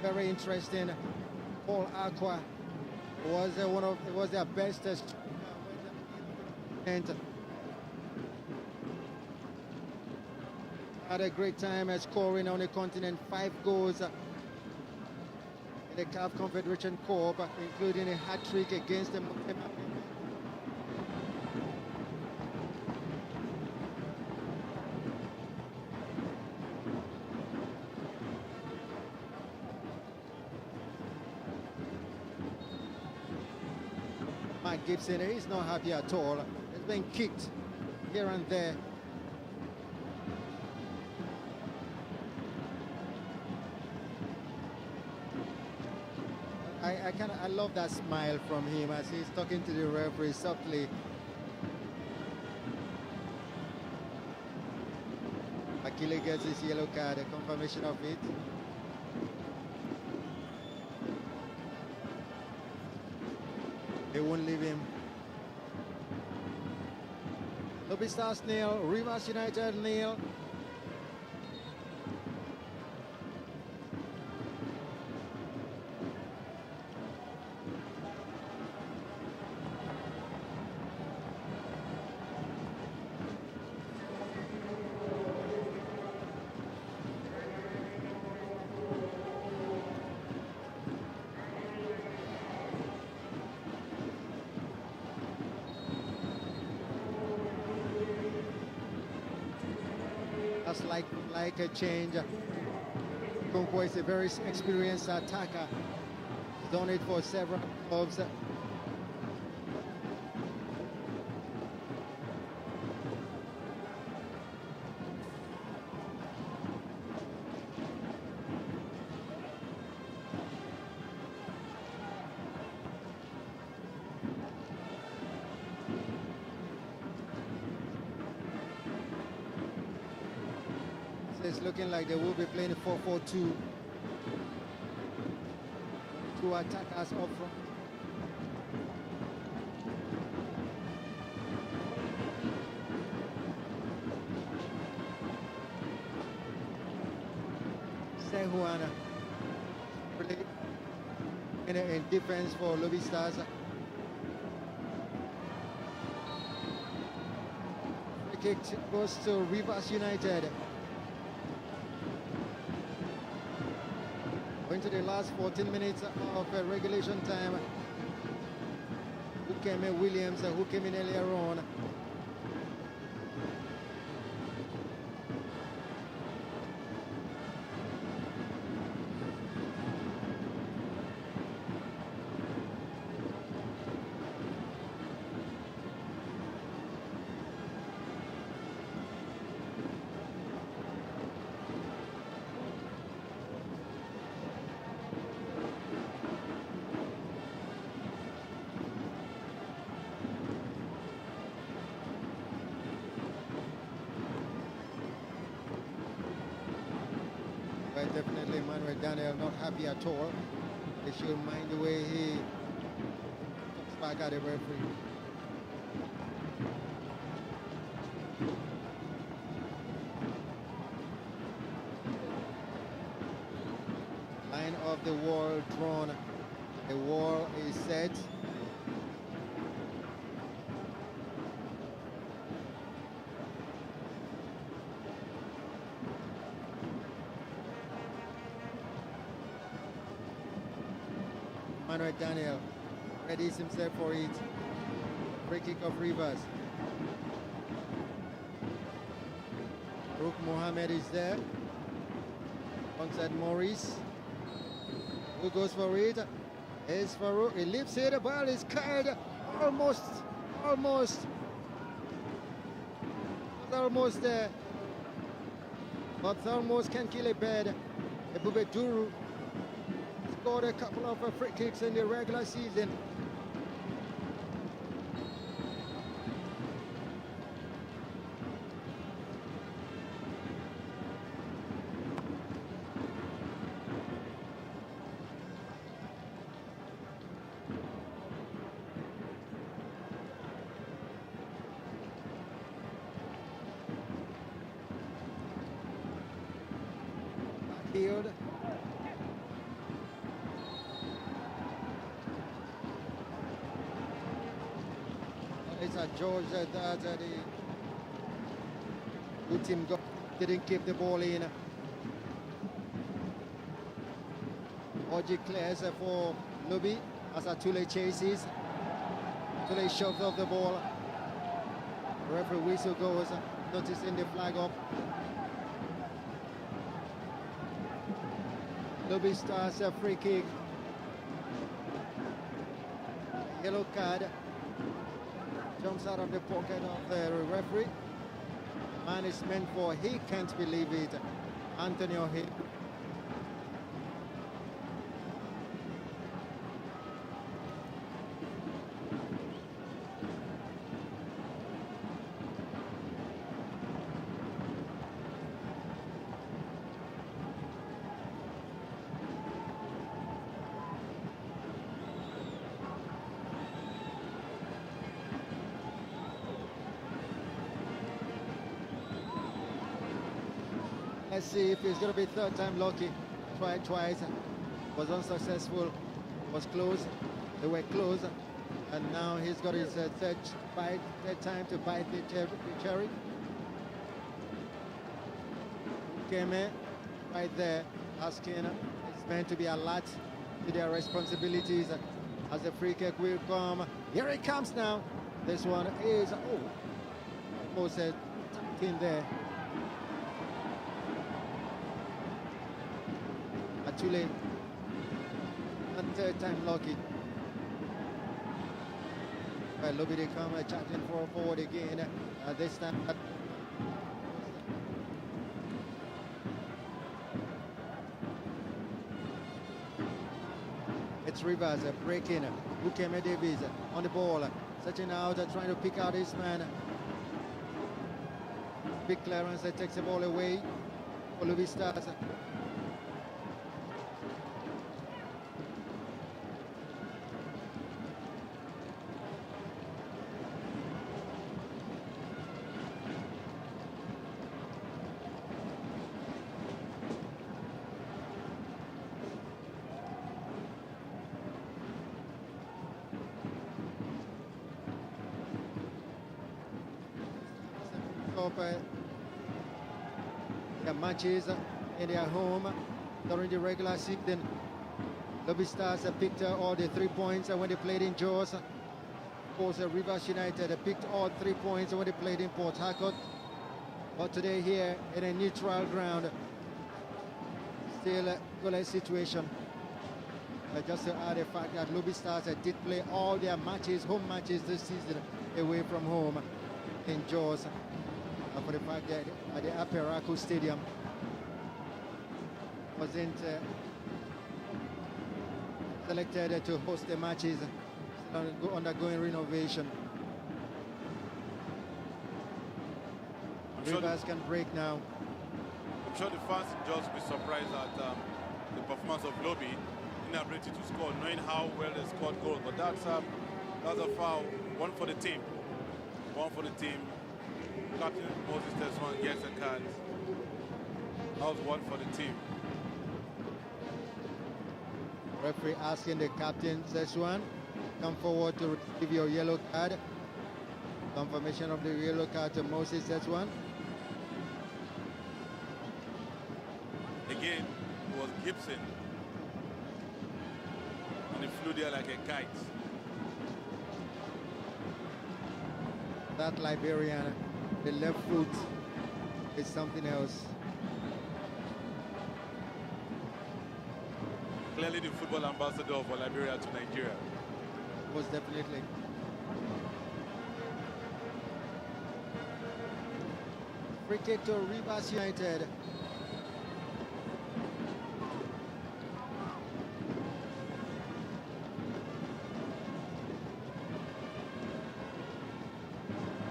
[SPEAKER 7] Very interesting. Paul Aqua was was their best and had a great time scoring on the continent 5 goals in the CAF Confederation Cup, including a hat-trick against the Gibson. He's not happy at all. He's been kicked here and there. I love that smile from him as he's talking to the referee softly. Akile gets his yellow card, a confirmation of it. They won't leave him. Lobi Stars nil, Rivers United nil. That's like a change. Kunko is a very experienced attacker. He's done it for several clubs. It's looking like they will be playing 4-4-2. Two attackers up front. Sehuana really in defense for Lobi Stars. The kick goes to Rivers United. Going to the last 14 minutes of regulation time. Who came in? Williams, who came in earlier on. Definitely Daniel not happy at all. They should mind the way he talks back at the referee. Line of the wall drawn. The wall is set. Daniel readies himself for it. Free kick of Rivers. Rook Mohammed is there. Alongside Maurice. Who goes for it? It's Farouk. He leaps it. The ball is carried. Almost there. But almost can kill a bird. Ebube Duru scored a couple of free kicks in the regular season. Healed. It's a George that the good team didn't keep the ball in. Oji clears for Lobi as Atule chases. Atule shoves off the ball. Referee whistle goes, noticing the flag up. Lobi Stars a free kick. Yellow card. Jumps out of the pocket of the referee. Man is meant for, he can't believe it. Antonio Hill. Let's see if it's going to be third time lucky. Tried twice, was unsuccessful, was close. They were close, and now he's got his third time to bite the cherry. Came in right there, asking it's meant to be alert to their responsibilities as the free kick will come. Here it comes now. This one is almost tucked in there. too late. And third time lucky. Well, Lobi they come charging forward again. This time. It's Rivers breaking. Bukeme Davies on the ball. Searching out, trying to pick out his man. Big clearance that takes the ball away. For Lobi Stars. Their matches in their home during the regular season. Lobi Stars picked all the 3 points when they played in Jaws. Of course, Rivers United picked all 3 points when they played in Port Harcourt. But today here in a neutral ground, still a goalless situation. Just to add the fact that Lobi Stars did play all their matches, home matches this season, away from home in Jaws. For the fact that at the Aperaco Stadium wasn't selected to host the matches, still undergoing renovation. Rivers can break now.
[SPEAKER 8] I'm sure the fans will just be surprised at the performance of Lobi, inability to score, knowing how well they scored goals. But that's a foul, one for the team. One for the team. Captain Moses Tesman gets a card. That was one for the team.
[SPEAKER 7] Referee asking the captain, Seswan, come forward to receive your yellow card. Confirmation of the yellow card to Moses Seswan.
[SPEAKER 8] Again, it was Gibson. And he flew there like a kite.
[SPEAKER 7] That Liberian, the left foot is something else.
[SPEAKER 8] Clearly the football ambassador for Liberia to Nigeria.
[SPEAKER 7] Most definitely. Free kick to Rivers United.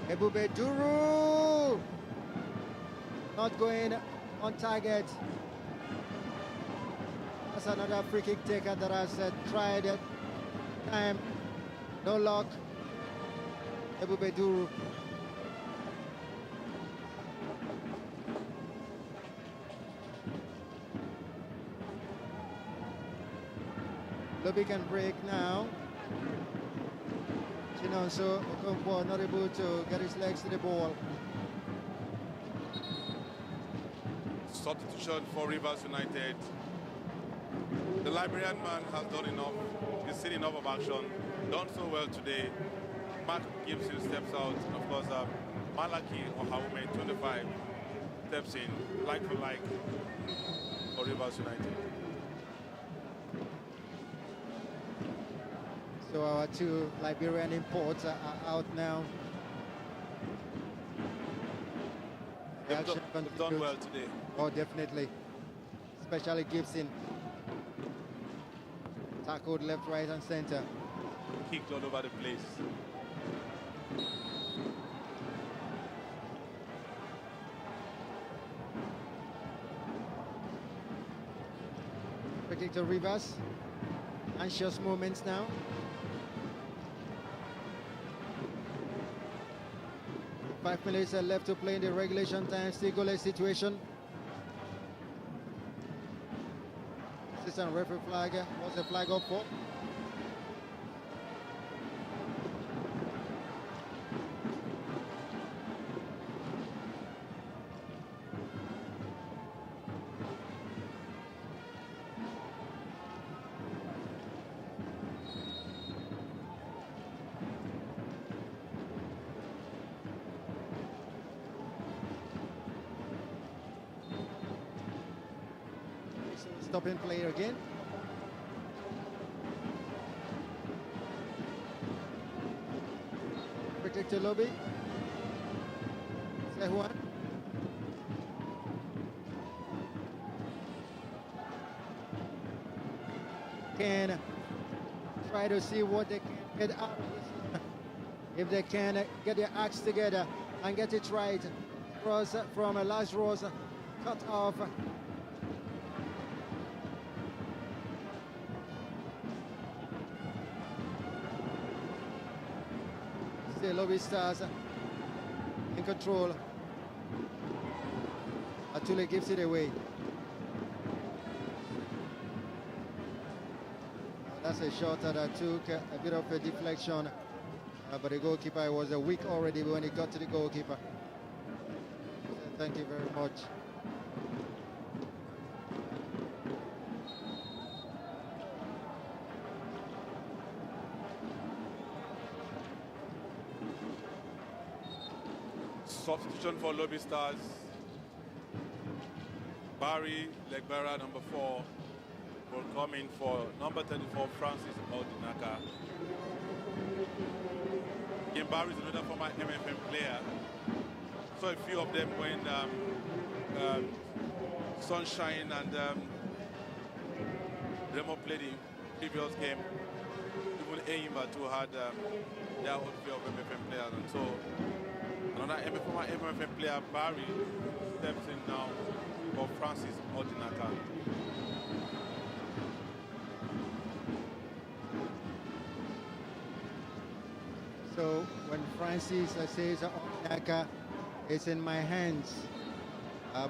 [SPEAKER 7] Ebube Duru not going on target. That's another free kick taker that has tried it. Time, no luck. Ebube Duru. Lobi can break now. Chinonso Okonkwo not able to get his legs to the ball.
[SPEAKER 8] Substitution for Rivers United. The Liberian man has done enough. He's seen enough of action. Done so well today. Mark Gibson steps out. And of course, Malaki or Haume 25 steps in, like for like, for Rivers United.
[SPEAKER 7] So our two Liberian imports are out now.
[SPEAKER 8] They've done well today.
[SPEAKER 7] Oh, definitely. Especially Gibson. Tackled left, right, and center.
[SPEAKER 8] Kicked all over the place.
[SPEAKER 7] Free kick to Rivers. Anxious moments now. Five minutes left to play in the regulation time. Still goalless situation. Assistant referee flag. What's the flag up for? stopping play again. Protect the Lobi. Sehuan. Can try to see what they can get out of this. If they can get their acts together and get it right. Cross from a last rose, cut off. Still Lobi Stars in control. Atule gives it away. That's a shot that took a bit of a deflection, but the goalkeeper was weak already when he got to the goalkeeper. So thank you very much.
[SPEAKER 8] Substitution for Lobi Stars. Barry Legbera, number 4, will come in for number 34, Francis Odinaka. Again, Barry is another former MFM player. Saw a few of them when Sunshine and Remo played the previous game. Even Eyimba too had their own few of MFM players, and so another former MFM player, Barry, steps in now for Francis Odinaka.
[SPEAKER 7] So when Francis says Odinaka, it's in my hands,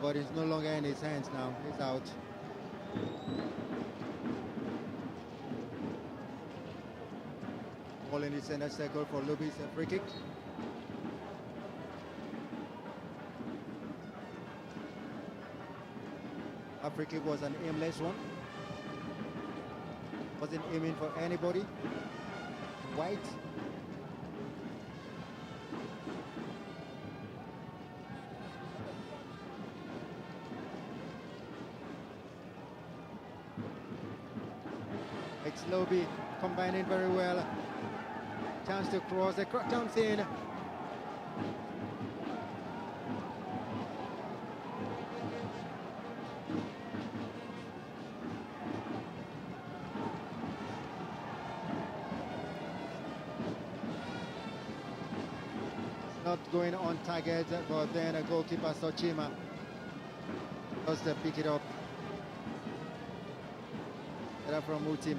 [SPEAKER 7] but it's no longer in his hands now. He's out. Ball in the center circle for Lobi's free kick. Our free kick was an aimless one. Wasn't aiming for anybody. White. Lobi combining very well. Chance to cross, the cross comes in. Not going on target, but then a goalkeeper Sochima does to pick it up. Era from Mutim.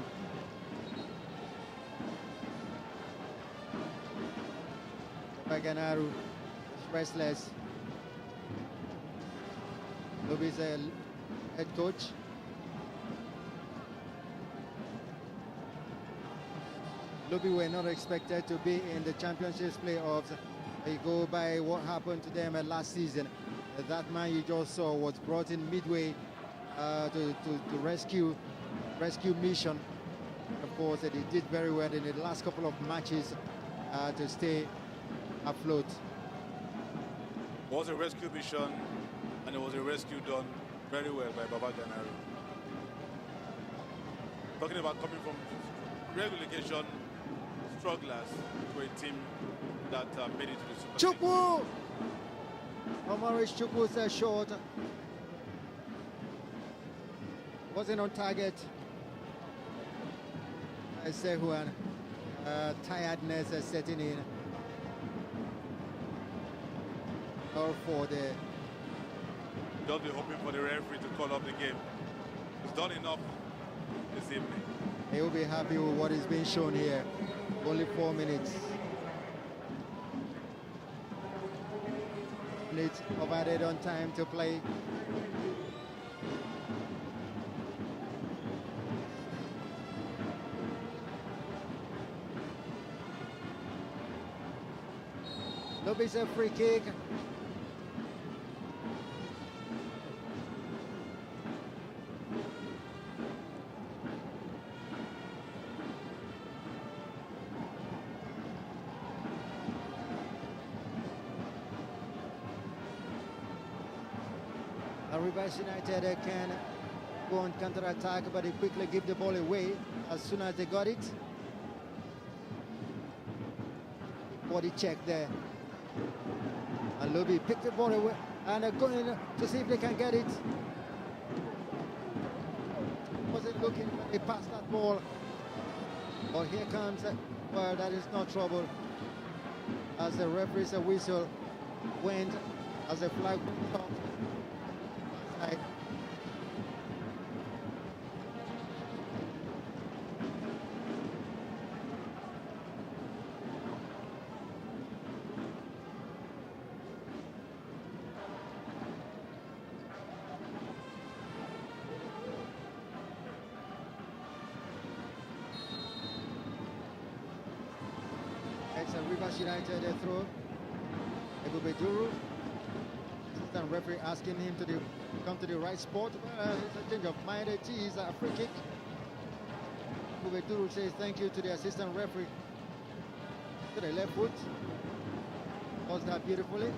[SPEAKER 7] Baganaru, restless. Lobi's a head coach. Lobi were not expected to be in the Championships playoffs. They go by what happened to them last season. That man you just saw was brought in midway to rescue mission. Of course, they did very well in the last couple of matches to stay afloat.
[SPEAKER 8] It was a rescue mission, and it was a rescue done very well by Baba Ganaru. Talking about coming from relegation strugglers to a team that made it to the Super
[SPEAKER 7] Chukwu! Omarish Chukwu says short. Wasn't on target. I say Juan, tiredness setting in. Or for the.
[SPEAKER 8] Just be hoping for the referee to call up the game. He's done enough this evening.
[SPEAKER 7] He will be happy with what is being shown here. Only 4 minutes. Minutes of added on time to play. Lobi's a free kick. Rivers United can go on counter-attack, but they quickly give the ball away as soon as they got it. Body check there. And Lobi picked the ball away and are going to see if they can get it. Wasn't looking when they passed that ball. But here comes, well, that is no trouble. As the referee's whistle went, as the flag went off. It's a Rivers United throw. Edith assistant referee asking him to come to the right spot. It's a change of mind. It is a free kick. Omodu says thank you to the assistant referee. To the left foot. Does that beautifully.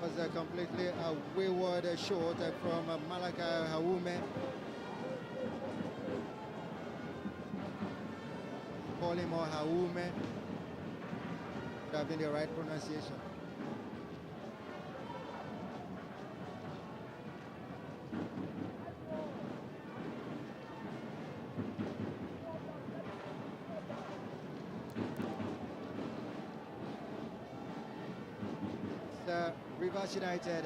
[SPEAKER 7] Was completely a wayward shot from Malaka Haume. Call him or Haume. Would have been the right pronunciation. It's Rivers United.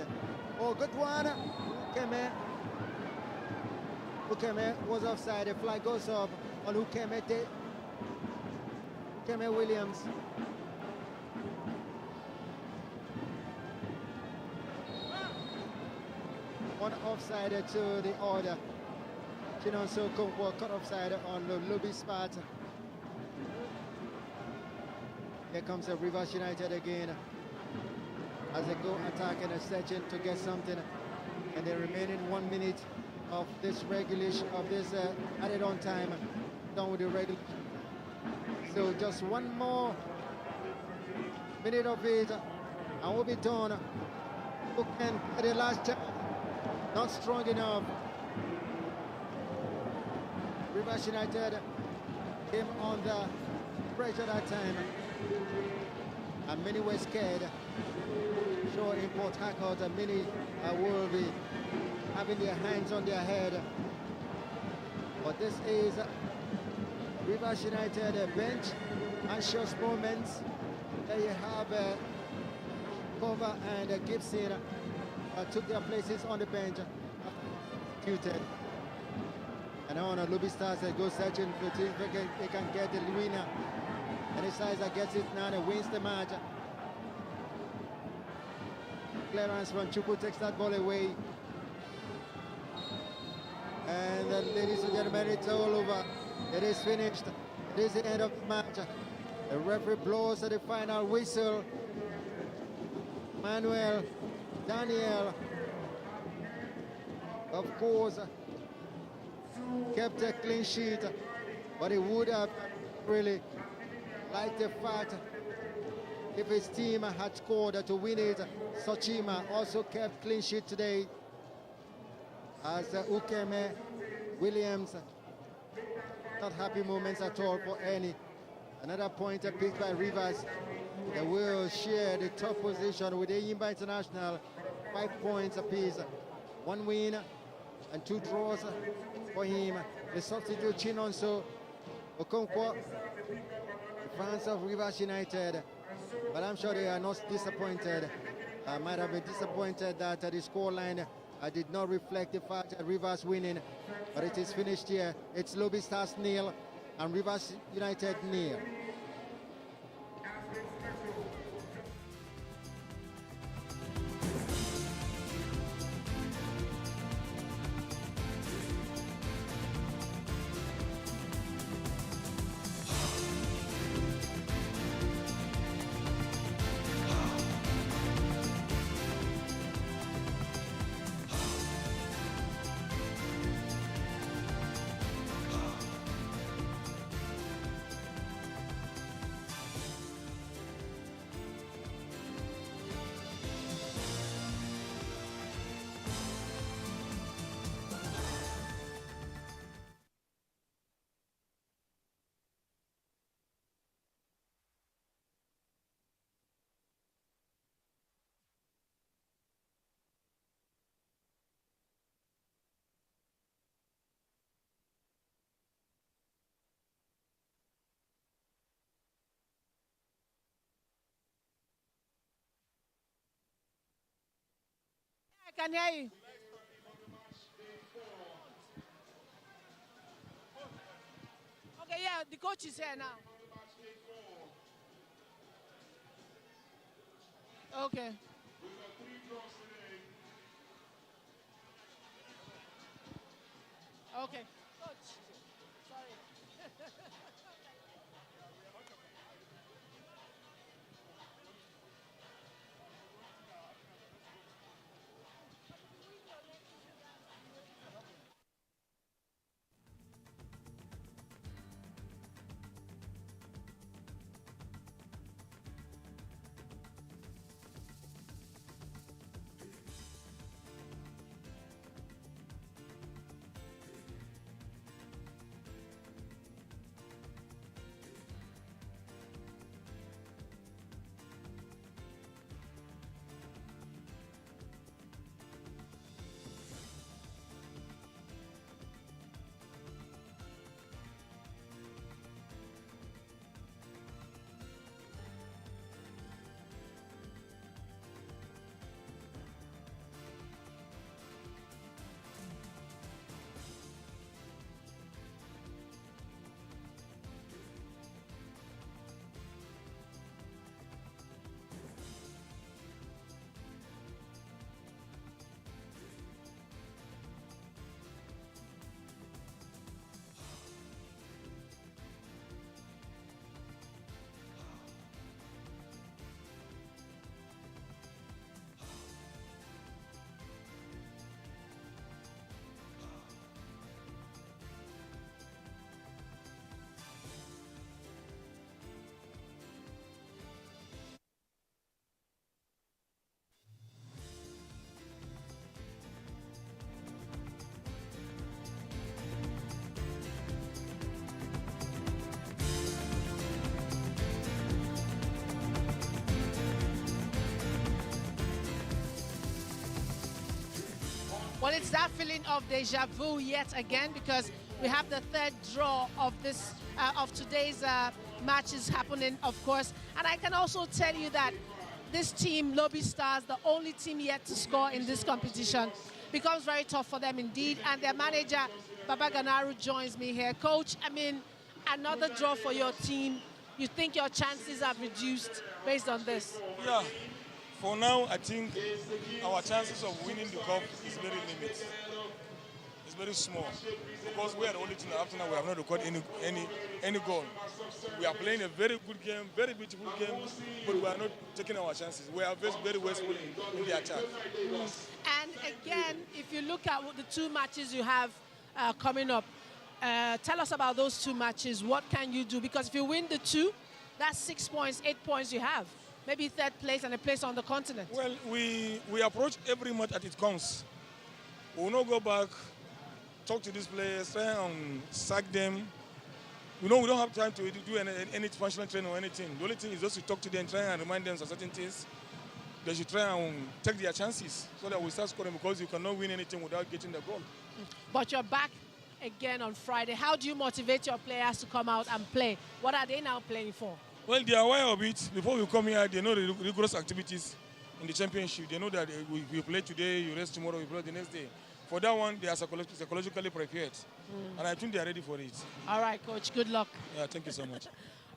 [SPEAKER 7] Oh, good one. Ukeme was offside. The flag goes up on Ukeme Williams. One offside to the order. Chinonso Okonkwo cut offside on the Lobi spot. Here comes the Rivers United again. As they go attacking and searching to get something. And the remaining 1 minute of this regulation, of this added on time, done with the regulation. So just one more minute of it, and we'll be done. Who can get the last chance? Not strong enough. Rivers United came under pressure that time, and many were scared. Sure, in Port Harcourt, many will be having their hands on their head. But this is Rivers United bench, anxious moments. There you have Cover and Gibson took their places on the bench. Executed. And now on Lobi Stars go searching for teams they can get the winner. And the side that gets it now and wins the match. Clearance from Chuku takes that ball away. And ladies and gentlemen, it's all over. It is finished. It is the end of the match. The referee blows the final whistle. Manuel Daniel, of course, kept a clean sheet, but he would have really liked the fact if his team had scored to win it. Sochima also kept clean sheet today, as Ukeme Williams, not happy moments at all for any. Another point picked by Rivers. They will share the top position with Eyimba International, 5 points apiece. 1 win and 2 draws for him. The substitute Chinonso Okonkwo, the fans of Rivers United. But I'm sure they are not disappointed. Might have been disappointed that the scoreline did not reflect the fact that Rivers winning. But it is finished here. It's Lobi Stars 0 and Rivers United 0.
[SPEAKER 1] can hear you. Okay, yeah, the coach is here now. Okay. Okay. Coach. Sorry. Well, it's that feeling of deja vu yet again, because we have the third draw of this of today's matches happening, of course. And I can also tell you that this team, Lobi Stars, the only team yet to score in this competition, becomes very tough for them indeed. And their manager, Baba Ganaru, joins me here. Coach, I mean, another draw for your team. You think your chances have reduced based on this?
[SPEAKER 5] Yeah. For now, I think our chances of winning the cup is very limited. It's very small, because we are the only team up to now we have not recorded any goal. We are playing a very good game, very beautiful game, but we are not taking our chances. We are very wasteful in the attack.
[SPEAKER 1] And again, if you look at the two matches you have coming up, tell us about those two matches. What can you do? Because if you win the two, that's 6 points, 8 points you have. Maybe third place and a place on the continent.
[SPEAKER 5] Well, we approach every match as it comes. We will not go back, talk to these players, try and sack them. We know we don't have time to do any functional training or anything. The only thing is just to talk to them, try and remind them of certain things. They should try and take their chances so that we start scoring, because you cannot win anything without getting the goal.
[SPEAKER 1] But you're back again on Friday. How do you motivate your players to come out and play? What are they now playing for?
[SPEAKER 5] Well, they are aware of it. Before we come here, they know the rigorous activities in the championship. They know that we play today, you rest tomorrow, we play the next day. For that one, they are psychologically prepared. And I think they are ready for it.
[SPEAKER 1] All right, Coach. Good luck.
[SPEAKER 5] Yeah, thank you so much.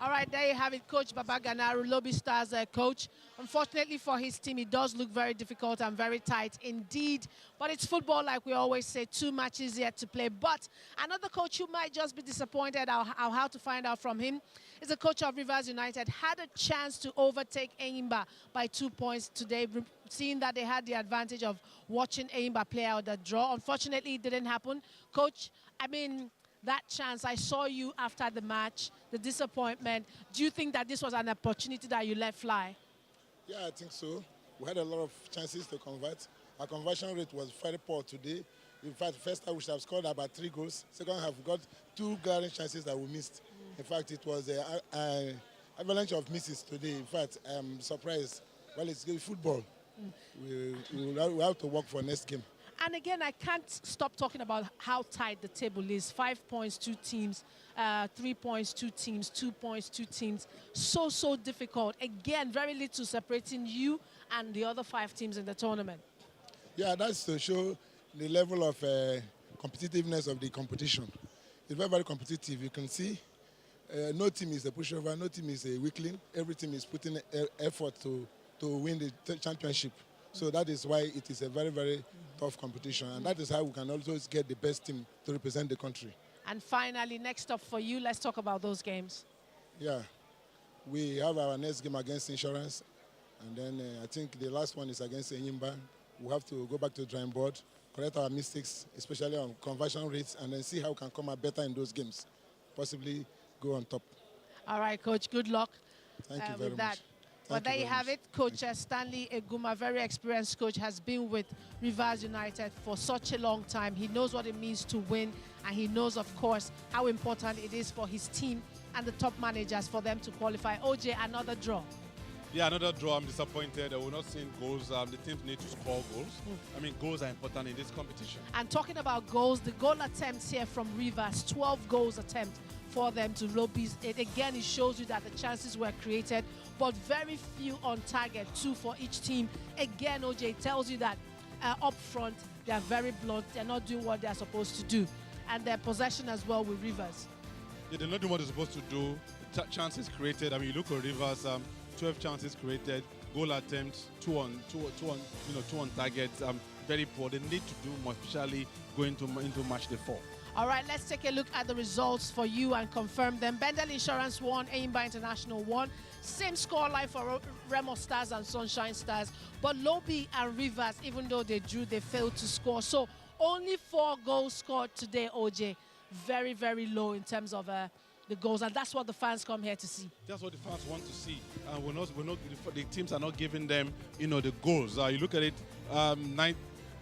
[SPEAKER 1] All right, there you have it, Coach Baba Ganaru, Lobi Stars coach. Unfortunately for his team, it does look very difficult and very tight indeed. But it's football, like we always say, 2 matches yet to play. But another coach who might just be disappointed, I'll have to find out from him, is the coach of Rivers United. Had a chance to overtake Enyimba by 2 points today, seeing that they had the advantage of watching Enyimba play out the draw. Unfortunately, it didn't happen. Coach, I mean, that chance, I saw you after the match, the disappointment. Do you think that this was an opportunity that you let fly?
[SPEAKER 6] Yeah, I think so. We had a lot of chances to convert. Our conversion rate was very poor today. In fact, first half we should have scored about 3 goals. Second half we got 2 glaring chances that we missed. In fact, it was an avalanche of misses today. In fact, I'm surprised. Well, it's football. We have to work for next game.
[SPEAKER 1] And again, I can't stop talking about how tight the table is. 5 points, 2 teams, 3 points, 2 teams, 2 points, 2 teams. So difficult. Again, very little separating you and the other 5 teams in the tournament.
[SPEAKER 6] Yeah, that's to show the level of competitiveness of the competition. It's very, very competitive. You can see no team is a pushover, no team is a weakling. Every team is putting effort to win the championship. So that is why it is a very, very tough competition. And that is how we can also get the best team to represent the country.
[SPEAKER 1] And finally, next up for you, let's talk about those games.
[SPEAKER 6] Yeah, we have our next game against Insurance. And then I think the last one is against Enyimba. We have to go back to the drawing board, correct our mistakes, especially on conversion rates, and then see how we can come out better in those games, possibly go on top.
[SPEAKER 1] All right, Coach, good luck.
[SPEAKER 6] Thank you very
[SPEAKER 1] with that.
[SPEAKER 6] much.
[SPEAKER 1] Well, there you have it. Coach Stanley Eguma, very experienced coach, has been with Rivers United for such a long time. He knows what it means to win, and he knows, of course, how important it is for his team and the top managers for them to qualify. OJ, another draw.
[SPEAKER 4] Yeah, another draw. I'm disappointed. We're not seeing goals. The teams need to score goals. I mean, goals are important in this competition.
[SPEAKER 1] And talking about goals, the goal attempts here from Rivers, 12 goals attempt for them to Lobi's. It shows you that the chances were created, but very few on target, 2 for each team. Again, OJ tells you that up front, they are very blunt. They're not doing what they're supposed to do. And their possession as well with Rivers.
[SPEAKER 4] Yeah, they're not doing what they're supposed to do. Chances created. I mean, you look at Rivers, 12 chances created, goal attempts, 2 on target. Very poor. They need to do more, especially going into match day 4.
[SPEAKER 1] All right, let's take a look at the results for you and confirm them. Bendel Insurance won, Enyimba International won. Same scoreline for Remo Stars and Sunshine Stars. But Lobi and Rivers, even though they drew, they failed to score. So only 4 goals scored today, OJ. Very, very low in terms of the goals, and that's what the fans come here to see.
[SPEAKER 4] That's what the fans want to see. The teams are not giving them, the goals. You look at it,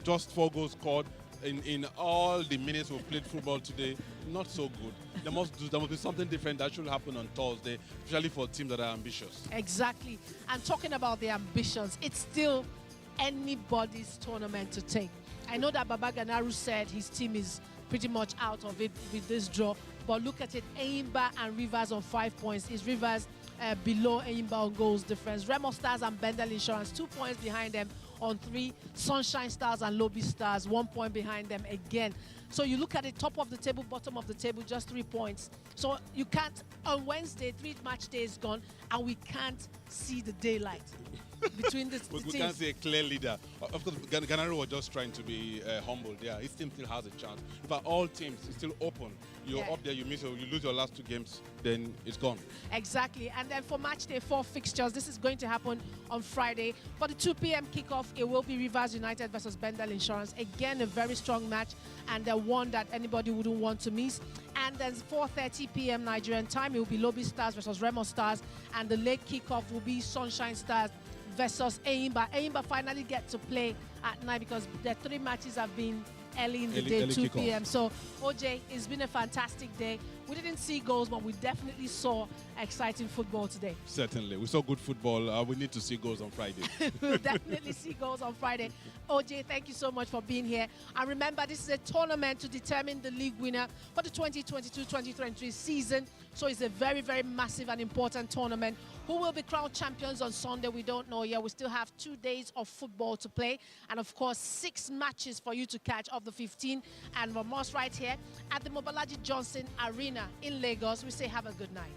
[SPEAKER 4] just 4 goals scored in all the minutes we played football today. Not so good. There must be something different that should happen on Thursday, especially for teams that are ambitious.
[SPEAKER 1] Exactly. And talking about the ambitions, it's still anybody's tournament to take. I know that Baba Ganaru said his team is pretty much out of it with this draw. But look at it, Enyimba and Rivers on 5 points. Is Rivers below Enyimba on goals difference? Remo Stars and Bendel Insurance, 2 points behind them on 3. Sunshine Stars and Lobi Stars, 1 point behind them again. So you look at it, top of the table, bottom of the table, just 3 points. So you can't, on Wednesday, 3 match days gone, and we can't see the daylight between the teams.
[SPEAKER 4] We can't see a clear leader. Of course, Ganaru was just trying to be humble. Yeah, his team still has a chance. But all teams, it's still open. You're up there, you lose your last 2 games, then it's gone.
[SPEAKER 1] Exactly. And then for match day 4 fixtures, this is going to happen on Friday. For the 2 p.m. kickoff, it will be Rivers United versus Bendel Insurance. Again, a very strong match, and one that anybody wouldn't want to miss. And then 4:30 p.m. Nigerian time, it will be Lobi Stars versus Remo Stars. And the late kickoff will be Sunshine Stars versus Enyimba. Enyimba finally get to play at night because their 3 matches have been early in the day, 2 p.m. So, OJ, it's been a fantastic day. We didn't see goals, but we definitely saw exciting football today.
[SPEAKER 4] Certainly. We saw good football. We need to see goals on Friday.
[SPEAKER 1] We'll definitely see goals on Friday. OJ, thank you so much for being here. And remember, this is a tournament to determine the league winner for the 2022-2023 season. So it's a very, very massive and important tournament. Who will be crowned champions on Sunday? We don't know yet. We still have 2 days of football to play. And, of course, 6 matches for you to catch of the 15. And we're most right here at the Mobolaji Johnson Arena in Lagos. We say have a good night.